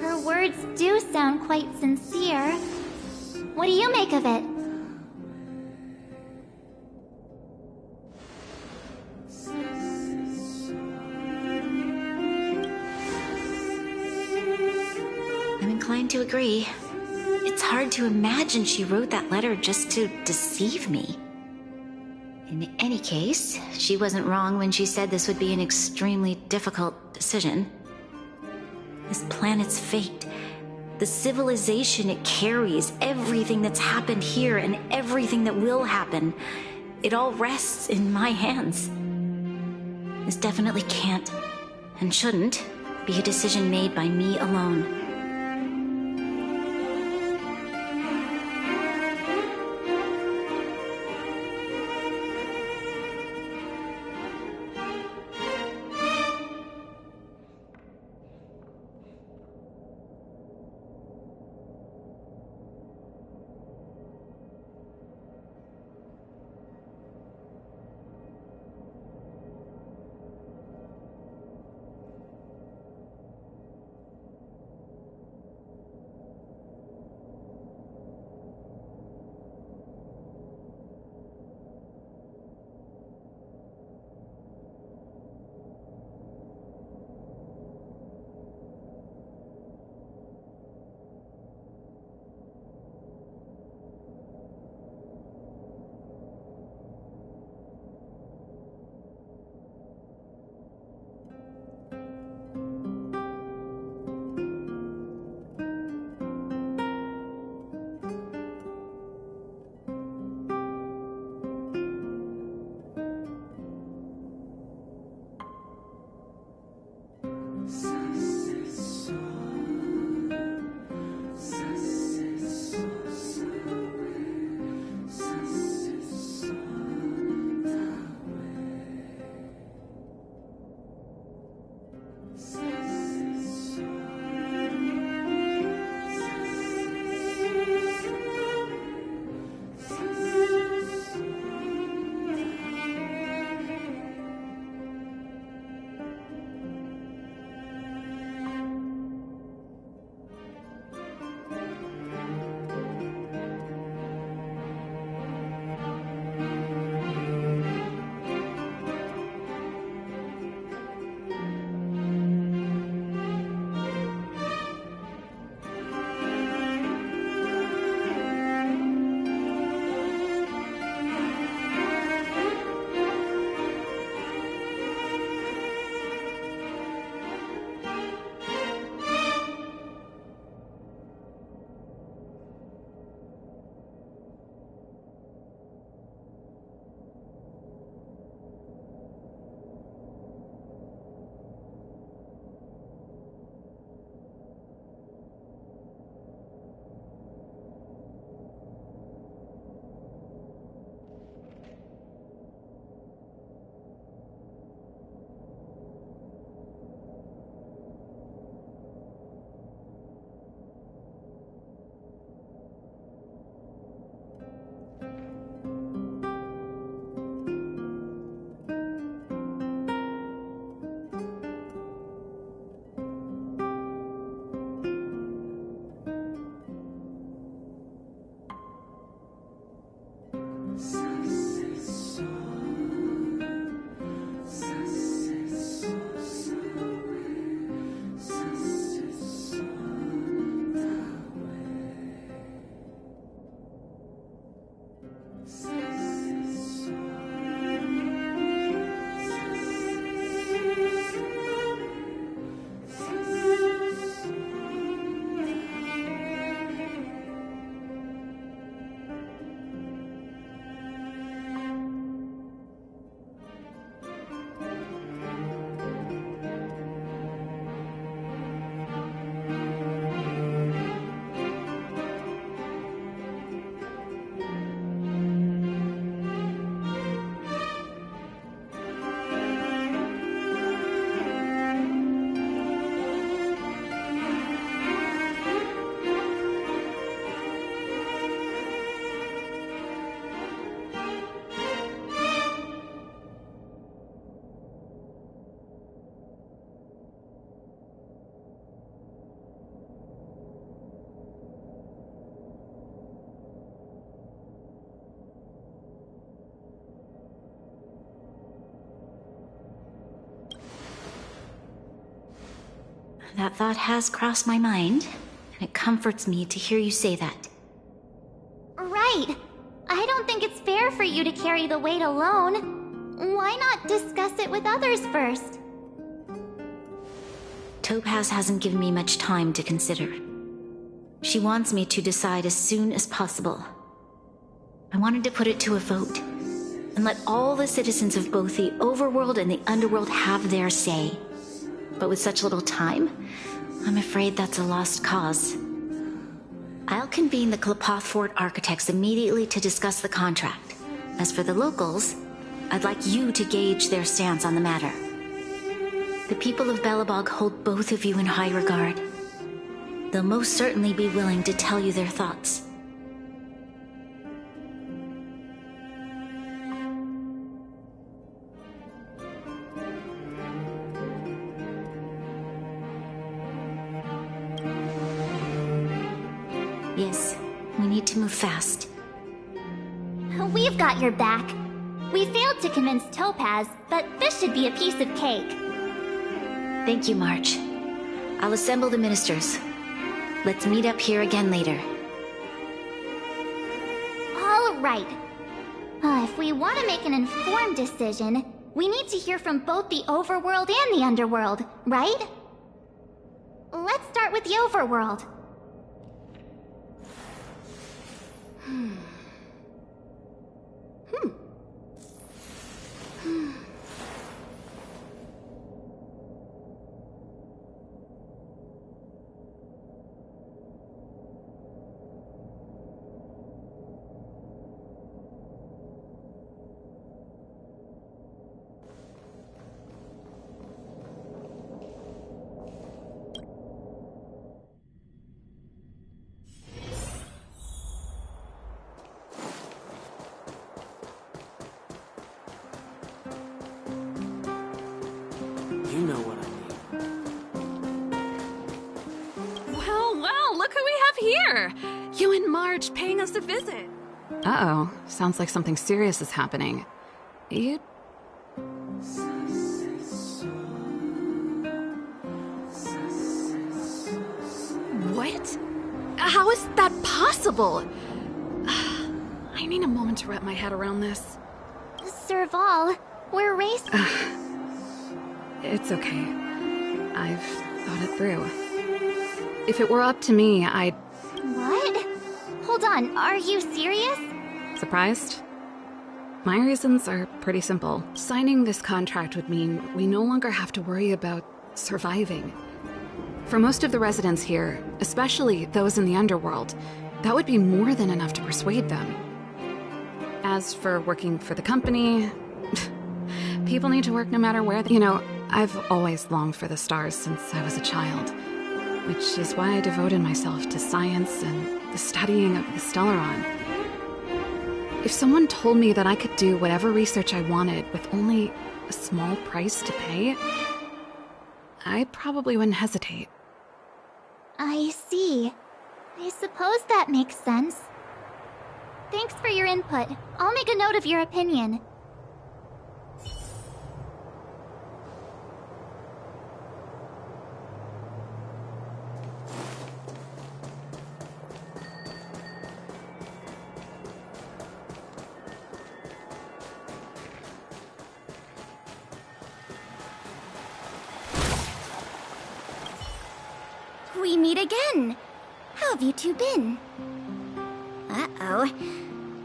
Her words do sound quite sincere. What do you make of it? inclined to agree. It's hard to imagine she wrote that letter just to deceive me. In any case, she wasn't wrong when she said this would be an extremely difficult decision. This planet's fate, the civilization it carries, everything that's happened here and everything that will happen, it all rests in my hands. This definitely can't, and shouldn't, be a decision made by me alone. That thought has crossed my mind. and it comforts me to hear you say that. Right. I don't think it's fair for you to carry the weight alone. Why not discuss it with others first? Topaz hasn't given me much time to consider. She wants me to decide as soon as possible. I wanted to put it to a vote, and let all the citizens of both the overworld and the underworld have their say. But with such little time, I'm afraid that's a lost cause. I'll convene the Klapoth Fort architects immediately to discuss the contract. As for the locals, I'd like you to gauge their stance on the matter. The people of Belobog hold both of you in high regard. They'll most certainly be willing to tell you their thoughts. Yes, we need to move fast. We've got your back. We failed to convince Topaz, but this should be a piece of cake. Thank you, March. I'll assemble the ministers. Let's meet up here again later. All right. If we want to make an informed decision, we need to hear from both the overworld and the underworld, right? Let's start with the overworld. You know what I mean. Well, look who we have here! You and March paying us a visit. Uh-oh. Sounds like something serious is happening. You... What? How is that possible? I need a moment to wrap my head around this. Serval, we're racing. It's okay. I've thought it through. If it were up to me, I'd... What? Hold on, are you serious? Surprised? My reasons are pretty simple. Signing this contract would mean we no longer have to worry about surviving. For most of the residents here, especially those in the underworld, that would be more than enough to persuade them. As for working for the company... people need to work no matter where You know, I've always longed for the stars since I was a child, which is why I devoted myself to science and the studying of the Stellaron. If someone told me that I could do whatever research I wanted with only a small price to pay, I probably wouldn't hesitate. I see. I suppose that makes sense. Thanks for your input. I'll make a note of your opinion. We meet again. How have you two been? Uh-oh.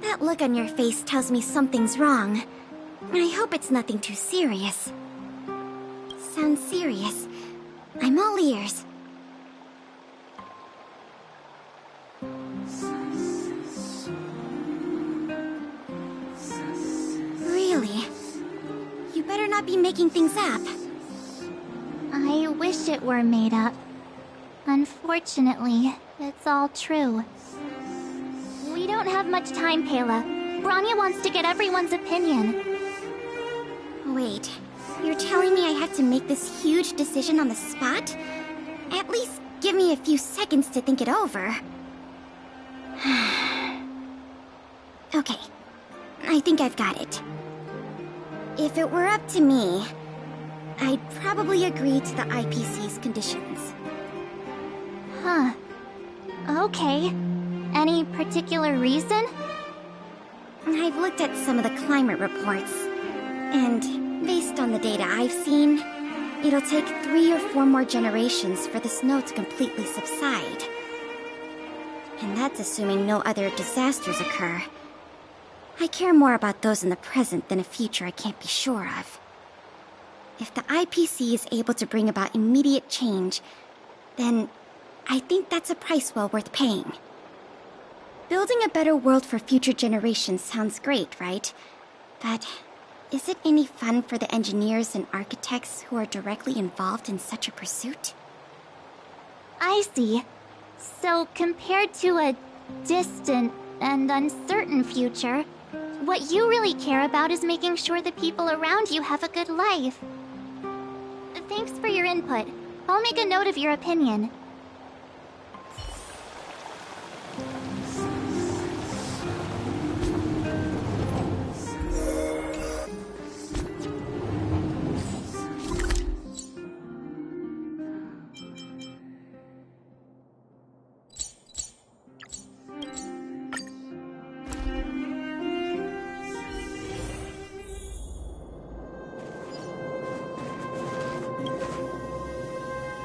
That look on your face tells me something's wrong. I hope it's nothing too serious. Sounds serious. I'm all ears. Really? You better not be making things up. I wish it were made up. Unfortunately, it's all true. We don't have much time, Pela. Bronya wants to get everyone's opinion. Wait, you're telling me I have to make this huge decision on the spot? At least give me a few seconds to think it over. Okay, I think I've got it. If it were up to me, I'd probably agree to the IPC's conditions. Huh. Okay. Any particular reason? I've looked at some of the climate reports, and based on the data I've seen, it'll take 3 or 4 more generations for the snow to completely subside. And that's assuming no other disasters occur. I care more about those in the present than a future I can't be sure of. If the IPC is able to bring about immediate change, then I think that's a price well worth paying. Building a better world for future generations sounds great, right? But is it any fun for the engineers and architects who are directly involved in such a pursuit? I see. So compared to a distant and uncertain future, what you really care about is making sure the people around you have a good life. Thanks for your input. I'll make a note of your opinion.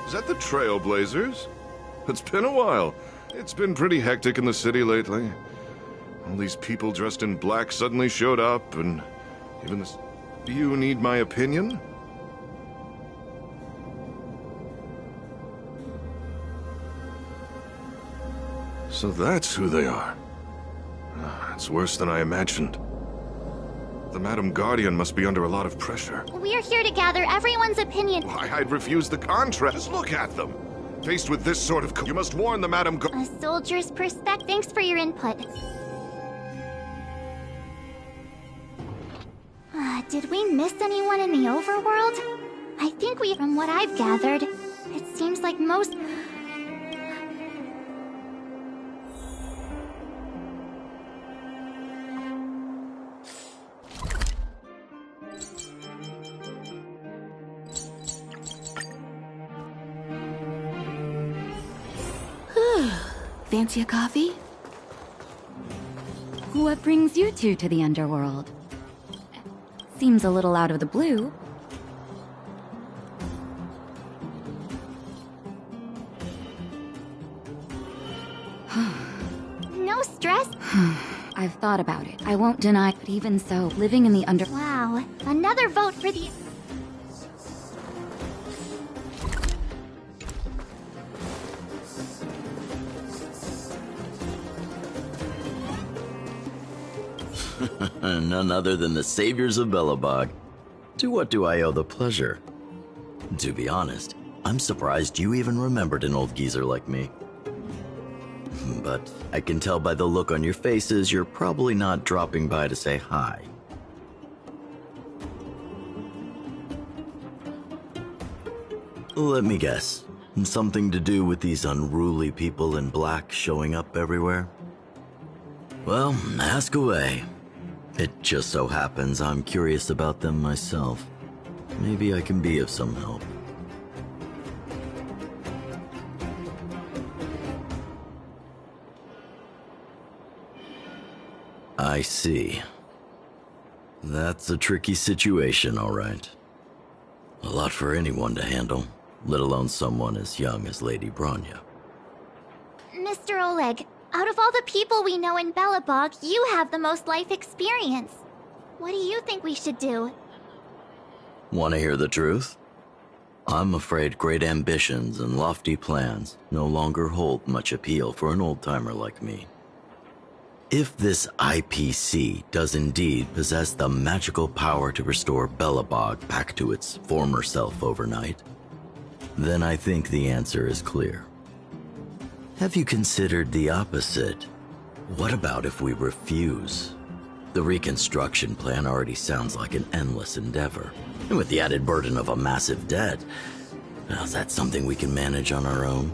Is that the Trailblazers? It's been a while. It's been pretty hectic in the city lately. All these people dressed in black suddenly showed up, and even this... Do you need my opinion? So that's who they are. It's worse than I imagined. The Madam Guardian must be under a lot of pressure. We're here to gather everyone's opinion. Why, I'd refuse the contract. Just look at them. Faced with this sort of... You must warn the Madam A soldier's perspective. Thanks for your input. Did we miss anyone in the overworld? I think from what I've gathered, it seems like most... Fancy a coffee? What brings you two to the underworld? Seems a little out of the blue. No stress? I've thought about it. I won't deny, but even so, living in the Wow, another vote for the... None other than the saviors of Belobog. To what do I owe the pleasure? To be honest, I'm surprised you even remembered an old geezer like me. But I can tell by the look on your faces you're probably not dropping by to say hi. Let me guess. Something to do with these unruly people in black showing up everywhere? Well, ask away. It just so happens I'm curious about them myself. Maybe I can be of some help. I see. That's a tricky situation, all right. A lot for anyone to handle, let alone someone as young as Lady Bronya. Mr. Oleg, out of all the people we know in Belobog, you have the most life experience. What do you think we should do? Want to hear the truth? I'm afraid great ambitions and lofty plans no longer hold much appeal for an old-timer like me. If this IPC does indeed possess the magical power to restore Belobog back to its former self overnight, then I think the answer is clear. Have you considered the opposite? What about if we refuse? The reconstruction plan already sounds like an endless endeavor. And with the added burden of a massive debt, is that something we can manage on our own?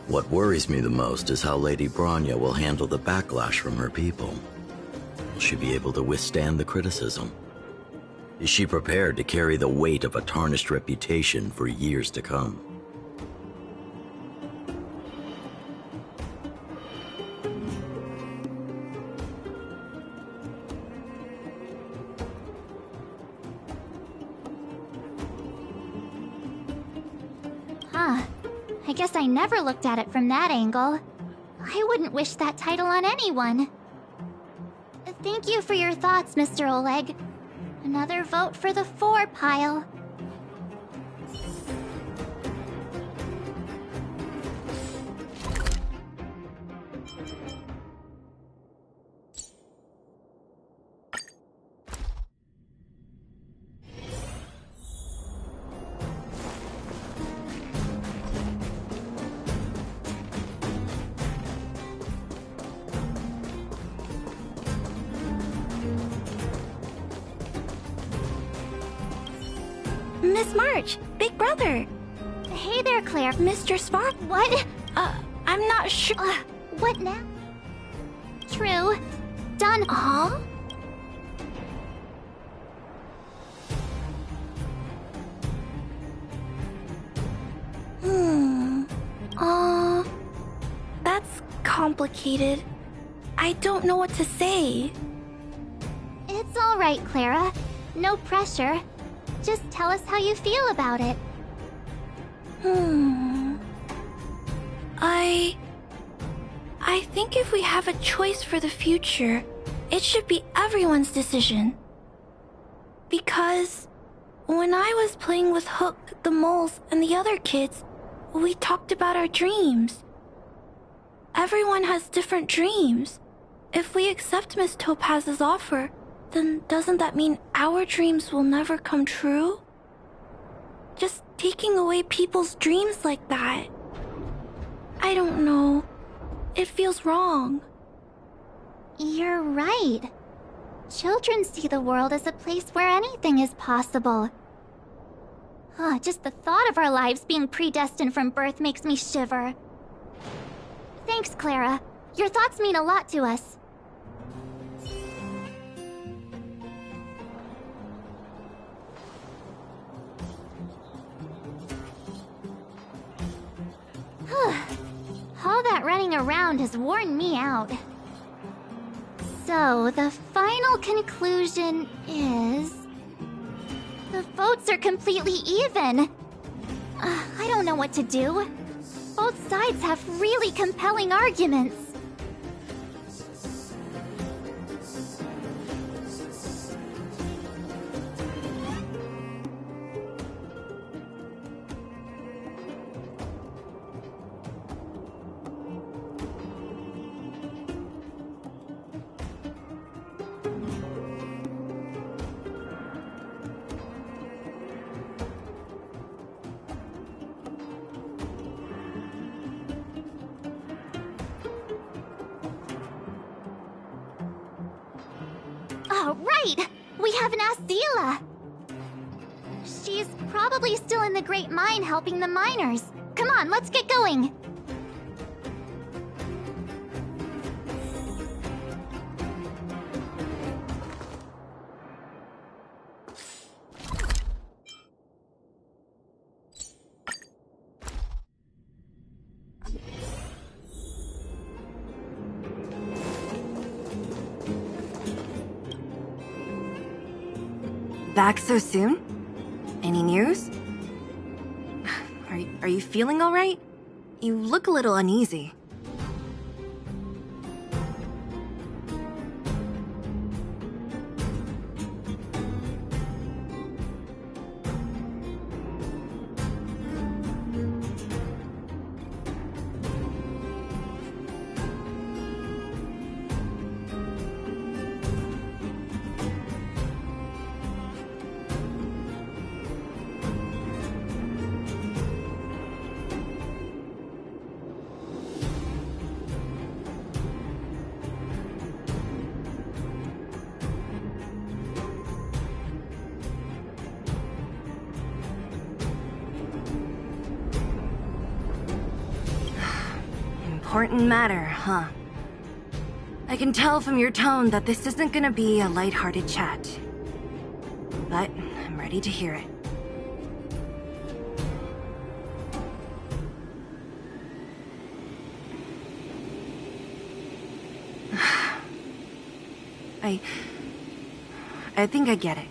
What worries me the most is how Lady Bronya will handle the backlash from her people. Will she be able to withstand the criticism? Is she prepared to carry the weight of a tarnished reputation for years to come? guess I never looked at it from that angle. I wouldn't wish that title on anyone. Thank you for your thoughts, Mr. Oleg. Another vote for the 4 pile. Miss March, Big Brother. Hey there, Claire. Mr. Spark? What? I'm not sure. What now? True. Done. Huh? That's complicated. I don't know what to say. It's all right, Clara. No pressure. Just tell us how you feel about it. I think if we have a choice for the future, it should be everyone's decision. Because when I was playing with Hook, the moles, and the other kids, we talked about our dreams. Everyone has different dreams. If we accept Miss Topaz's offer, then doesn't that mean our dreams will never come true? Just taking away people's dreams like that. I don't know. It feels wrong. You're right. Children see the world as a place where anything is possible. Just the thought of our lives being predestined from birth makes me shiver. Thanks, Clara. Your thoughts mean a lot to us. All that running around has worn me out. So, the final conclusion is... the votes are completely even. I don't know what to do. Both sides have really compelling arguments. Right! We haven't asked Zila! She's probably still in the Great Mine helping the miners. Come on, let's get going! Back so soon? Any news? Are you feeling all right? You look a little uneasy. Important matter, huh? I can tell from your tone that this isn't gonna be a lighthearted chat. But I'm ready to hear it. I think I get it.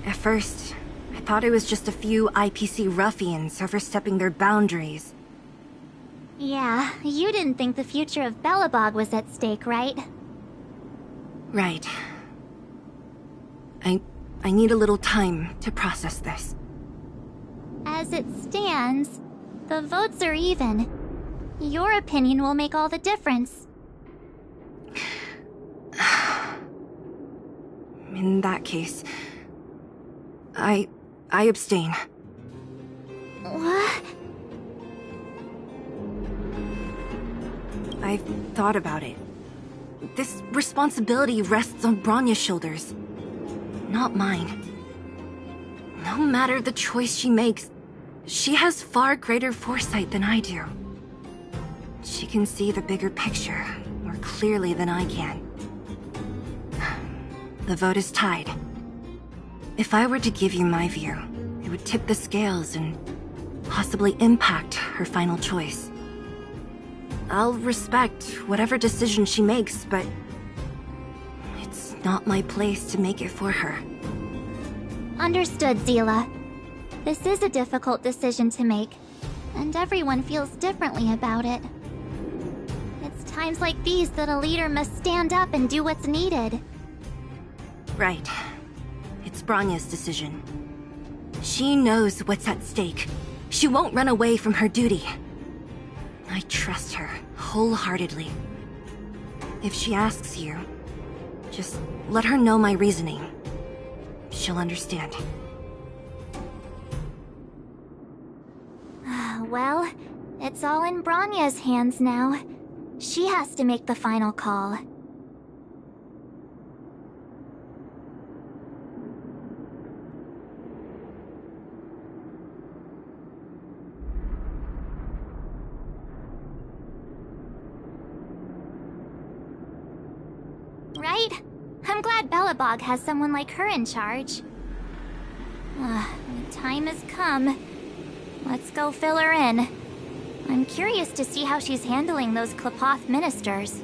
At first, I thought it was just a few IPC ruffians overstepping their boundaries, Yeah, you didn't think the future of Belobog was at stake, right? Right. I need a little time to process this. As it stands, the votes are even. Your opinion will make all the difference. In that case, I abstain. What? I've thought about it. This responsibility rests on Bronya's shoulders, not mine. No matter the choice she makes, she has far greater foresight than I do. She can see the bigger picture more clearly than I can. The vote is tied. If I were to give you my view, it would tip the scales and possibly impact her final choice. I'll respect whatever decision she makes, but it's not my place to make it for her. Understood, Zila. This is a difficult decision to make, and everyone feels differently about it. It's times like these that a leader must stand up and do what's needed. Right. It's Bronya's decision. She knows what's at stake. She won't run away from her duty. I trust her wholeheartedly. If she asks you, just let her know my reasoning. She'll understand. Well, it's all in Bronya's hands now. She has to make the final call. Right? I'm glad Belobog has someone like her in charge. The time has come. Let's go fill her in. I'm curious to see how she's handling those Qlipoth ministers.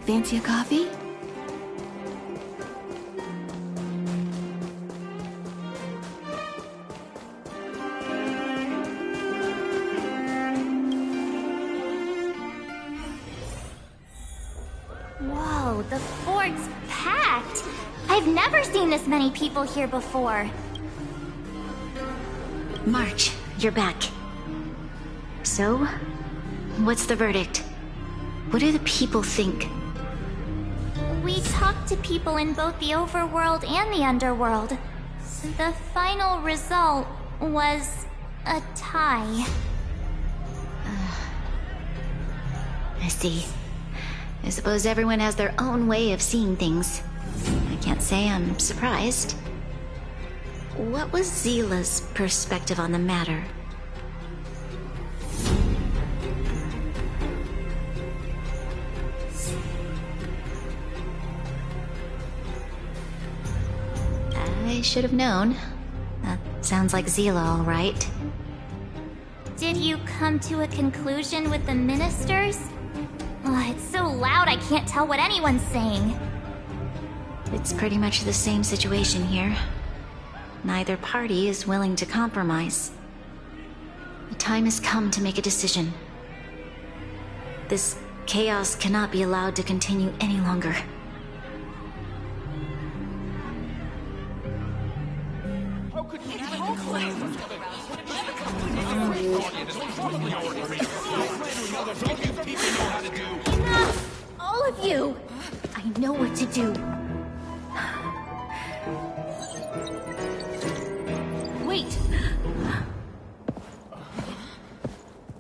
Fancy a coffee? Whoa, the fort's packed! I've never seen this many people here before. March, you're back. So, what's the verdict? What do the people think? We talked to people in both the overworld and the underworld. The final result was a tie. I see. I suppose everyone has their own way of seeing things. I can't say I'm surprised. What was Zila's perspective on the matter? I should have known. That sounds like Zila, all right. Did you come to a conclusion with the ministers? Oh, it's so loud I can't tell what anyone's saying. It's pretty much the same situation here. Neither party is willing to compromise. The time has come to make a decision. This chaos cannot be allowed to continue any longer. Enough! All of you! I know what to do. Wait!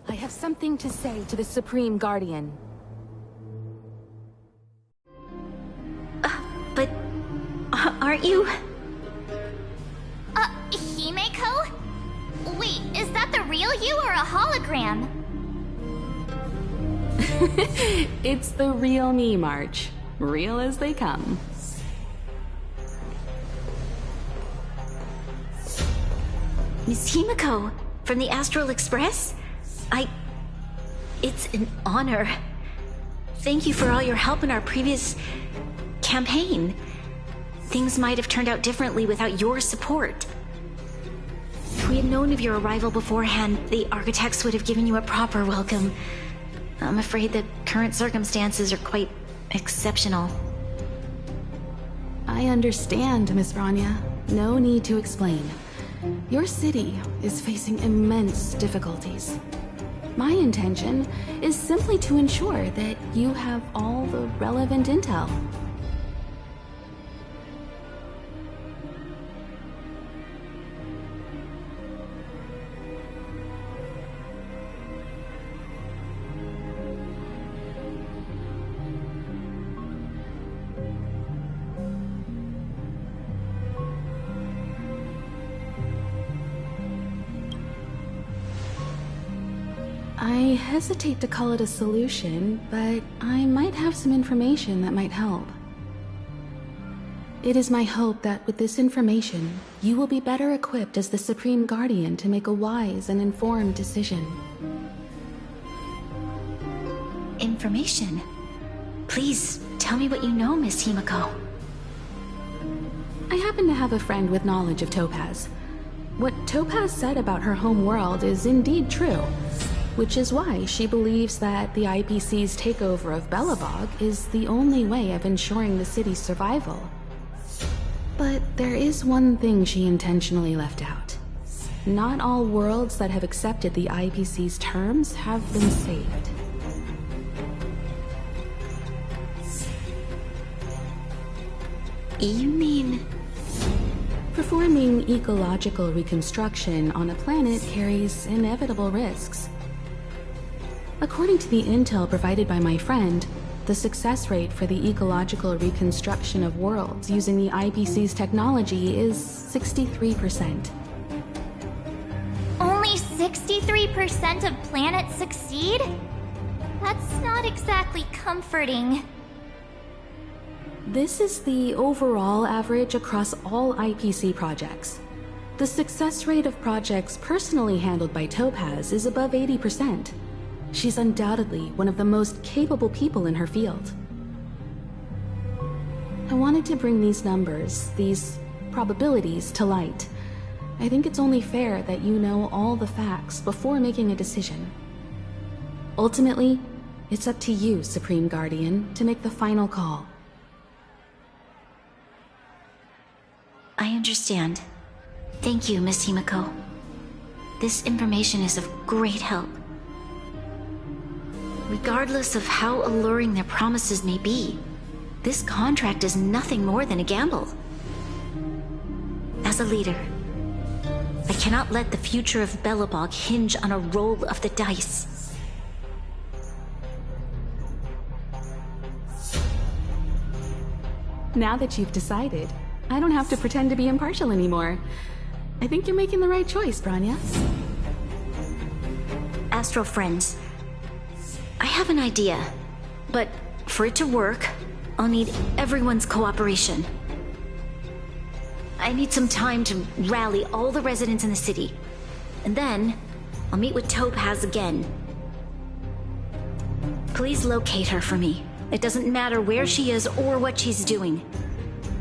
I have something to say to the Supreme Guardian. But aren't you? Himeko? Wait, is that the real you or a hologram? It's the real me, March. Real as they come. Miss Himeko, from the Astral Express? It's an honor. Thank you for all your help in our previous campaign. Things might have turned out differently without your support. If we had known of your arrival beforehand, the architects would have given you a proper welcome. I'm afraid the current circumstances are quite exceptional. I understand, Miss Rania. No need to explain. Your city is facing immense difficulties. My intention is simply to ensure that you have all the relevant intel. I hesitate to call it a solution, but I might have some information that might help. It is my hope that with this information, you will be better equipped as the Supreme Guardian to make a wise and informed decision. Information? Please, tell me what you know, Miss Himeko. I happen to have a friend with knowledge of Topaz. What Topaz said about her home world is indeed true, which is why she believes that the IPC's takeover of Belobog is the only way of ensuring the city's survival. But there is one thing she intentionally left out. Not all worlds that have accepted the IPC's terms have been saved. You mean... Performing ecological reconstruction on a planet carries inevitable risks. According to the intel provided by my friend, the success rate for the ecological reconstruction of worlds using the IPC's technology is 63%. Only 63% of planets succeed? That's not exactly comforting. This is the overall average across all IPC projects. The success rate of projects personally handled by Topaz is above 80%. She's undoubtedly one of the most capable people in her field. I wanted to bring these numbers, these probabilities, to light. I think it's only fair that you know all the facts before making a decision. Ultimately, it's up to you, Supreme Guardian, to make the final call. I understand. Thank you, Miss Himeko. This information is of great help. Regardless of how alluring their promises may be, this contract is nothing more than a gamble. As a leader, I cannot let the future of Belobog hinge on a roll of the dice. Now that you've decided, I don't have to pretend to be impartial anymore. I think you're making the right choice, Branya. Astral friends, I have an idea, but for it to work, I'll need everyone's cooperation. I need some time to rally all the residents in the city, and then I'll meet with Topaz again. Please locate her for me. It doesn't matter where she is or what she's doing.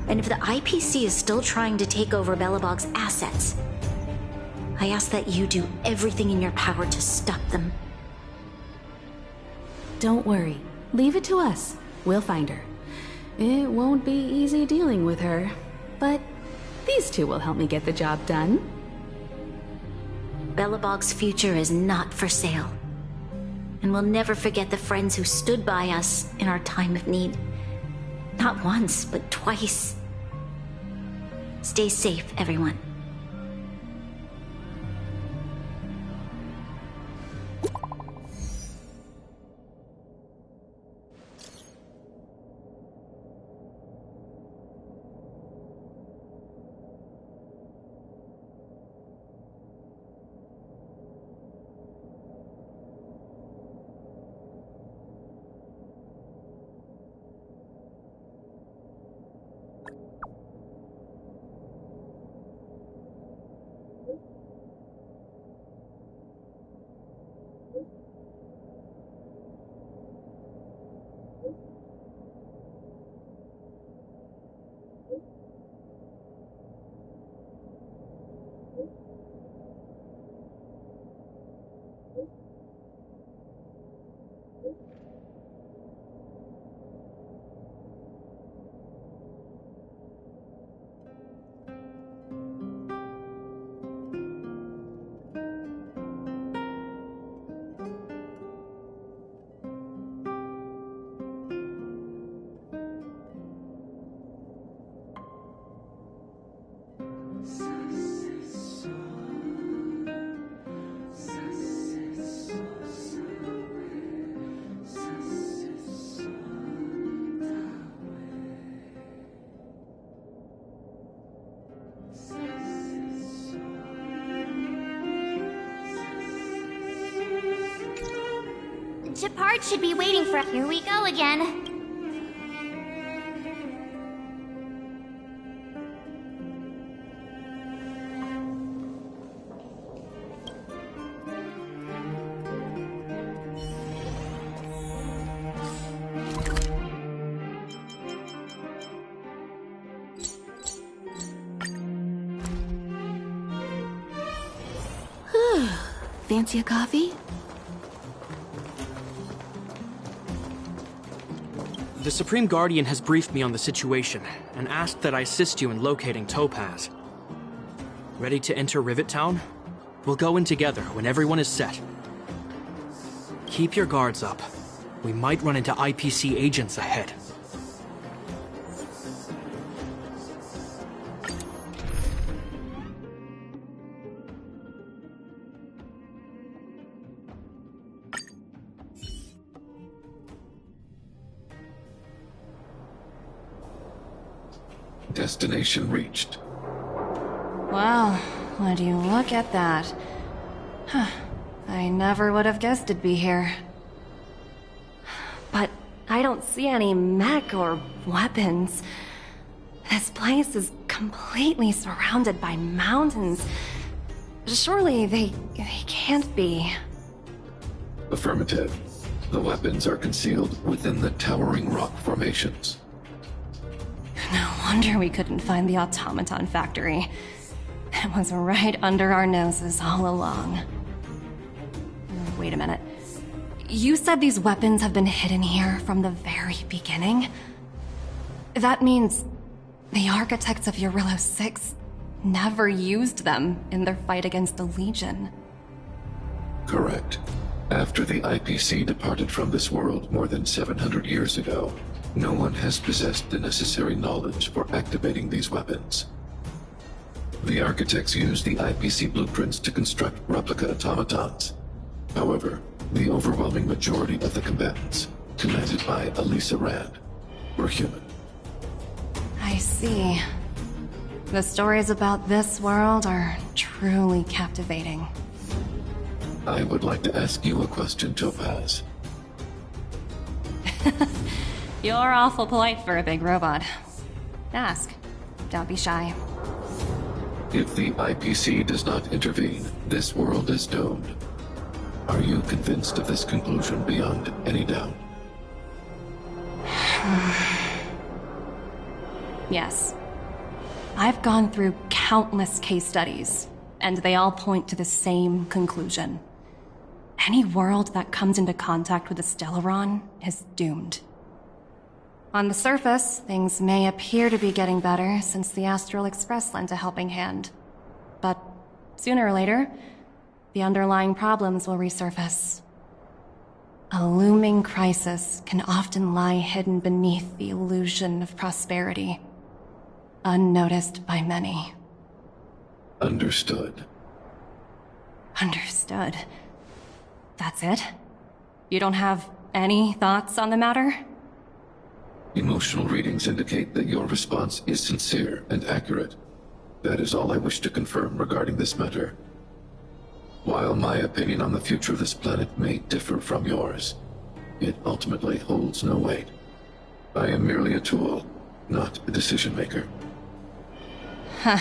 And if the IPC is still trying to take over Belobog's assets, I ask that you do everything in your power to stop them. Don't worry. Leave it to us. We'll find her. It won't be easy dealing with her, but these two will help me get the job done. Belobog's future is not for sale. And we'll never forget the friends who stood by us in our time of need. Not once, but twice. Stay safe, everyone. Shepard should be waiting for. Here we go again. Fancy a coffee? The Supreme Guardian has briefed me on the situation and asked that I assist you in locating Topaz. Ready to enter Rivet Town? We'll go in together when everyone is set. Keep your guards up. We might run into IPC agents ahead. Destination reached. Wow, would you look at that? Huh. I never would have guessed it'd be here. But I don't see any mech or weapons. This place is completely surrounded by mountains. Surely they can't be. Affirmative. The weapons are concealed within the towering rock formations. No wonder we couldn't find the automaton factory. It was right under our noses all along. Wait a minute. You said these weapons have been hidden here from the very beginning? That means the architects of Jarilo 6 never used them in their fight against the Legion. Correct. After the IPC departed from this world more than 700 years ago, no one has possessed the necessary knowledge for activating these weapons. The architects used the IPC blueprints to construct replica automatons. However, the overwhelming majority of the combatants, commanded by Elisa Rand, were human. I see. The stories about this world are truly captivating. I would like to ask you a question, Topaz. You're awful polite for a big robot. Ask. Don't be shy. If the IPC does not intervene, this world is doomed. Are you convinced of this conclusion beyond any doubt? Yes. I've gone through countless case studies, and they all point to the same conclusion. Any world that comes into contact with the Stellaron is doomed. On the surface, things may appear to be getting better since the Astral Express lent a helping hand. But sooner or later, the underlying problems will resurface. A looming crisis can often lie hidden beneath the illusion of prosperity, unnoticed by many. Understood. Understood. That's it? You don't have any thoughts on the matter? Emotional readings indicate that your response is sincere and accurate. That is all I wish to confirm regarding this matter. While my opinion on the future of this planet may differ from yours, it ultimately holds no weight. I am merely a tool, not a decision maker. Huh.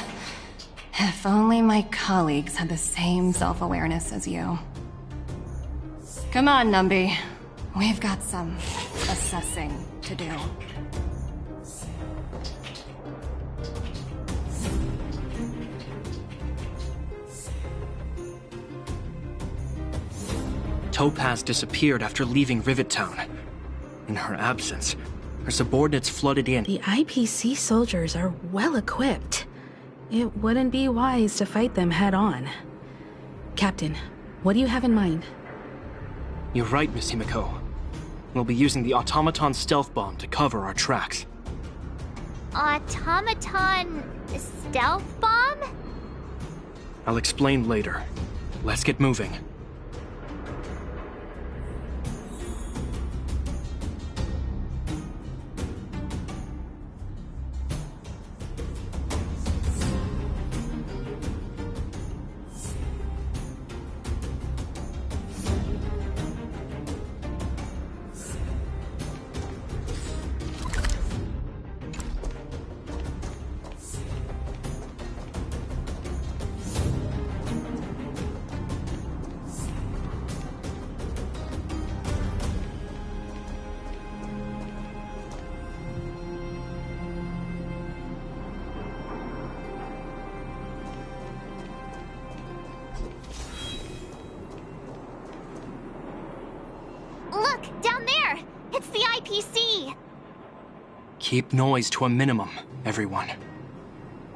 If only my colleagues had the same self-awareness as you. Come on, Numby. We've got some assessing to do. Topaz disappeared after leaving Rivet Town. In her absence, her subordinates flooded in. The IPC soldiers are well equipped. It wouldn't be wise to fight them head on. Captain, what do you have in mind? You're right, Miss Himiko. We'll be using the Automaton stealth bomb to cover our tracks. Automaton stealth bomb? I'll explain later. Let's get moving. Keep noise to a minimum, everyone.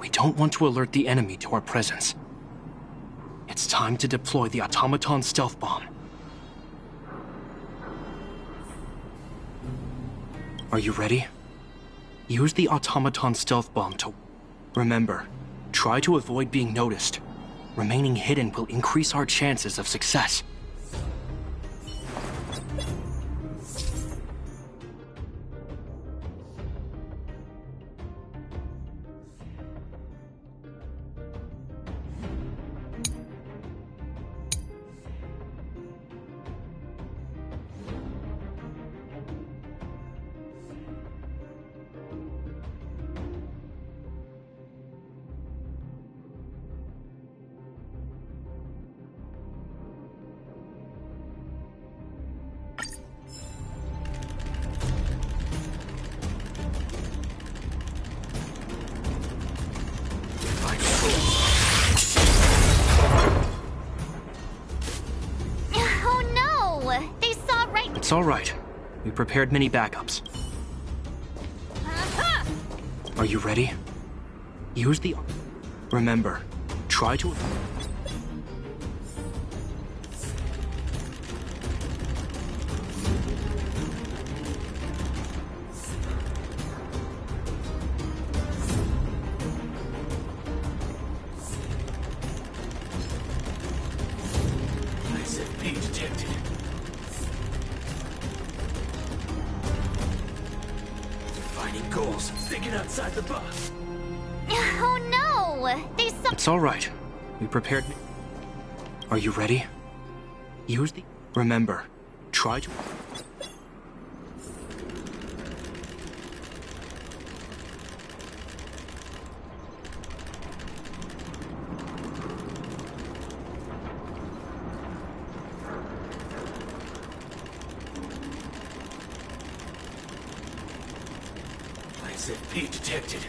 We don't want to alert the enemy to our presence. It's time to deploy the Automaton stealth bomb. Are you ready? Use the Automaton stealth bomb to... Remember, try to avoid being noticed. Remaining hidden will increase our chances of success. It's all right. We prepared many backups. Are you ready? Use the... Remember, try to... ISFP detected. Finding goals, thinking outside the box. Oh no! They saw. It's all right. We prepared... Are you ready? Use the... Remember, try to... ISFP detected.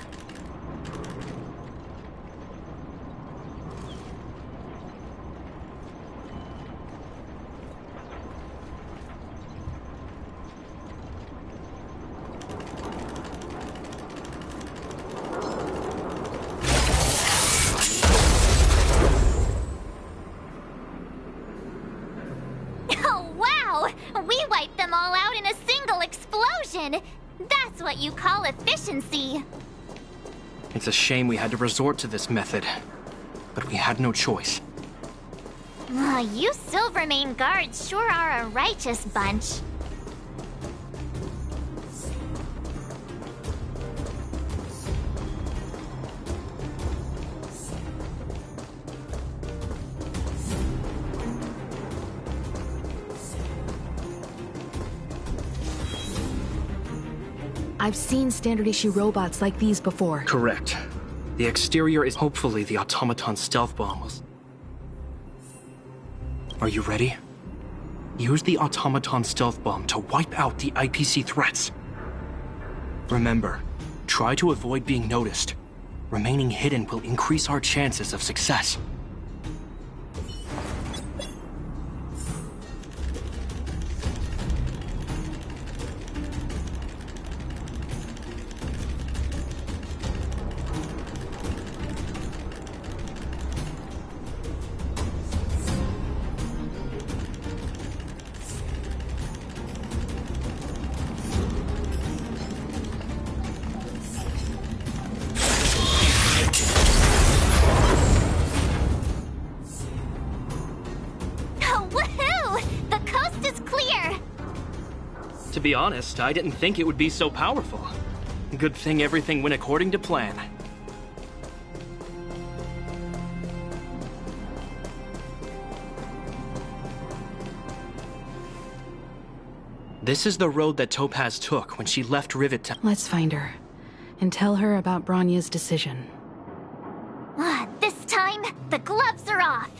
sorry. It's a shame we had to resort to this method, but we had no choice. You Silvermane guards sure are a righteous bunch. I've seen standard issue robots like these before. Correct. The exterior is hopefully the automaton stealth bomb was. Are you ready? Use the automaton stealth bomb to wipe out the IPC threats. Remember, try to avoid being noticed. Remaining hidden will increase our chances of success. To be honest, I didn't think it would be so powerful. Good thing everything went according to plan. This is the road that Topaz took when she left Rivet Town. Let's find her, and tell her about Bronya's decision. This time, the gloves are off.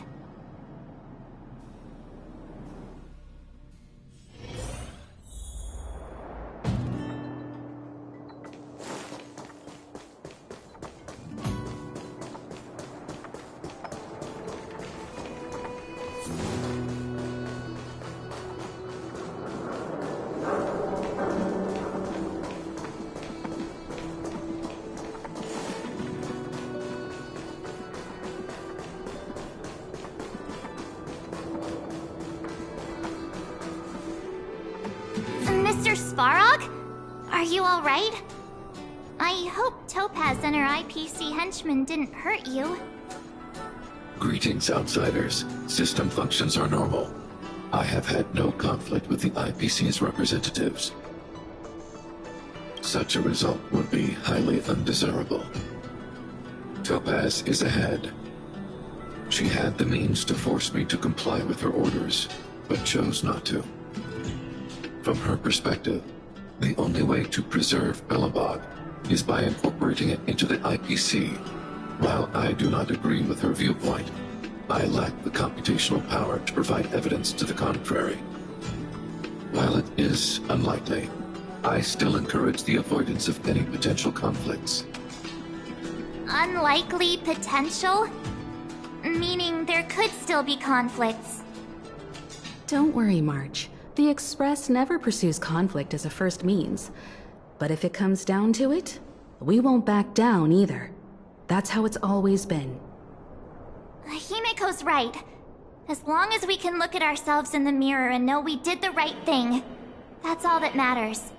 Mr. Svarog? Are you alright? I hope Topaz and her IPC henchmen didn't hurt you. Greetings, outsiders. System functions are normal. I have had no conflict with the IPC's representatives. Such a result would be highly undesirable. Topaz is ahead. She had the means to force me to comply with her orders, but chose not to. From her perspective, the only way to preserve Belobog is by incorporating it into the IPC. While I do not agree with her viewpoint, I lack the computational power to provide evidence to the contrary. While it is unlikely, I still encourage the avoidance of any potential conflicts. Unlikely potential? Meaning there could still be conflicts. Don't worry, March. The Express never pursues conflict as a first means. But if it comes down to it, we won't back down either. That's how it's always been. Himiko's right. As long as we can look at ourselves in the mirror and know we did the right thing, that's all that matters.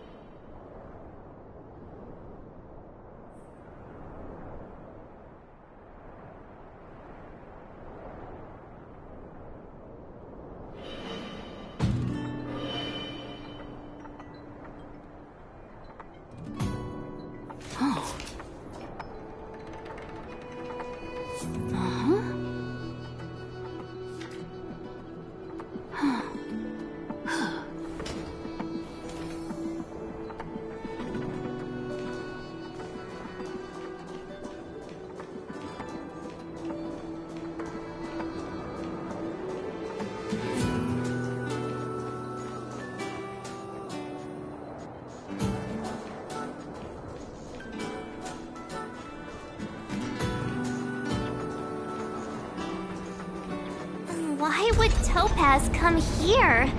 Why would Topaz come here?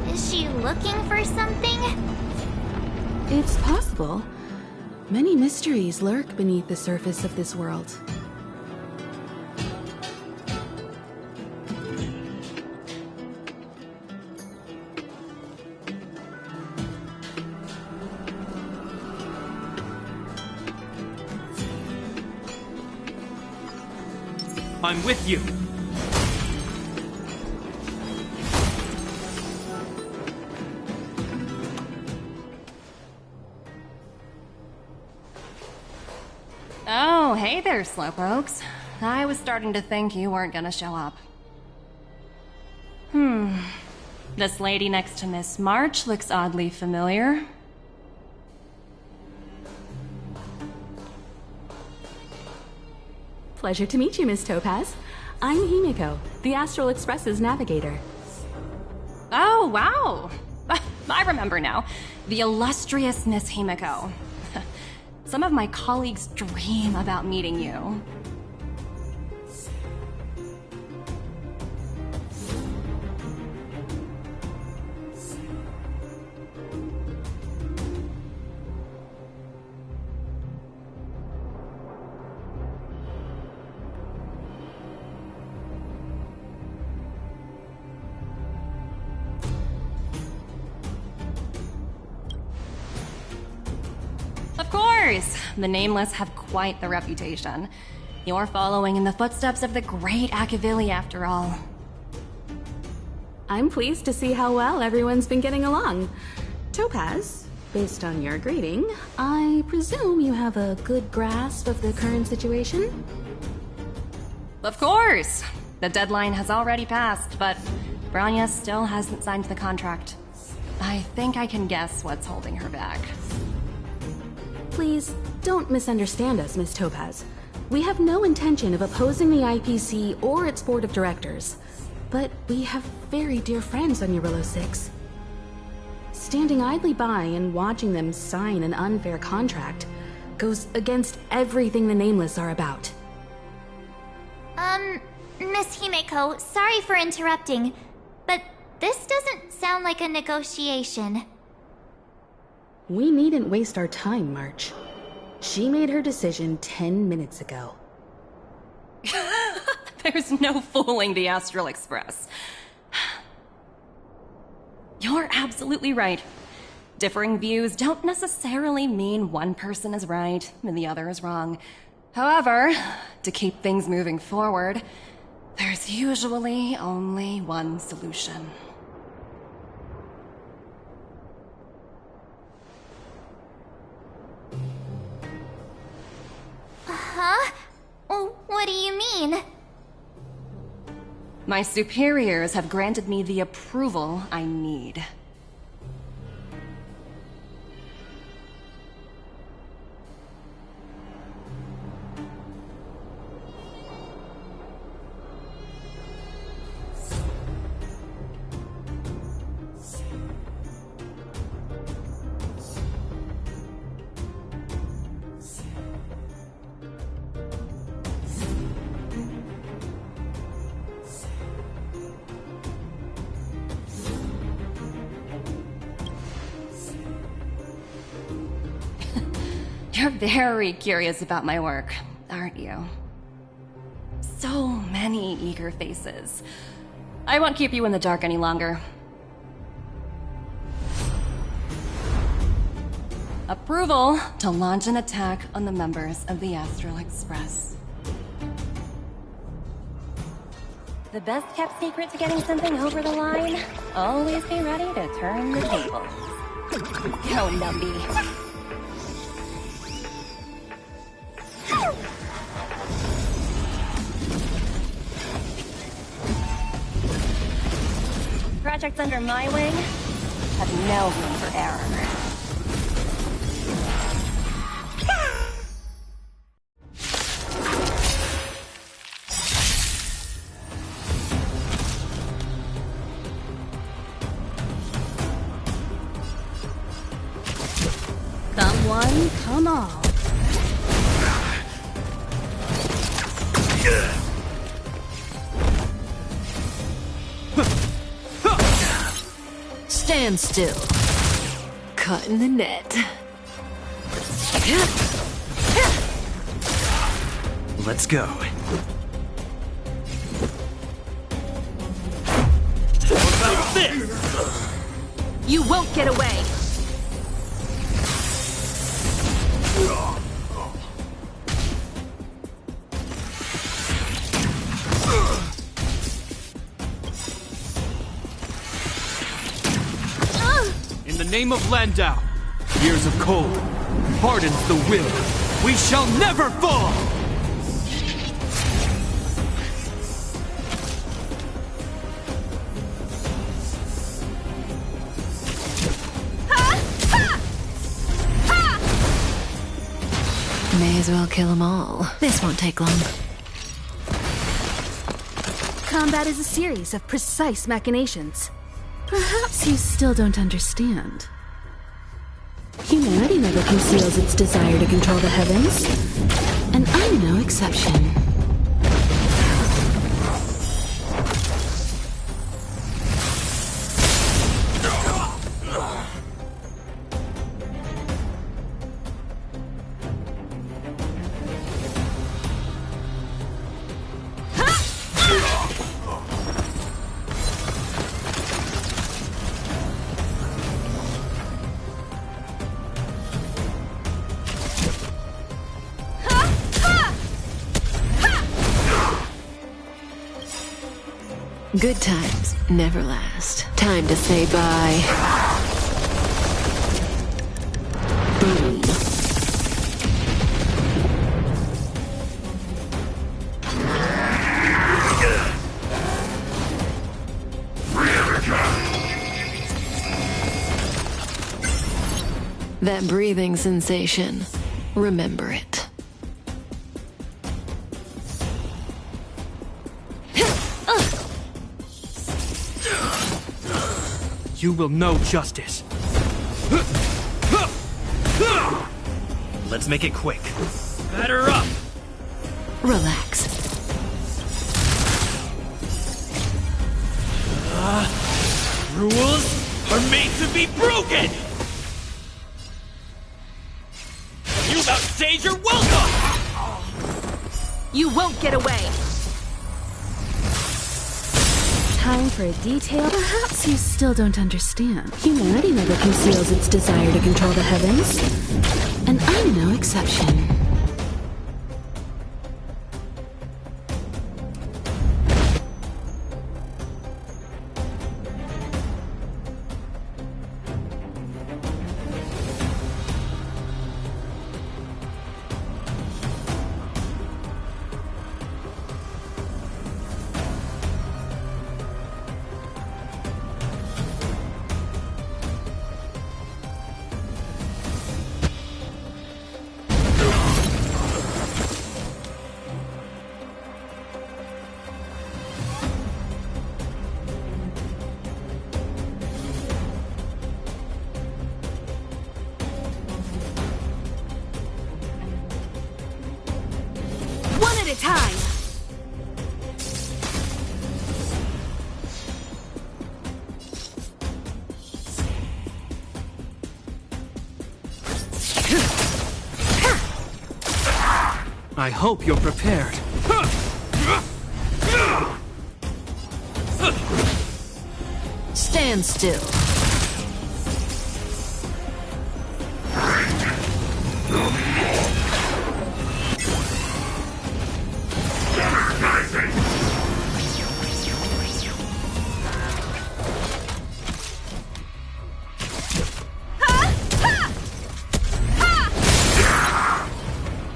Is she looking for something? It's possible. Many mysteries lurk beneath the surface of this world. I'm with you. Oh, hey there, Slowpokes. I was starting to think you weren't gonna show up. This lady next to Miss March looks oddly familiar. Pleasure to meet you, Miss Topaz. I'm Himiko, the Astral Express's navigator. Oh, wow! I remember now. The illustrious Miss Himiko. Some of my colleagues dream about meeting you. Of course! The Nameless have quite the reputation. You're following in the footsteps of the great Akavili, after all. I'm pleased to see how well everyone's been getting along. Topaz, based on your greeting, I presume you have a good grasp of the current situation? Of course! The deadline has already passed, but Branya still hasn't signed the contract. I think I can guess what's holding her back. Please, don't misunderstand us, Miss Topaz. We have no intention of opposing the IPC or its board of directors, but we have very dear friends on Eurillo 6. Standing idly by and watching them sign an unfair contract goes against everything the Nameless are about. Miss Himeko, sorry for interrupting, but this doesn't sound like a negotiation. We needn't waste our time, March. She made her decision 10 minutes ago. There's no fooling the Astral Express. You're absolutely right. Differing views don't necessarily mean one person is right and the other is wrong. However, to keep things moving forward, there's usually only one solution. Huh? What do you mean? My superiors have granted me the approval I need. You're very curious about my work, aren't you? So many eager faces. I won't keep you in the dark any longer. Approval to launch an attack on the members of the Astral Express. The best kept secret to getting something over the line? Always be ready to turn the tables. Go, Numby. Projects under my wing have no room for error. Come one, come all. Stand still. Caught in the net. Let's go. What about this? You won't get away! name of Landau, years of cold hardens the will. We shall never fall! May as well kill them all. This won't take long. Combat is a series of precise machinations. Perhaps you still don't understand. Humanity never conceals its desire to control the heavens, and I'm no exception. Good times never last. Time to say bye. Boom. That breathing sensation. Remember it. You will know justice. Let's make it quick. Batter up! Relax. Rules are made to be broken! You outstayed your welcome! You won't get away! Time for a detail. Perhaps you still don't understand. Humanity never conceals its desire to control the heavens, and I'm no exception. At a time. I hope you're prepared. Stand still.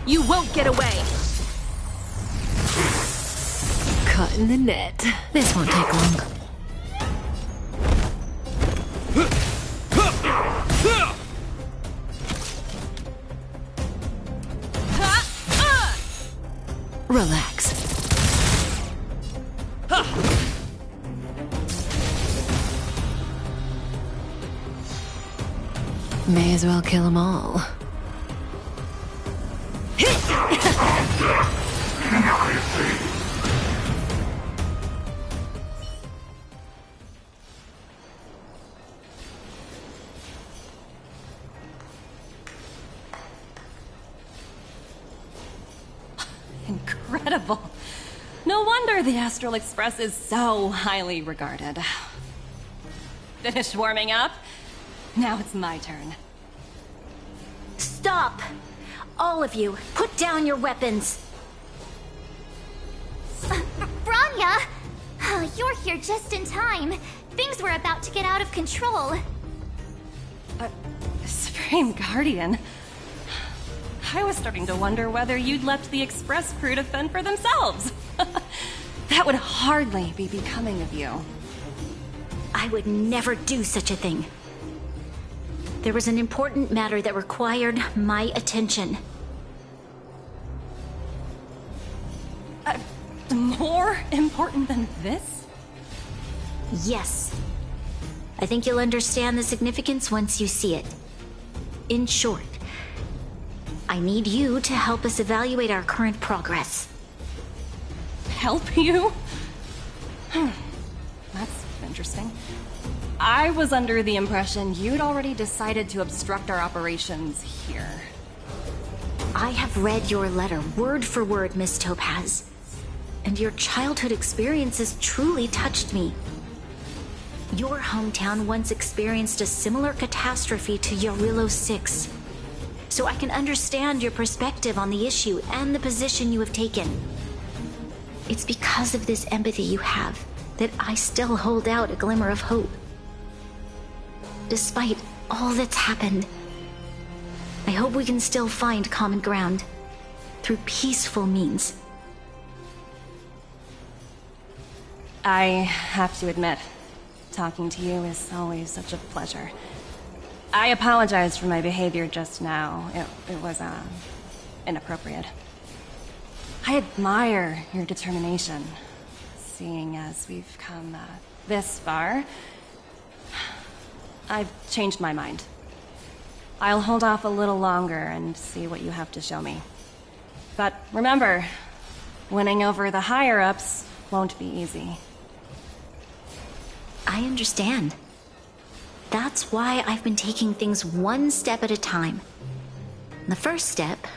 You won't get away! Caught in the net. This won't take long. Relax. May as well kill them all. Incredible. No wonder the Astral Express is so highly regarded. Finished warming up? Now it's my turn. Stop! All of you, put down your weapons! Bronya! You're here just in time. Things were about to get out of control. Supreme Guardian? I was starting to wonder whether you'd left the Express crew to fend for themselves. That would hardly be becoming of you. I would never do such a thing. There was an important matter that required my attention. More important than this? Yes. I think you'll understand the significance once you see it. In short, I need you to help us evaluate our current progress. Help you? That's interesting. I was under the impression you'd already decided to obstruct our operations here. I have read your letter word for word, Miss Topaz. And your childhood experiences truly touched me. Your hometown once experienced a similar catastrophe to Yarillo 6. So I can understand your perspective on the issue and the position you have taken. It's because of this empathy you have that I still hold out a glimmer of hope. Despite all that's happened, I hope we can still find common ground through peaceful means. I have to admit, talking to you is always such a pleasure. I apologize for my behavior just now. It was, inappropriate. I admire your determination, seeing as we've come, this far. I've changed my mind. I'll hold off a little longer and see what you have to show me. But remember, winning over the higher-ups won't be easy. I understand. That's why I've been taking things one step at a time. The first step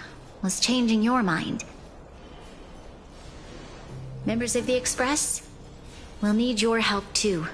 was changing your mind. Members of the Express, we'll need your help too.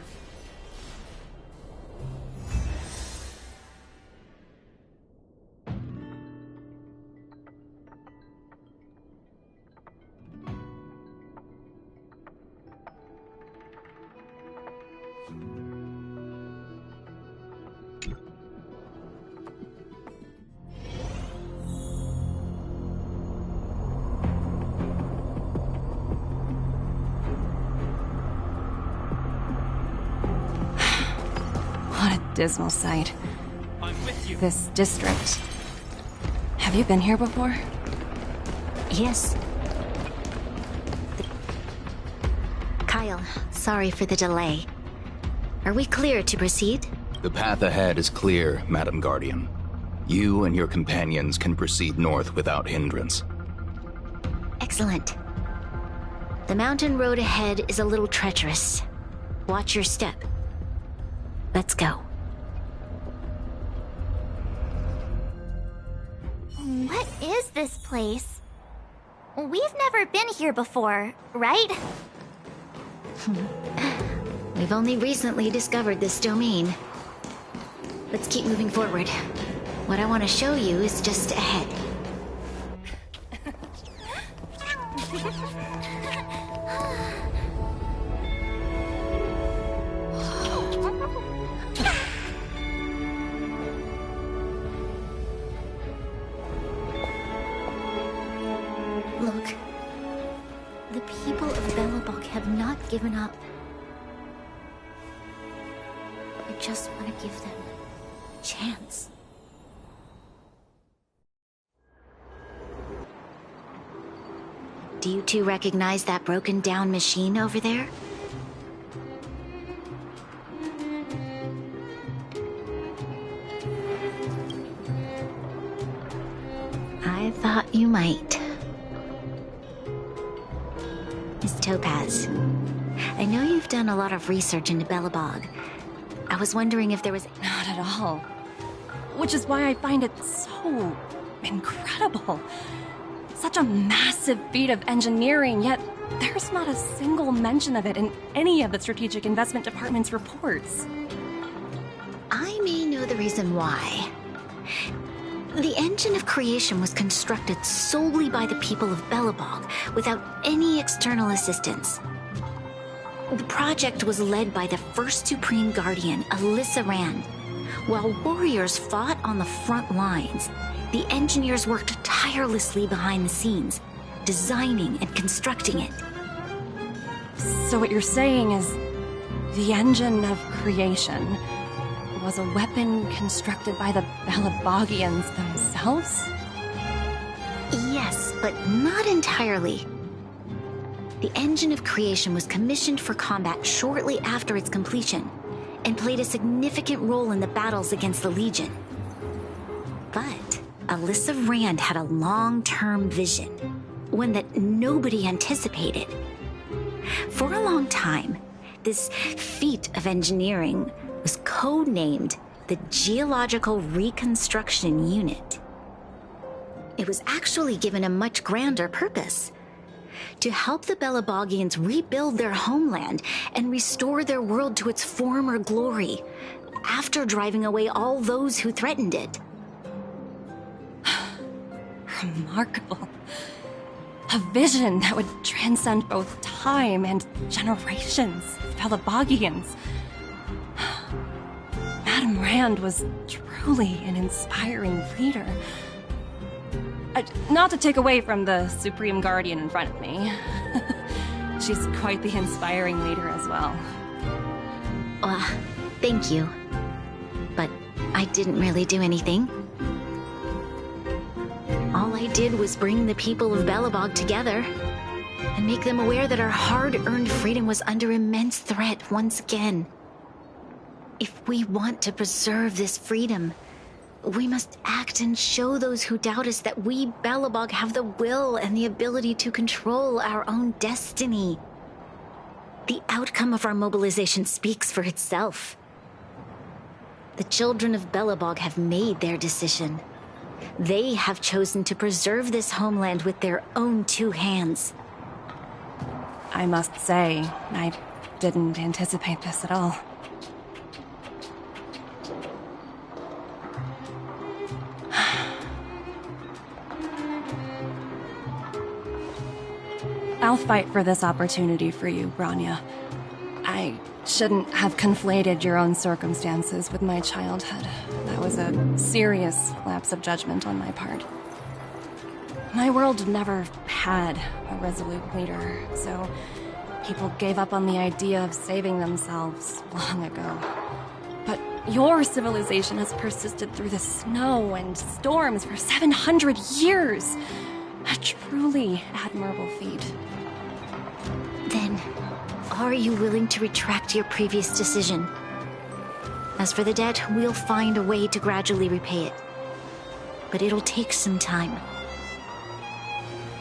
Dismal sight. I'm with you. This district. Have you been here before? Yes. Kyle, sorry for the delay. Are we clear to proceed? The path ahead is clear, Madam Guardian. You and your companions can proceed north without hindrance. Excellent. The mountain road ahead is a little treacherous. Watch your step. Let's go. What is this place? We've never been here before, right? We've only recently discovered this domain. Let's keep moving forward. What I want to show you is just ahead. Look, the people of Belobog have not given up. I just want to give them a chance. Do you two recognize that broken down machine over there? I thought you might. Miss Topaz, I know you've done a lot of research into Belobog. I was wondering if there was... Not at all. Which is why I find it so incredible. Such a massive feat of engineering, yet there's not a single mention of it in any of the Strategic Investment Department's reports. I may know the reason why. The engine of creation was constructed solely by the people of Belobog, without any external assistance. The project was led by the first Supreme Guardian, Alyssa Rand, While warriors fought on the front lines, the engineers worked tirelessly behind the scenes, designing and constructing it. So what you're saying is the engine of creation was a weapon constructed by the Belabogians themselves? Yes, but not entirely. The engine of creation was commissioned for combat shortly after its completion, and played a significant role in the battles against the Legion. But Alyssa Rand had a long-term vision, one that nobody anticipated. For a long time, this feat of engineering was codenamed the Geological Reconstruction Unit. It was actually given a much grander purpose: to help the Belabogians rebuild their homeland and restore their world to its former glory, after driving away all those who threatened it. Remarkable. A vision that would transcend both time and generations of Belabogians. Madame Rand was truly an inspiring leader. Not to take away from the Supreme Guardian in front of me. She's quite the inspiring leader as well. Thank you. But I didn't really do anything. All I did was bring the people of Belobog together and make them aware that our hard-earned freedom was under immense threat once again. If we want to preserve this freedom, we must act and show those who doubt us that we Belobog have the will and the ability to control our own destiny. The outcome of our mobilization speaks for itself. The children of Belobog have made their decision. They have chosen to preserve this homeland with their own two hands. I must say, I didn't anticipate this at all. I'll fight for this opportunity for you, Branya. I shouldn't have conflated your own circumstances with my childhood. That was a serious lapse of judgment on my part. My world never had a resolute leader, so people gave up on the idea of saving themselves long ago. But your civilization has persisted through the snow and storms for 700 years. A truly admirable feat. Then, are you willing to retract your previous decision? As for the debt, we'll find a way to gradually repay it. But it'll take some time.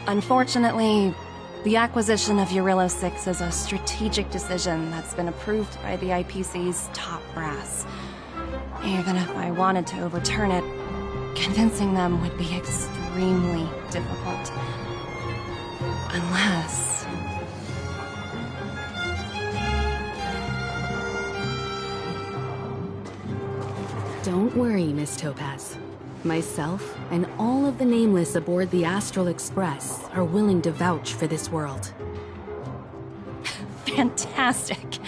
Unfortunately, the acquisition of Jarilo 6 is a strategic decision that's been approved by the IPC's top brass. Even if I wanted to overturn it, convincing them would be extremely difficult. Unless... Don't worry, Miss Topaz. Myself and all of the Nameless aboard the Astral Express are willing to vouch for this world. Fantastic.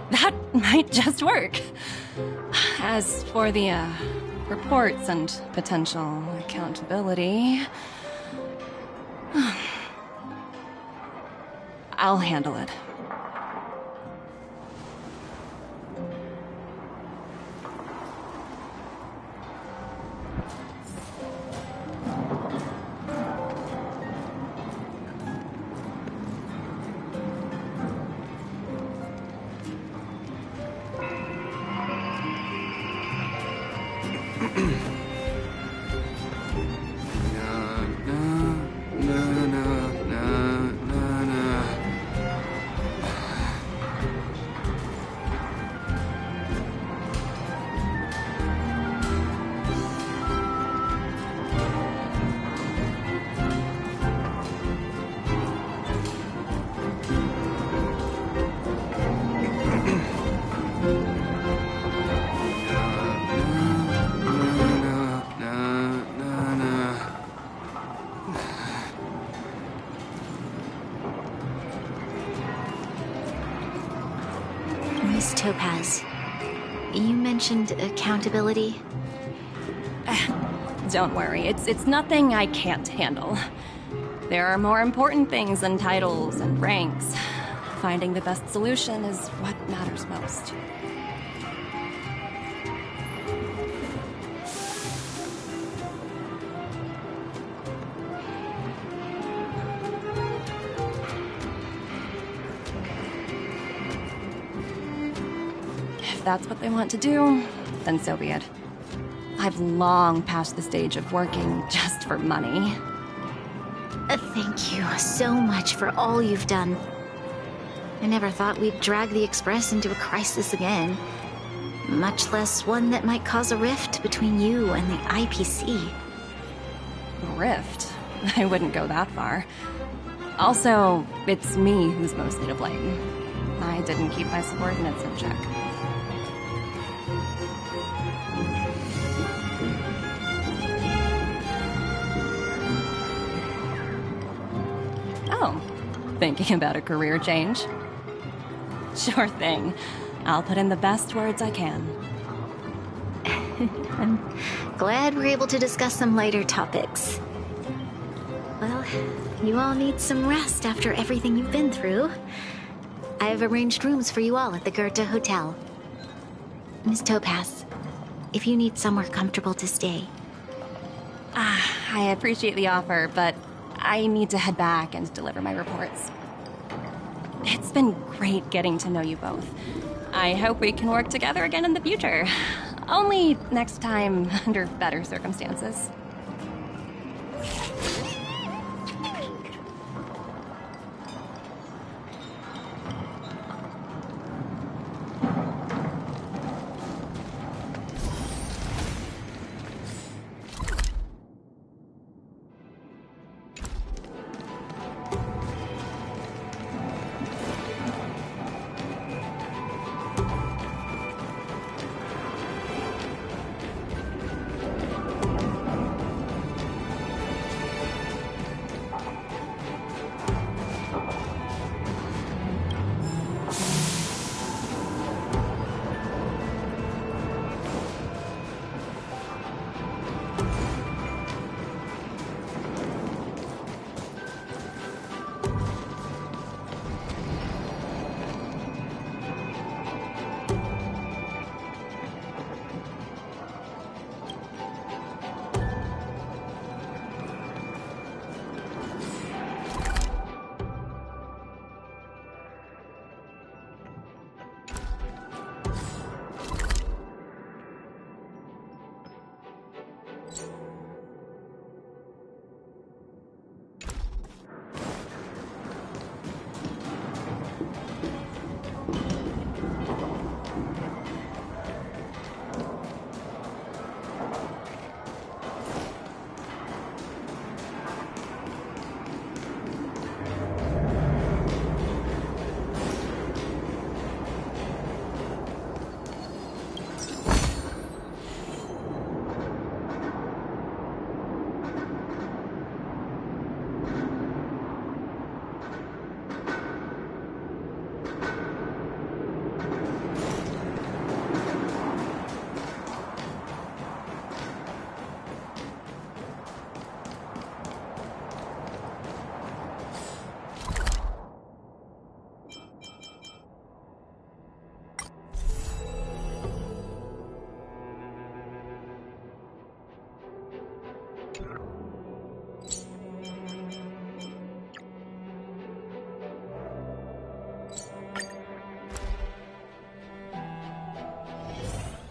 That might just work. As for the, reports and potential accountability... I'll handle it. Miss Topaz, You mentioned accountability. Don't worry, it's nothing I can't handle. There are more important things than titles and ranks. Finding the best solution is what matters most. If that's what they want to do, then so be it. I've long passed the stage of working just for money. Thank you so much for all you've done. I never thought we'd drag the Express into a crisis again. Much less one that might cause a rift between you and the IPC. Rift? I wouldn't go that far. Also, it's me who's mostly to blame. I didn't keep my subordinates in check. Oh, thinking about a career change? Sure thing. I'll put in the best words I can. I'm glad we're able to discuss some lighter topics. Well, you all need some rest after everything you've been through. I've arranged rooms for you all at the Goethe Hotel. Miss Topaz, if you need somewhere comfortable to stay. I appreciate the offer, but I need to head back and deliver my reports. It's been great getting to know you both. I hope we can work together again in the future. Only next time under better circumstances.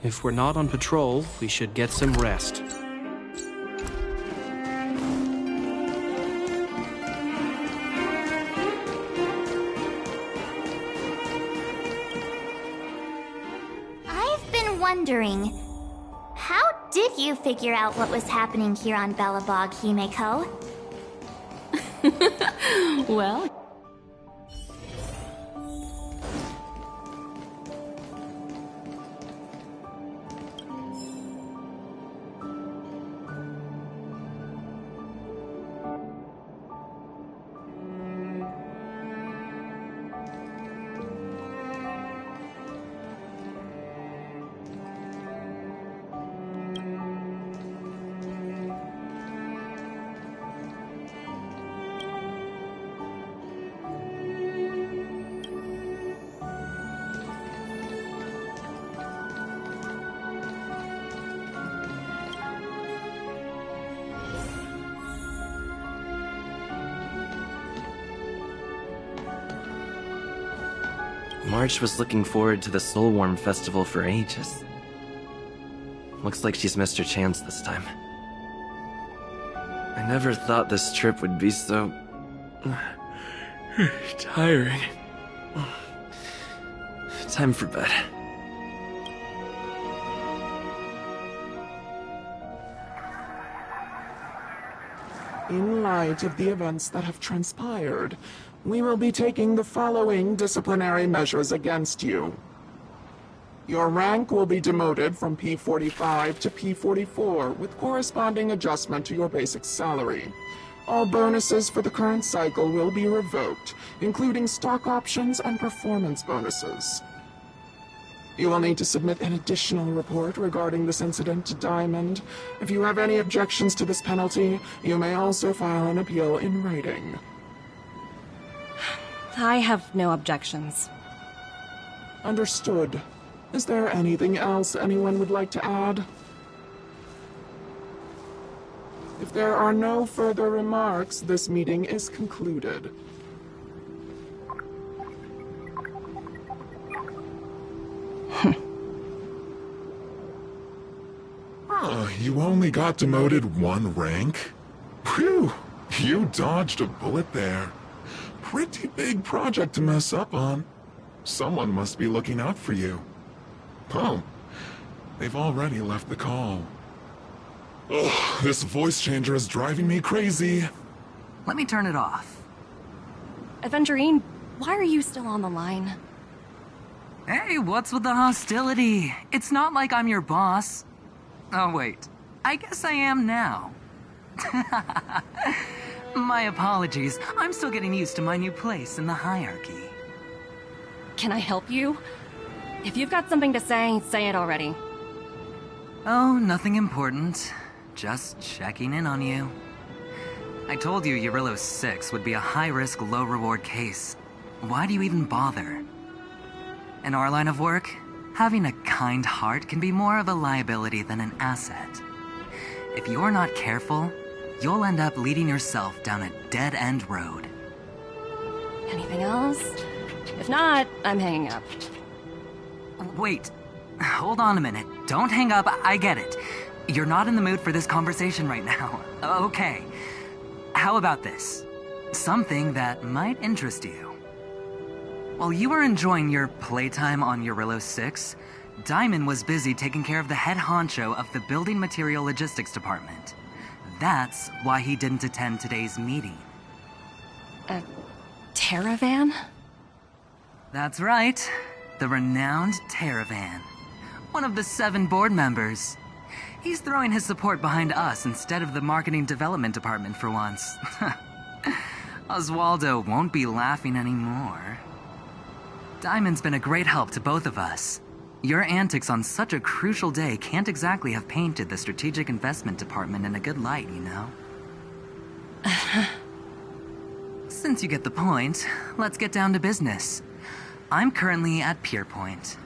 If we're not on patrol, we should get some rest. I've been wondering, how did you figure out what was happening here on Belobog, Himeko? Well... March was looking forward to the Soulworm Festival for ages. Looks like she's missed her chance this time. I never thought this trip would be so... tiring. Time for bed. In light of the events that have transpired, we will be taking the following disciplinary measures against you. Your rank will be demoted from P45 to P44 with corresponding adjustment to your basic salary. All bonuses for the current cycle will be revoked, including stock options and performance bonuses. You will need to submit an additional report regarding this incident to Diamond. If you have any objections to this penalty, you may also file an appeal in writing. I have no objections. Understood. Is there anything else anyone would like to add? If there are no further remarks, this meeting is concluded. You only got demoted one rank? Phew, you dodged a bullet there. Pretty big project to mess up on. Someone must be looking out for you. Oh, they've already left the call. Ugh, this voice changer is driving me crazy. Let me turn it off. Aventurine, why are you still on the line? Hey, what's with the hostility? It's not like I'm your boss. Oh, wait. I guess I am now. My apologies. I'm still getting used to my new place in the hierarchy. Can I help you? If you've got something to say it already. Oh, nothing important. Just checking in on you. I told you Eurylos 6 would be a high-risk, low-reward case. Why do you even bother? In our line of work, having a kind heart can be more of a liability than an asset. If you're not careful, you'll end up leading yourself down a dead-end road. Anything else? If not, I'm hanging up. Wait, hold on a minute. Don't hang up, I get it. You're not in the mood for this conversation right now. Okay. How about this? Something that might interest you. While you were enjoying your playtime on Eurylos 6, Diamond was busy taking care of the head honcho of the Building Material Logistics Department. That's why he didn't attend today's meeting. Terravan? That's right. The renowned Terravan. One of the 7 board members. He's throwing his support behind us instead of the Marketing Development Department for once. Oswaldo won't be laughing anymore. Diamond's been a great help to both of us. Your antics on such a crucial day can't exactly have painted the Strategic Investment Department in a good light, you know? Since you get the point, let's get down to business. I'm currently at Pierpoint.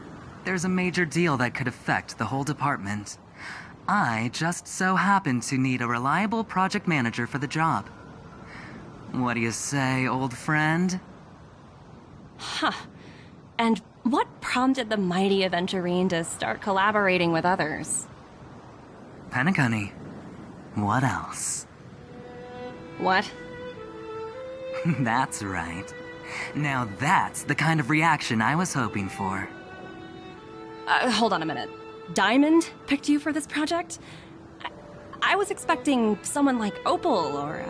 There's a major deal that could affect the whole department. I just so happen to need a reliable project manager for the job. What do you say, old friend? Huh. And what prompted the mighty Aventurine to start collaborating with others? Penacony. What else? What? That's right. Now that's the kind of reaction I was hoping for. Hold on a minute. Diamond picked you for this project? I was expecting someone like Opal or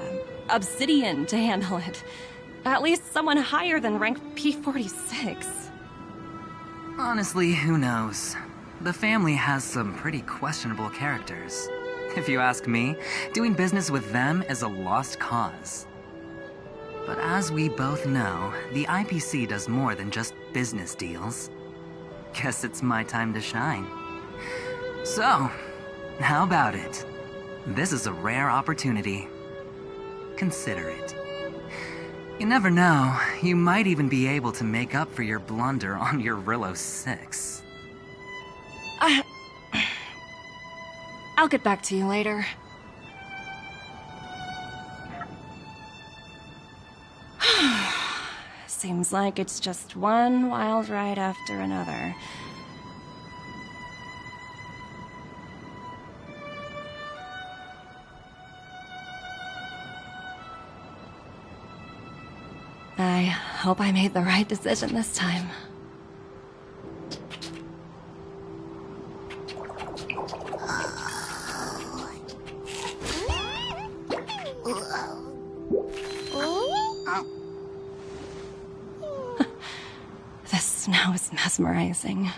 Obsidian to handle it. At least someone higher than rank P46. Honestly, who knows? The family has some pretty questionable characters. If you ask me, doing business with them is a lost cause. But as we both know, the IPC does more than just business deals. Guess it's my time to shine. So, how about it? This is a rare opportunity. Consider it. You never know, you might even be able to make up for your blunder on Eurylos 6. I'll get back to you later. Seems like it's just one wild ride after another. I hope I made the right decision this time. The snow is mesmerizing.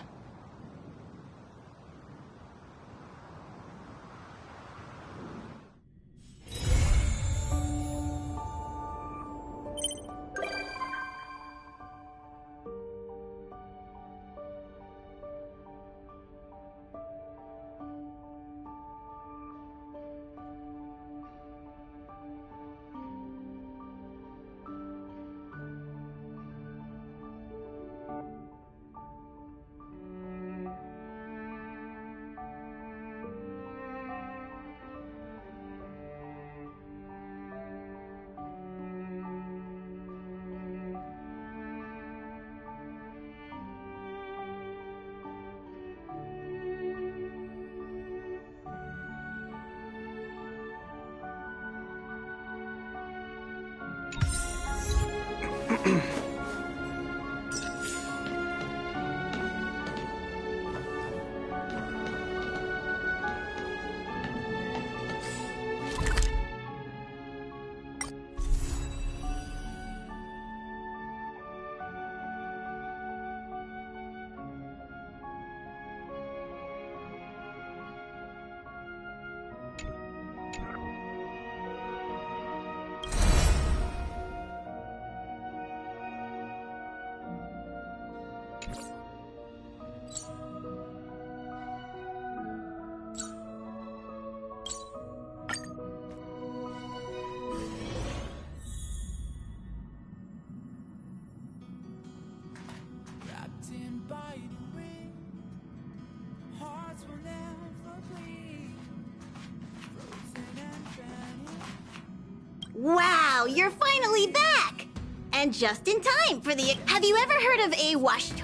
Wow, you're finally back! And just in time for the... Have you ever heard of a washed...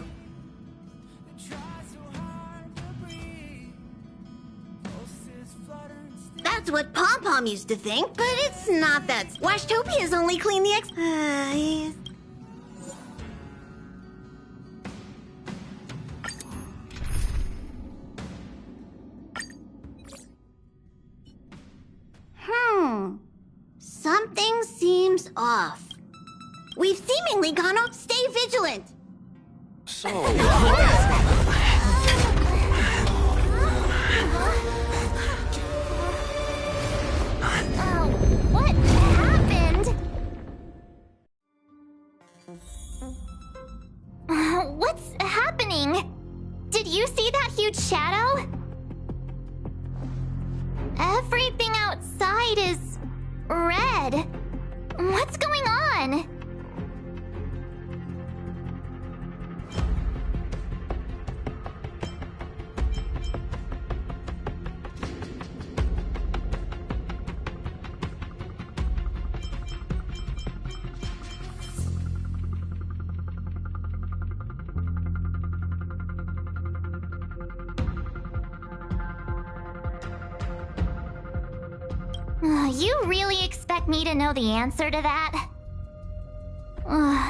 That's what Pom Pom used to think, but it's not that. Washtopia's only clean the yes. Something seems off. We've seemingly gone off. Stay vigilant. So... What happened? What's happening? Did you see that huge shadow? Everything outside is red. What's going on? You really expect me to know the answer to that?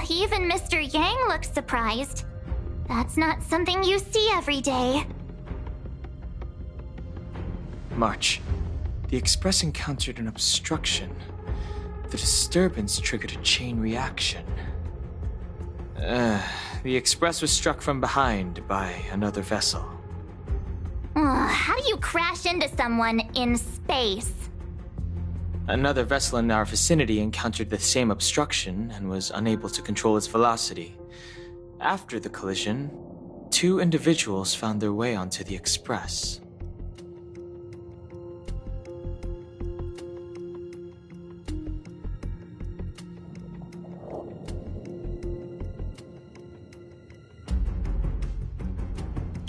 Even Mr. Yang looks surprised. That's not something you see every day. March, the Express encountered an obstruction. The disturbance triggered a chain reaction. The Express was struck from behind by another vessel. How do you crash into someone in space? Another vessel in our vicinity encountered the same obstruction and was unable to control its velocity. After the collision, 2 individuals found their way onto the Express.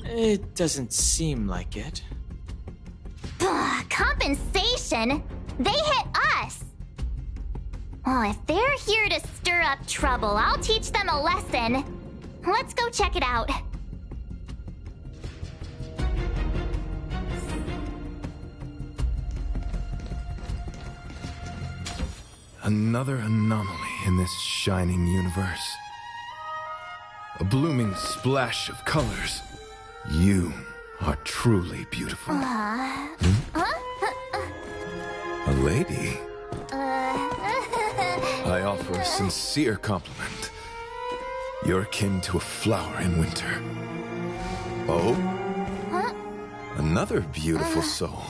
It doesn't seem like it. Compensation? They hit us! If they're here to stir enough trouble. I'll teach them a lesson. Let's go check it out. Another anomaly in this shining universe. A blooming splash of colors. You are truly beautiful. A lady? I offer a sincere compliment. You're akin to a flower in winter. Oh? Another beautiful soul.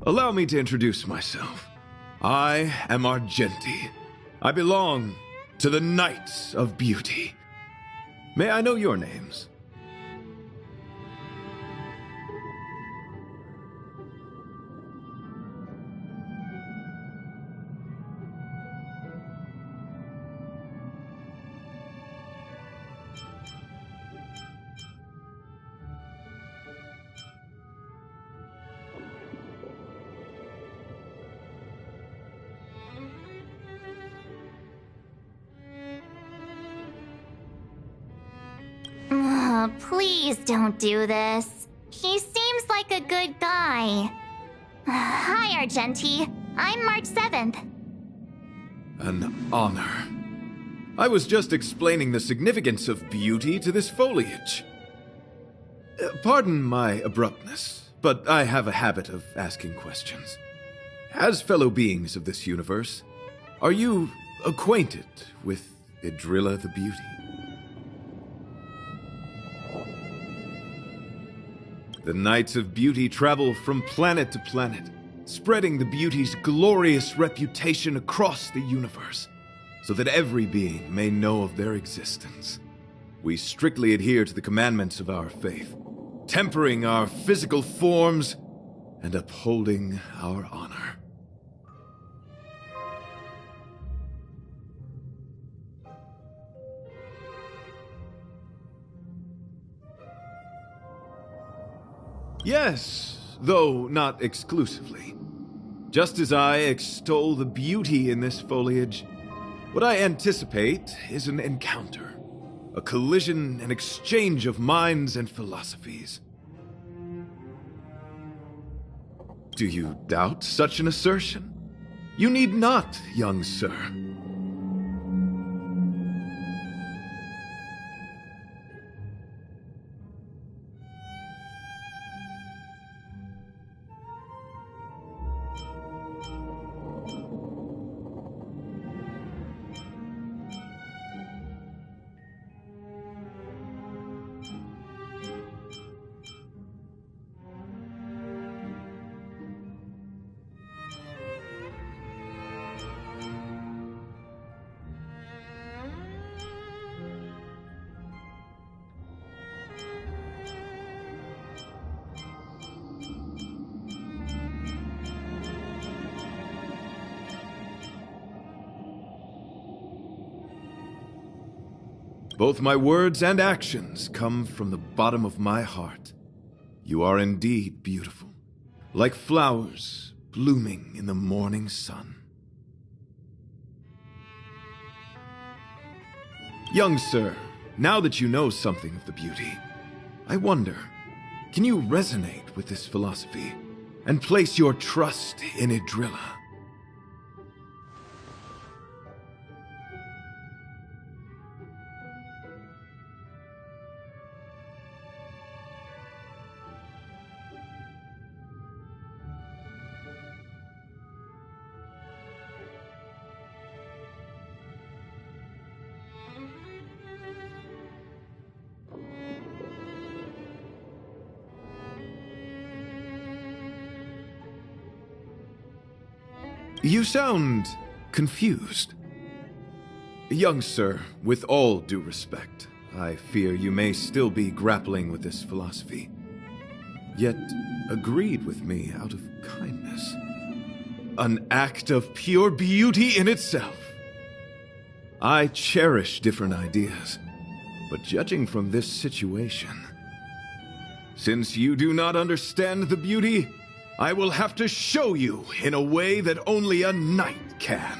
Allow me to introduce myself. I am Argenti. I belong to the Knights of Beauty. May I know your names? Please don't do this. He seems like a good guy. Hi, Argenti. I'm March 7th. An honor. I was just explaining the significance of beauty to this foliage. Pardon my abruptness, but I have a habit of asking questions. As fellow beings of this universe, are you acquainted with Idrilla the Beauty? The Knights of Beauty travel from planet to planet, spreading the beauty's glorious reputation across the universe, so that every being may know of their existence. We strictly adhere to the commandments of our faith, tempering our physical forms and upholding our honor. Yes, though not exclusively. Just as I extol the beauty in this foliage, what I anticipate is an encounter, a collision and exchange of minds and philosophies. Do you doubt such an assertion? You need not, young sir. Both my words and actions come from the bottom of my heart. You are indeed beautiful, like flowers blooming in the morning sun. Young sir, now that you know something of the beauty, I wonder, can you resonate with this philosophy and place your trust in Idrilla? You sound confused. Young sir, with all due respect, I fear you may still be grappling with this philosophy, yet agreed with me out of kindness. An act of pure beauty in itself. I cherish different ideas, but judging from this situation, since you do not understand the beauty, I will have to show you in a way that only a knight can.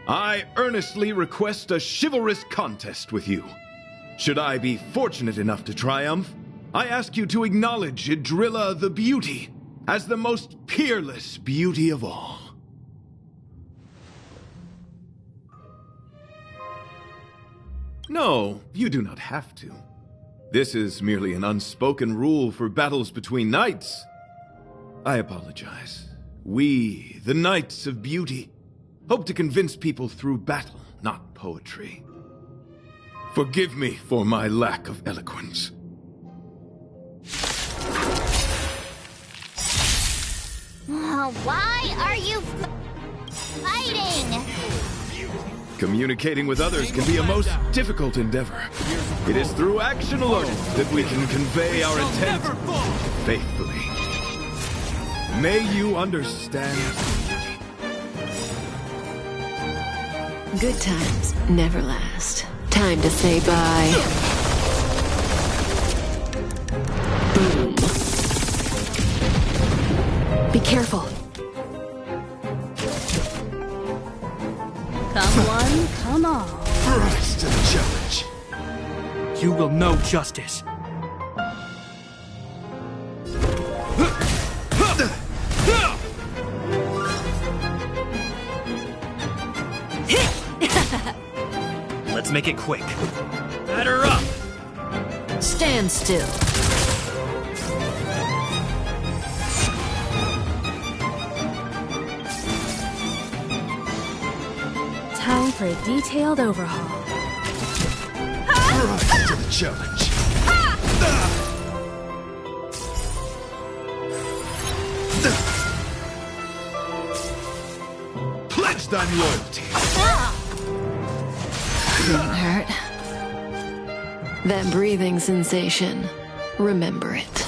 I earnestly request a chivalrous contest with you. Should I be fortunate enough to triumph, I ask you to acknowledge Idrilla the Beauty as the most peerless beauty of all. No, you do not have to. This is merely an unspoken rule for battles between knights. I apologize. We, the Knights of Beauty, hope to convince people through battle, not poetry. Forgive me for my lack of eloquence. Why are you fighting? Communicating with others can be a most difficult endeavor. It is through action alone that we can convey our intent faithfully. May you understand. Good times never last. Time to say bye. Boom. Be careful. Come one, come all. Rise to the challenge. You will know justice. Let's make it quick. Batter up! Stand still. Time for a detailed overhaul. Rise to the challenge. Pledge thy loyalty. Don't hurt. That breathing sensation. Remember it.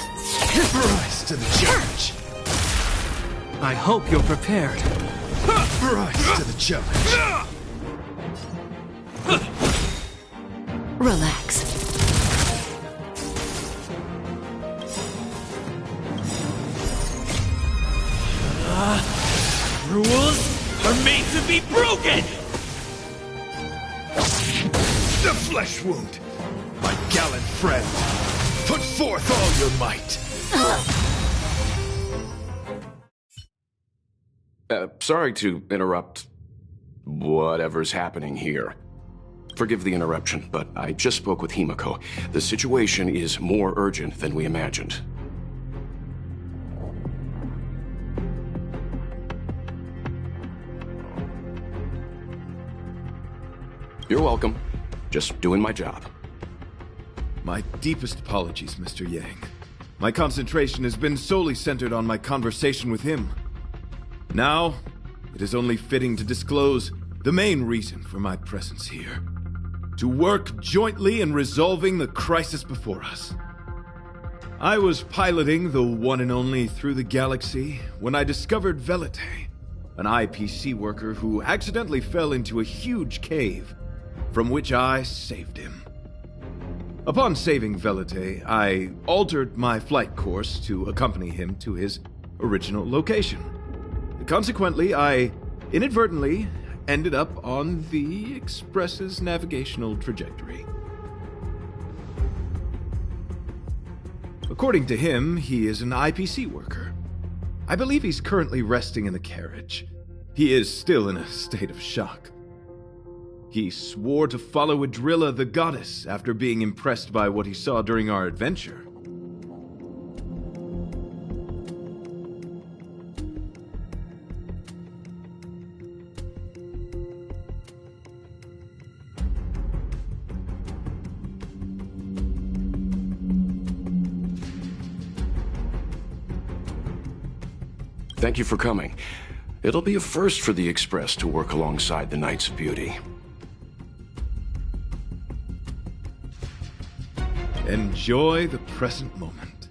Rise to the challenge. I hope you're prepared. Rise to the challenge. Relax. Rules are made to be broken! The flesh wound! My gallant friend! Put forth all your might! Sorry to interrupt whatever's happening here. Forgive the interruption, but I just spoke with Himiko. The situation is more urgent than we imagined. You're welcome. Just doing my job. My deepest apologies, Mr. Yang. My concentration has been solely centered on my conversation with him. Now, it is only fitting to disclose the main reason for my presence here. To work jointly in resolving the crisis before us. I was piloting the one and only Through the Galaxy when I discovered Velite, an IPC worker who accidentally fell into a huge cave, from which I saved him. Upon saving Velite, I altered my flight course to accompany him to his original location. Consequently, I inadvertently ended up on the Express's navigational trajectory. According to him, he is an IPC worker. I believe he's currently resting in the carriage. He is still in a state of shock. He swore to follow Idrilla the goddess after being impressed by what he saw during our adventure. Thank you for coming. It'll be a first for the Express to work alongside the Knights of Beauty. Enjoy the present moment.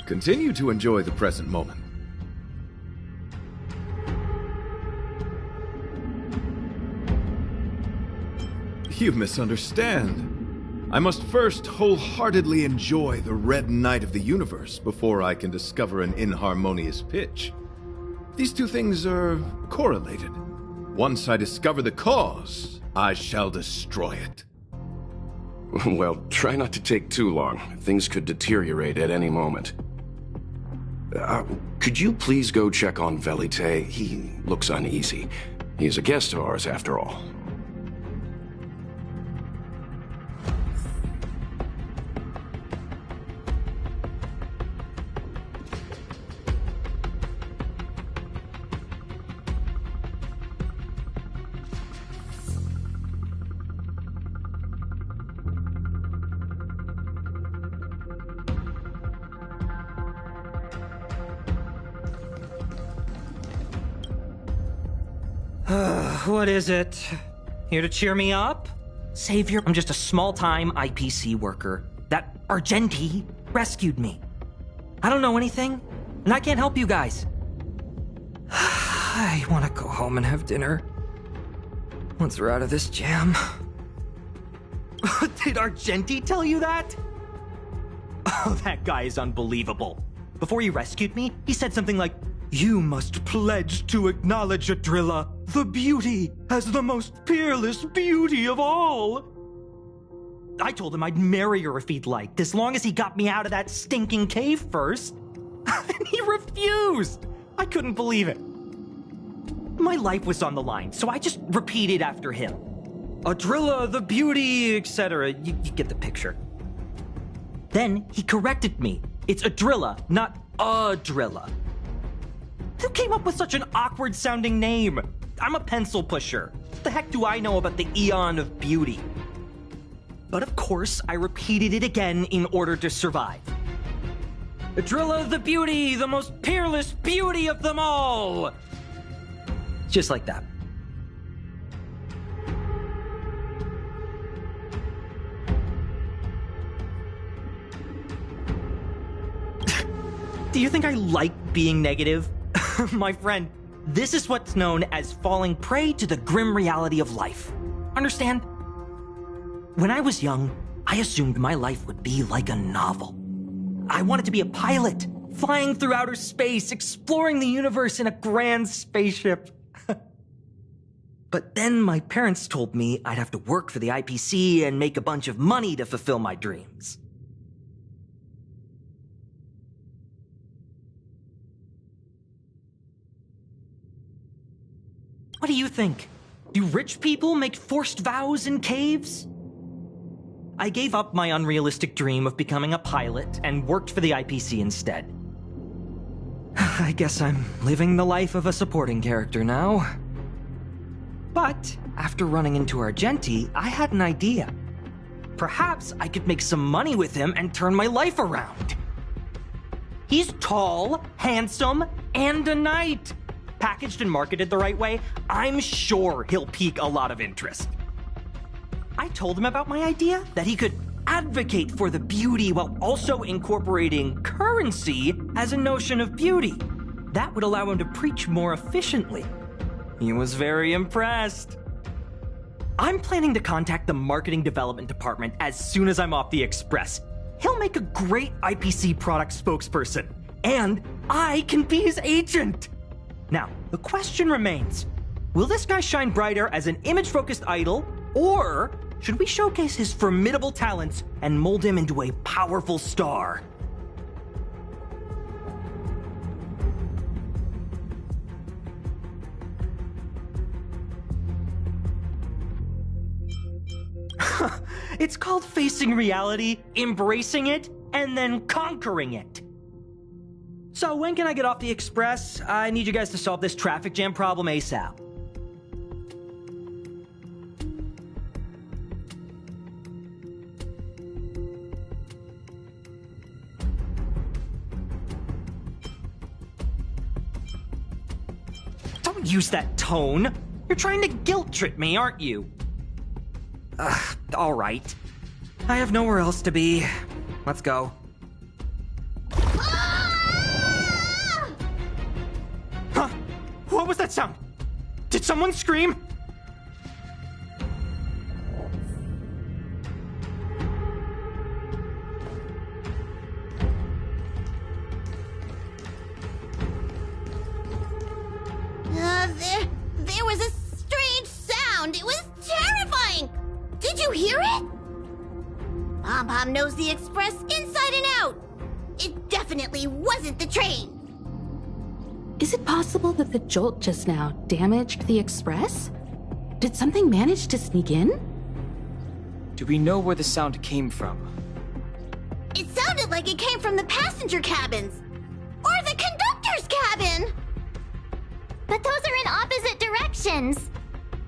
Continue to enjoy the present moment. You misunderstand. I must first wholeheartedly enjoy the red night of the universe before I can discover an inharmonious pitch. These two things are correlated. Once I discover the cause, I shall destroy it. Well, try not to take too long. Things could deteriorate at any moment. Could you please go check on Velite? He looks uneasy. He's a guest of ours, after all. What is it? Here to cheer me up? Savior, I'm just a small-time IPC worker. That Argenti rescued me. I don't know anything, and I can't help you guys. I want to go home and have dinner. Once we're out of this jam. Did Argenti tell you that? Oh, that guy is unbelievable. Before he rescued me, he said something like, "You must pledge to acknowledge Adrilla, the beauty, as the most peerless beauty of all." I told him I'd marry her if he'd liked, as long as he got me out of that stinking cave first. And he refused! I couldn't believe it. My life was on the line, so I just repeated after him. Adrilla, the beauty, etc. You get the picture. Then he corrected me. It's Adrilla, not Adrilla. Who came up with such an awkward-sounding name? I'm a pencil pusher. What the heck do I know about the Eon of Beauty? But of course, I repeated it again in order to survive. Adrilla the beauty, the most peerless beauty of them all! Just like that. Do you think I like being negative? My friend, this is what's known as falling prey to the grim reality of life. Understand? When I was young, I assumed my life would be like a novel. I wanted to be a pilot, flying through outer space, exploring the universe in a grand spaceship. But then my parents told me I'd have to work for the IPC and make a bunch of money to fulfill my dreams. What do you think? Do rich people make forced vows in caves? I gave up my unrealistic dream of becoming a pilot and worked for the IPC instead. I guess I'm living the life of a supporting character now. But after running into Argenti, I had an idea. Perhaps I could make some money with him and turn my life around. He's tall, handsome, and a knight. Packaged and marketed the right way, I'm sure he'll pique a lot of interest. I told him about my idea, that he could advocate for the beauty while also incorporating currency as a notion of beauty. That would allow him to preach more efficiently. He was very impressed. I'm planning to contact the marketing development department as soon as I'm off the Express. He'll make a great IPC product spokesperson, and I can be his agent. Now, the question remains, will this guy shine brighter as an image-focused idol, or should we showcase his formidable talents and mold him into a powerful star? It's called facing reality, embracing it, and then conquering it. So when can I get off the Express? I need you guys to solve this traffic jam problem ASAP. Don't use that tone. You're trying to guilt trip me, aren't you? All right. I have nowhere else to be. Let's go. Huh? What was that sound? Did someone scream? There was a strange sound. It was terrifying. Did you hear it? Pom-Pom knows the Express inside and out. It definitely wasn't the train. Is it possible that the jolt just now damaged the Express? Did something manage to sneak in? Do we know where the sound came from? It sounded like it came from the passenger cabins. Or the conductor's cabin. But those are in opposite directions.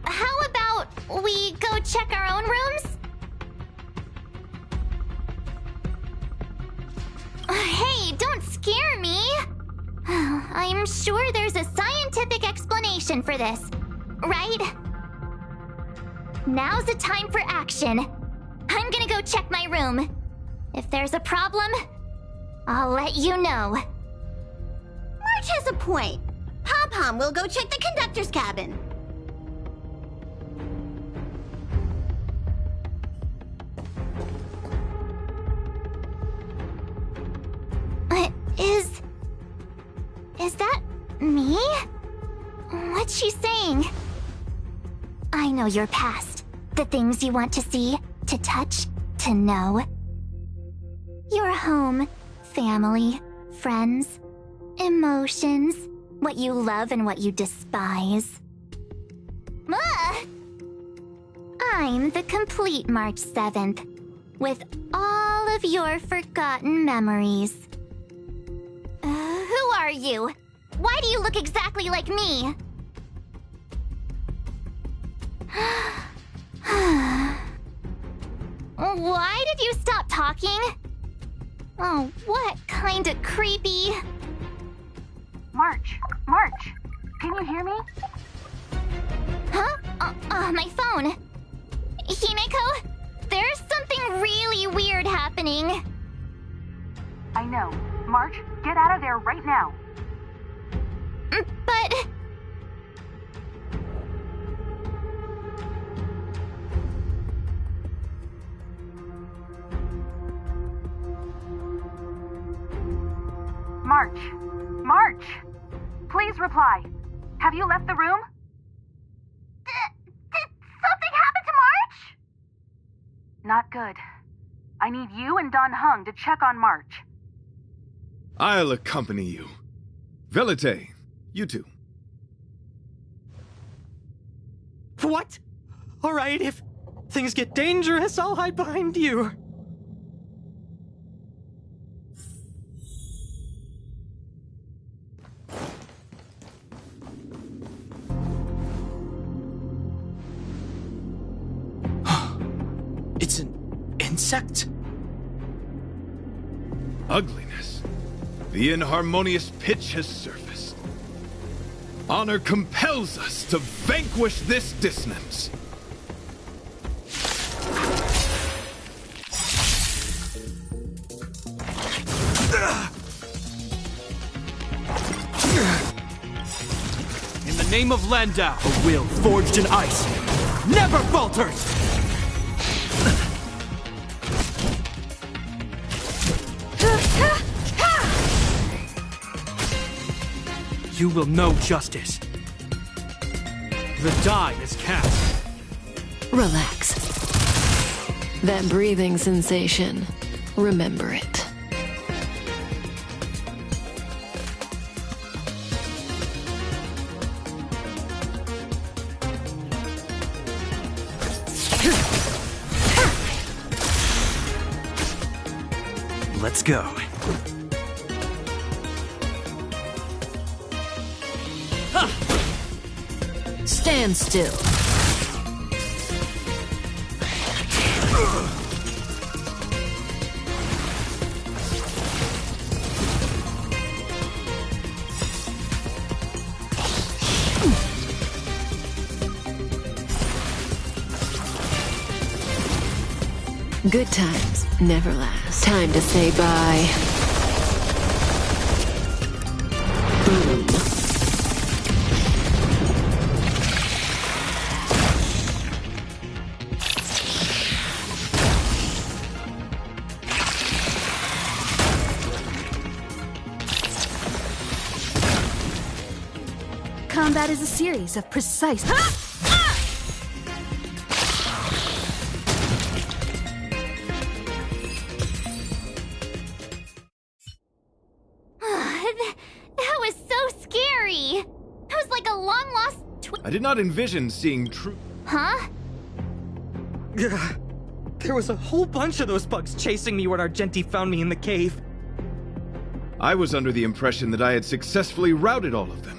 How about we go check our own rooms? Hey, don't scare me. I'm sure there's a scientific explanation for this, right? Now's the time for action. I'm gonna go check my room. If there's a problem, I'll let you know. March has a point. Pom-Pom will go check the conductor's cabin. Is that me? What's she saying? I know your past. The things you want to see, to touch, to know. Your home, family, friends, emotions, what you love and what you despise. I'm the complete March 7th, with all of your forgotten memories. Who are you? Why do you look exactly like me? Why did you stop talking? Oh, what kind of creepy... March, can you hear me? Huh? My phone. Himeko, there's something really weird happening. I know. March, get out of there right now. But... March! Please reply. Have you left the room? Did something happen to March? Not good. I need you and Don Hung to check on March. I'll accompany you. Velite, you too. What? Alright, if things get dangerous, I'll hide behind you. It's an insect? Ugliness. The inharmonious pitch has surfaced. Honor compels us to vanquish this dissonance. In the name of Landau, a will forged in ice never falters! You will know justice. The die is cast. Relax. That breathing sensation, remember it. Let's go. Stand still. Good times never last. Time to say bye. Boom. Combat That is a series of precise... That was so scary! That was like a long-lost I did not envision seeing true... Huh? There was a whole bunch of those bugs chasing me when Argenti found me in the cave. I was under the impression that I had successfully routed all of them.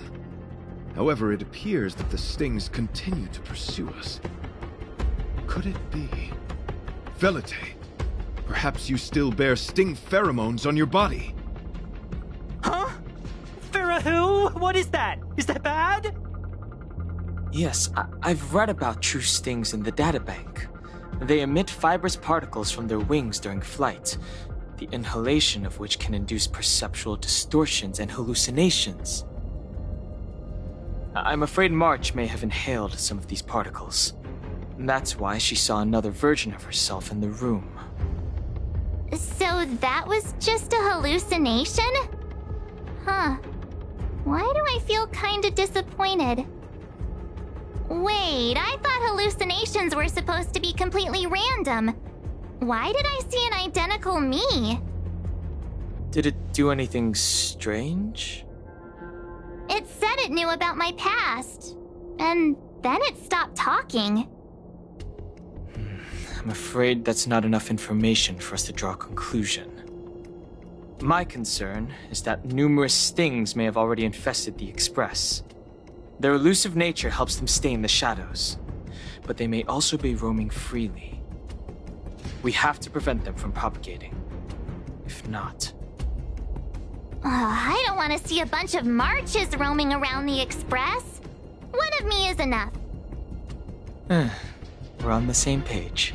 However, it appears that the stings continue to pursue us. Could it be? Velite, perhaps you still bear sting pheromones on your body. Huh? Farah, what is that? Is that bad? Yes, I've read about true stings in the databank. They emit fibrous particles from their wings during flight, the inhalation of which can induce perceptual distortions and hallucinations. I'm afraid March may have inhaled some of these particles. That's why she saw another version of herself in the room. So that was just a hallucination? Huh. Why do I feel kinda disappointed? Wait, I thought hallucinations were supposed to be completely random. Why did I see an identical me? Did it do anything strange? It said it knew about my past. And then it stopped talking. I'm afraid that's not enough information for us to draw a conclusion. My concern is that numerous stings may have already infested the Express. Their elusive nature helps them stay in the shadows, but they may also be roaming freely. We have to prevent them from propagating. If not... I don't want to see a bunch of Marches roaming around the Express. One of me is enough. We're on the same page.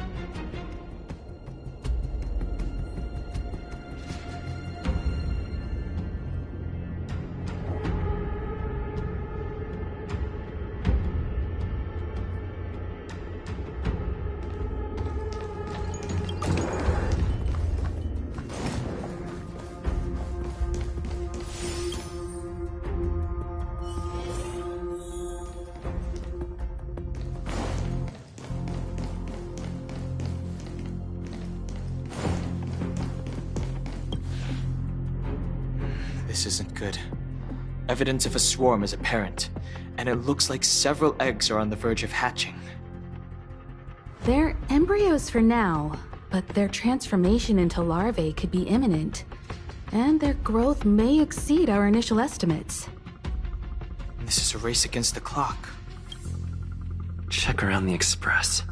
This isn't good. Evidence of a swarm is apparent, and it looks like several eggs are on the verge of hatching. They're embryos for now, but their transformation into larvae could be imminent, and their growth may exceed our initial estimates. This is a race against the clock. Check around the Express.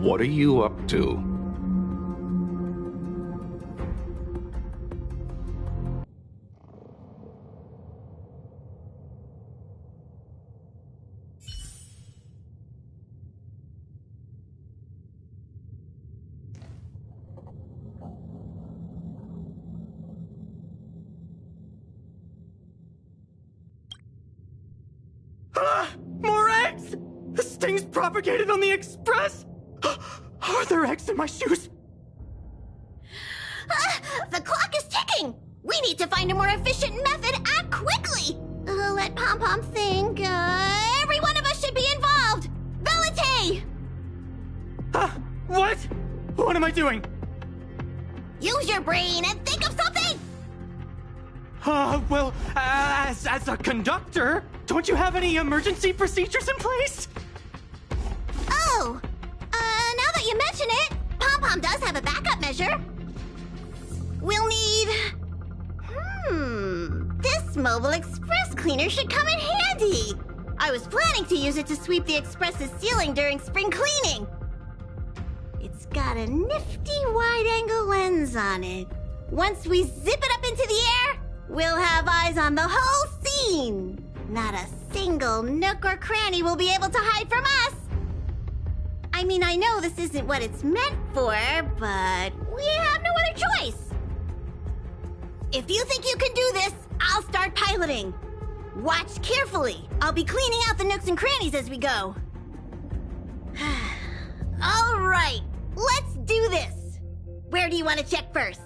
What are you up to? stings propagated on the Express? Are there eggs in my shoes? The clock is ticking! We need to find a more efficient method. Act quickly! Let Pom Pom think. Every one of us should be involved! Velite! What? What am I doing? Use your brain and think of something! Well, as a conductor, don't you have any emergency procedures in place? Oh! Now that you mention it, Pom Pom does have a backup measure. We'll need... This mobile express cleaner should come in handy. I was planning to use it to sweep the express's ceiling during spring cleaning. It's got a nifty wide-angle lens on it. Once we zip it up into the air, we'll have eyes on the whole scene. Not a single nook or cranny will be able to hide from us. I mean, I know this isn't what it's meant for, but we have no other choice. If you think you can do this, I'll start piloting. Watch carefully. I'll be cleaning out the nooks and crannies as we go. All right, let's do this. Where do you want to check first?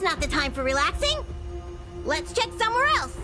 Not the time for relaxing. Let's check somewhere else.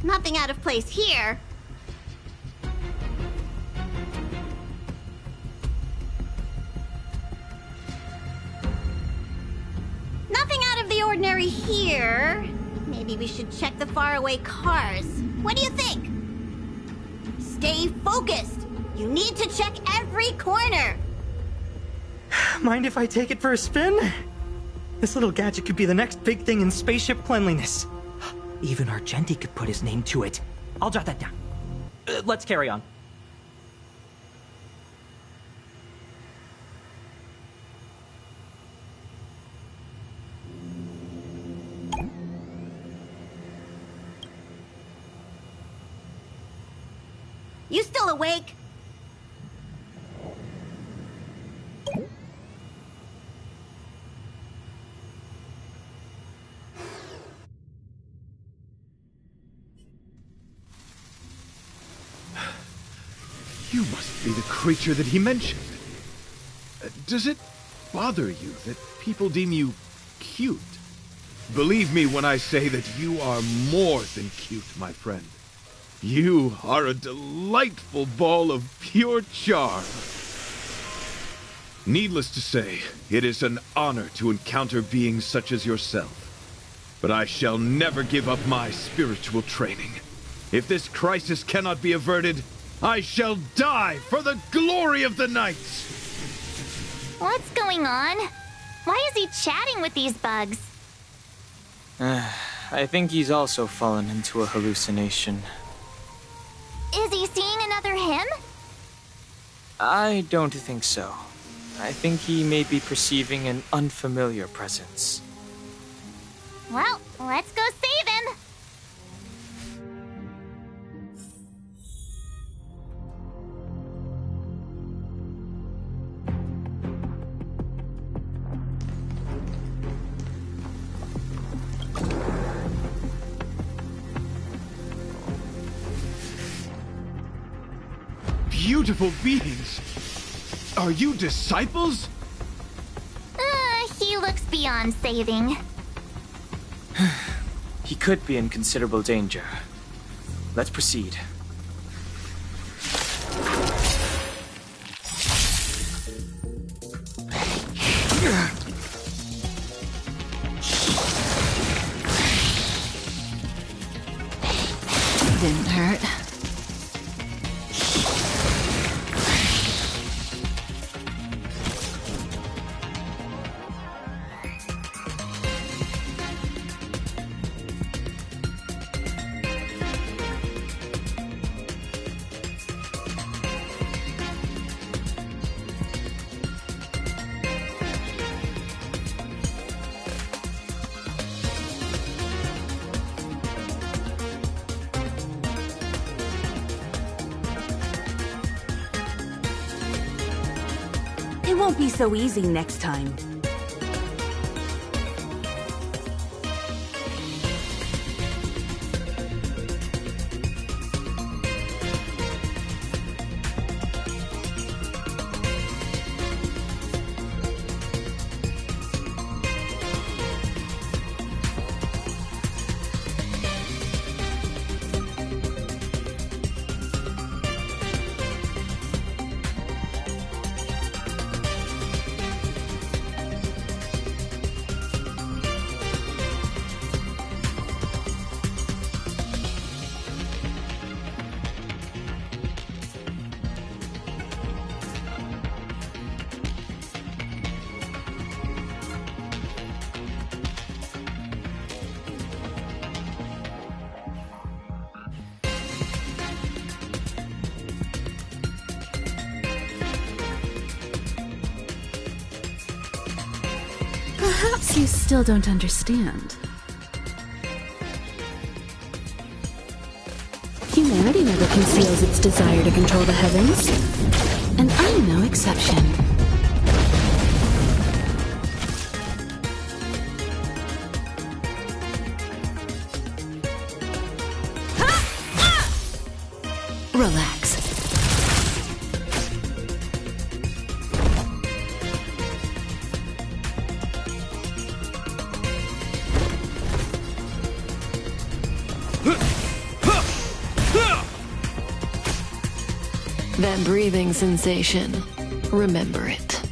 Nothing out of place here. Nothing out of the ordinary here. Maybe we should check the faraway cars. What do you think? Stay focused. You need to check every corner. Mind if I take it for a spin? This little gadget could be the next big thing in spaceship cleanliness. Even Argenti could put his name to it. I'll jot that down. Let's carry on. You still awake? You must be the creature that he mentioned. Does it bother you that people deem you cute? Believe me when I say that you are more than cute, my friend. You are a delightful ball of pure charm. Needless to say, it is an honor to encounter beings such as yourself. But I shall never give up my spiritual training. If this crisis cannot be averted, I shall die for the glory of the Knights! What's going on? Why is he chatting with these bugs? I think he's also fallen into a hallucination. Is he seeing another him? I don't think so. I think he may be perceiving an unfamiliar presence. Well, let's go save him! Beautiful beings! Are you disciples? He looks beyond saving. He could be in considerable danger. Let's proceed. Didn't hurt. It won't be so easy next time. Perhaps you still don't understand. Humanity never conceals its desire to control the heavens, and I'm no exception. Relax. That breathing sensation, remember it.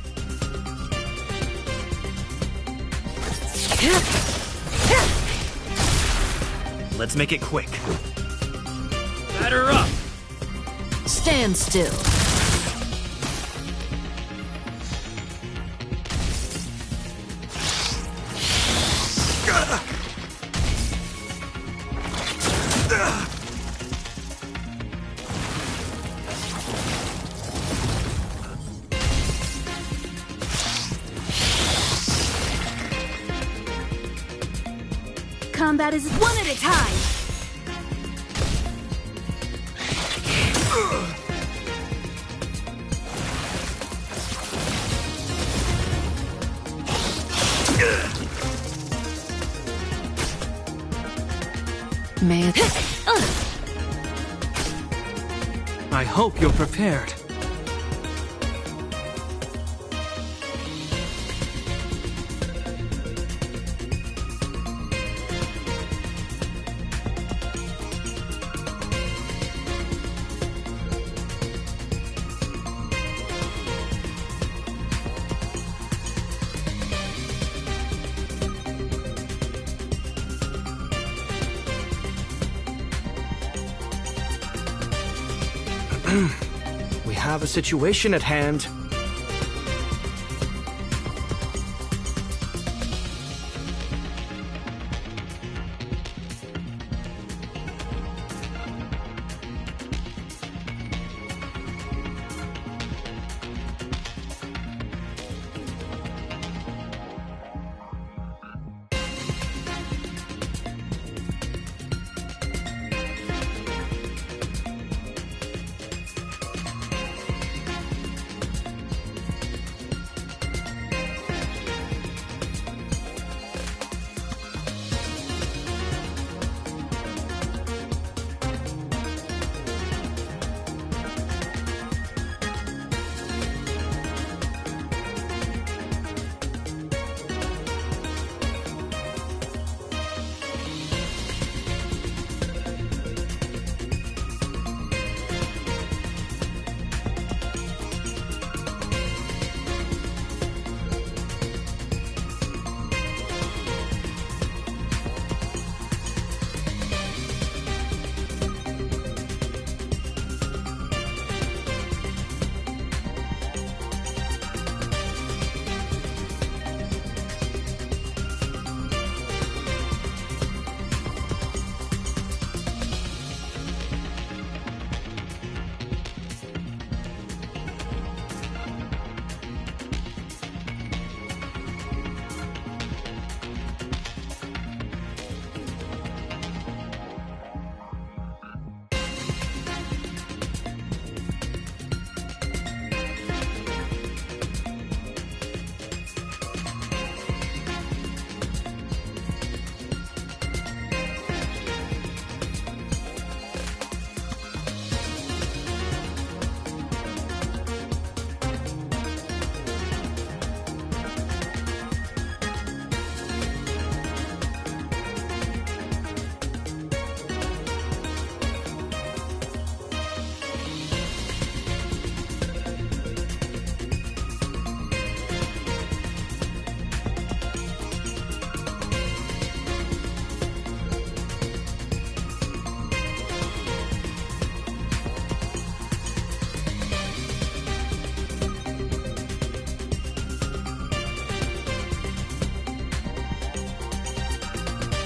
Let's make it quick. Batter up! Stand still. Combat is one at a time. May I hope you're prepared. We have a situation at hand.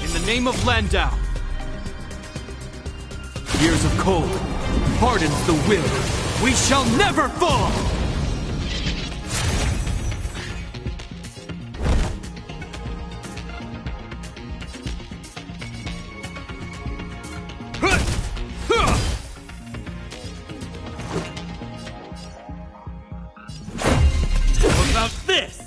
In the name of Landau. Years of cold hardens the will. We shall never fall! How about this?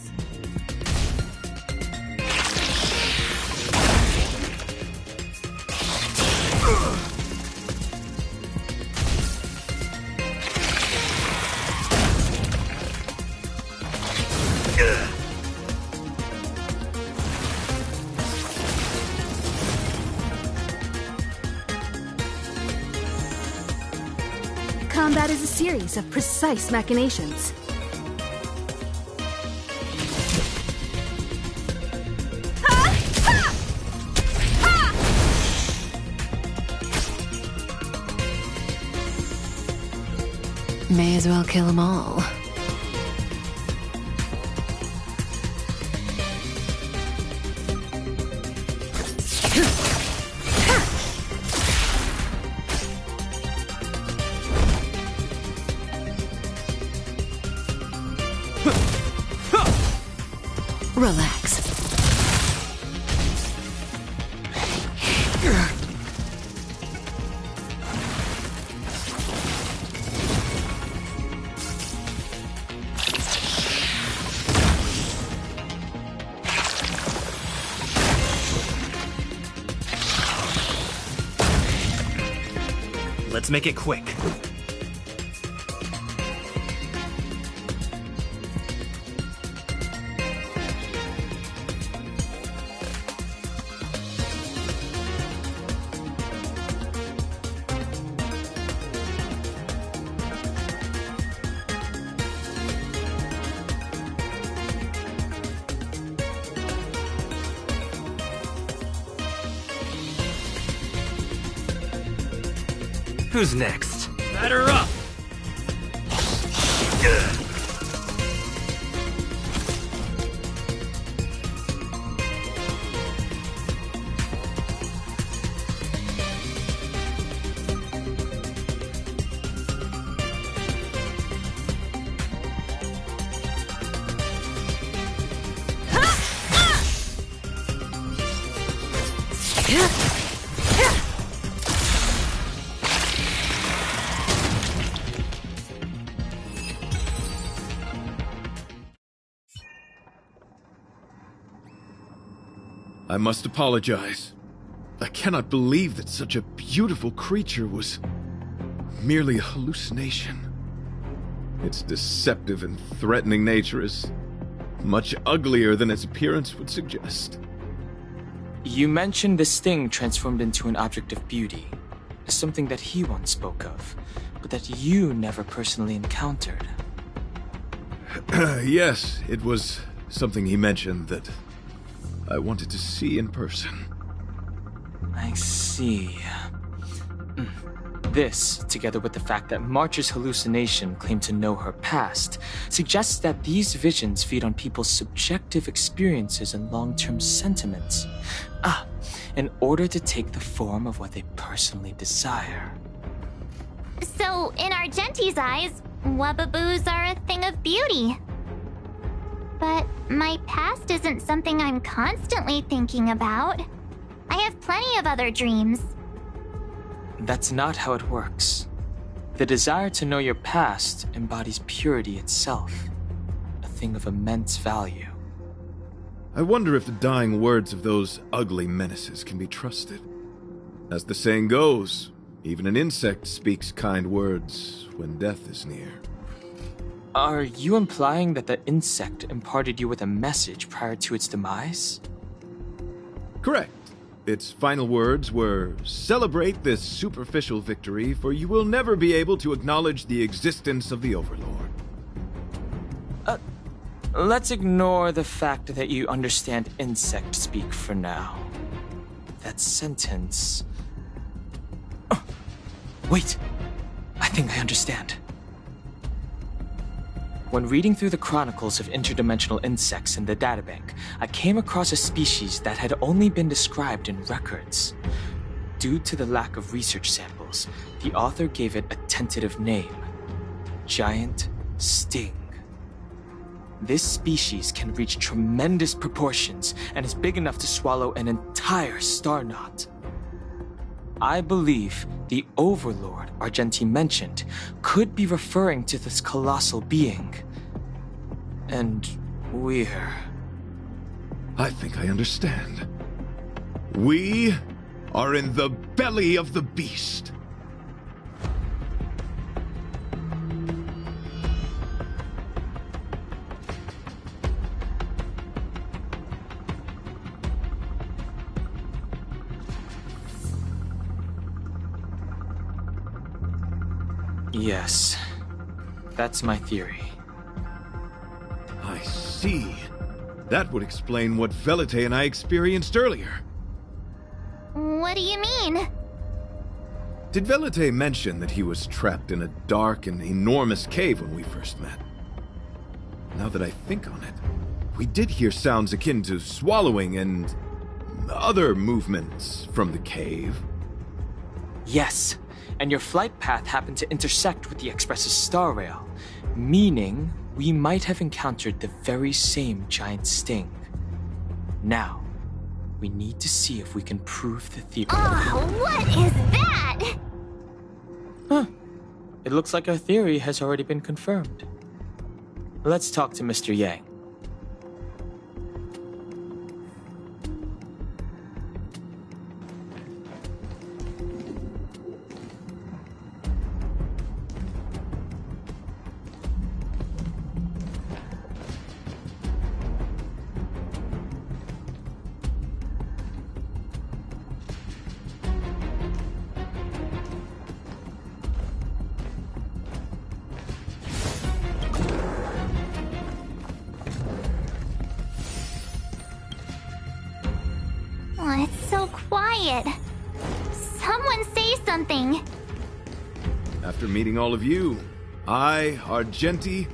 Combat is a series of precise machinations. May as well kill them all. Relax. Let's make it quick. Who's next? Batter up! I must apologize. I cannot believe that such a beautiful creature was merely a hallucination. Its deceptive and threatening nature is much uglier than its appearance would suggest. You mentioned this thing transformed into an object of beauty, something that he once spoke of, but that you never personally encountered. Yes, it was something he mentioned that I wanted to see in person. I see. This, together with the fact that March's hallucination claimed to know her past, suggests that these visions feed on people's subjective experiences and long-term sentiments. In order to take the form of what they personally desire. So, in Argenti's eyes, Wubbaboos are a thing of beauty. But my past isn't something I'm constantly thinking about. I have plenty of other dreams. That's not how it works. The desire to know your past embodies purity itself, a thing of immense value. I wonder if the dying words of those ugly menaces can be trusted. As the saying goes, even an insect speaks kind words when death is near. Are you implying that the insect imparted you with a message prior to its demise? Correct. Its final words were, "Celebrate this superficial victory, for you will never be able to acknowledge the existence of the Overlord." Let's ignore the fact that you understand insect speak for now. That sentence... Wait! I think I understand. When reading through the chronicles of interdimensional insects in the databank, I came across a species that had only been described in records. Due to the lack of research samples, the author gave it a tentative name: Giant Sting. This species can reach tremendous proportions and is big enough to swallow an entire star knot. I believe the Overlord Argenti mentioned could be referring to this colossal being. And we're... I think I understand. We are in the belly of the beast. Yes, that's my theory. I see. That would explain what Velite and I experienced earlier. What do you mean? Did Velite mention that he was trapped in a dark and enormous cave when we first met? Now that I think on it, we did hear sounds akin to swallowing and other movements from the cave. Yes, and your flight path happened to intersect with the Express's star rail, meaning we might have encountered the very same giant sting. Now, we need to see if we can prove the theory. Oh, what is that? Huh. It looks like our theory has already been confirmed. Let's talk to Mr. Yang. quiet. Someone say something. After meeting all of you, I, Argenti,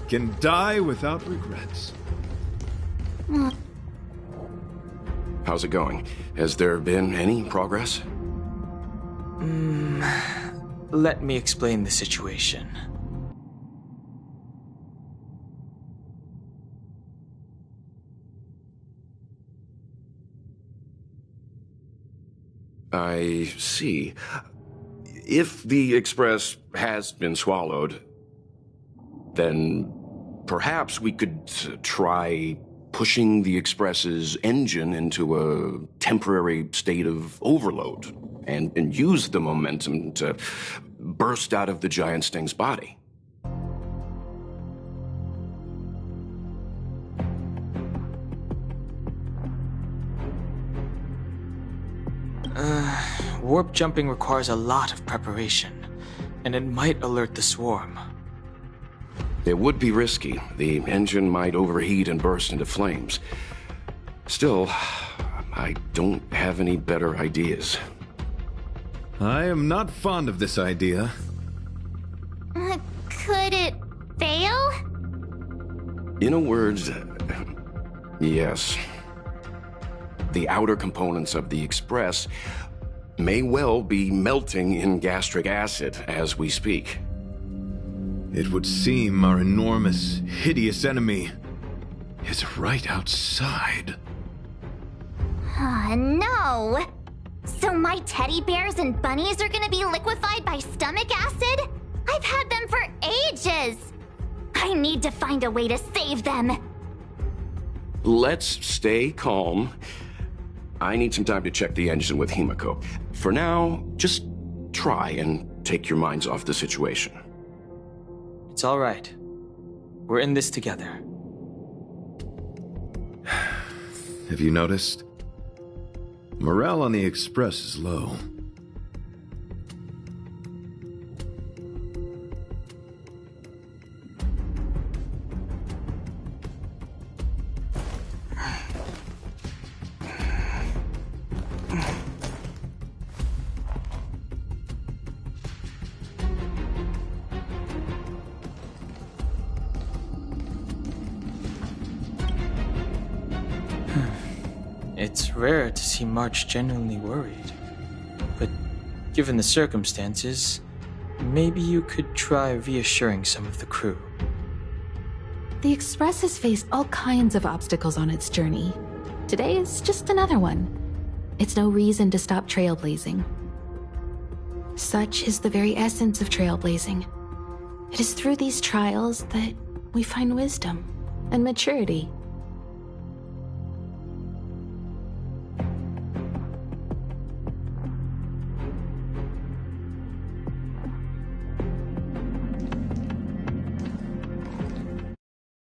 can die without regrets. How's it going? Has there been any progress? Let me explain the situation. I see. If the Express has been swallowed, then perhaps we could try pushing the Express's engine into a temporary state of overload and use the momentum to burst out of the giant Sting's body. Warp jumping requires a lot of preparation, and it might alert the swarm. It would be risky. The engine might overheat and burst into flames. Still, I don't have any better ideas. I am not fond of this idea. Could it fail? In a word, yes. The outer components of the Express may well be melting in gastric acid as we speak. It would seem our enormous, hideous enemy is right outside. No! So my teddy bears and bunnies are gonna be liquefied by stomach acid? I've had them for ages! I need to find a way to save them! Let's stay calm. I need some time to check the engine with Himiko. For now, just try and take your minds off the situation. It's all right. We're in this together. Have you noticed? Morale on the Express is low. It's rare to see March genuinely worried. But given the circumstances, maybe you could try reassuring some of the crew. The Express has faced all kinds of obstacles on its journey. Today is just another one. It's no reason to stop trailblazing. Such is the very essence of trailblazing. It is through these trials that we find wisdom and maturity.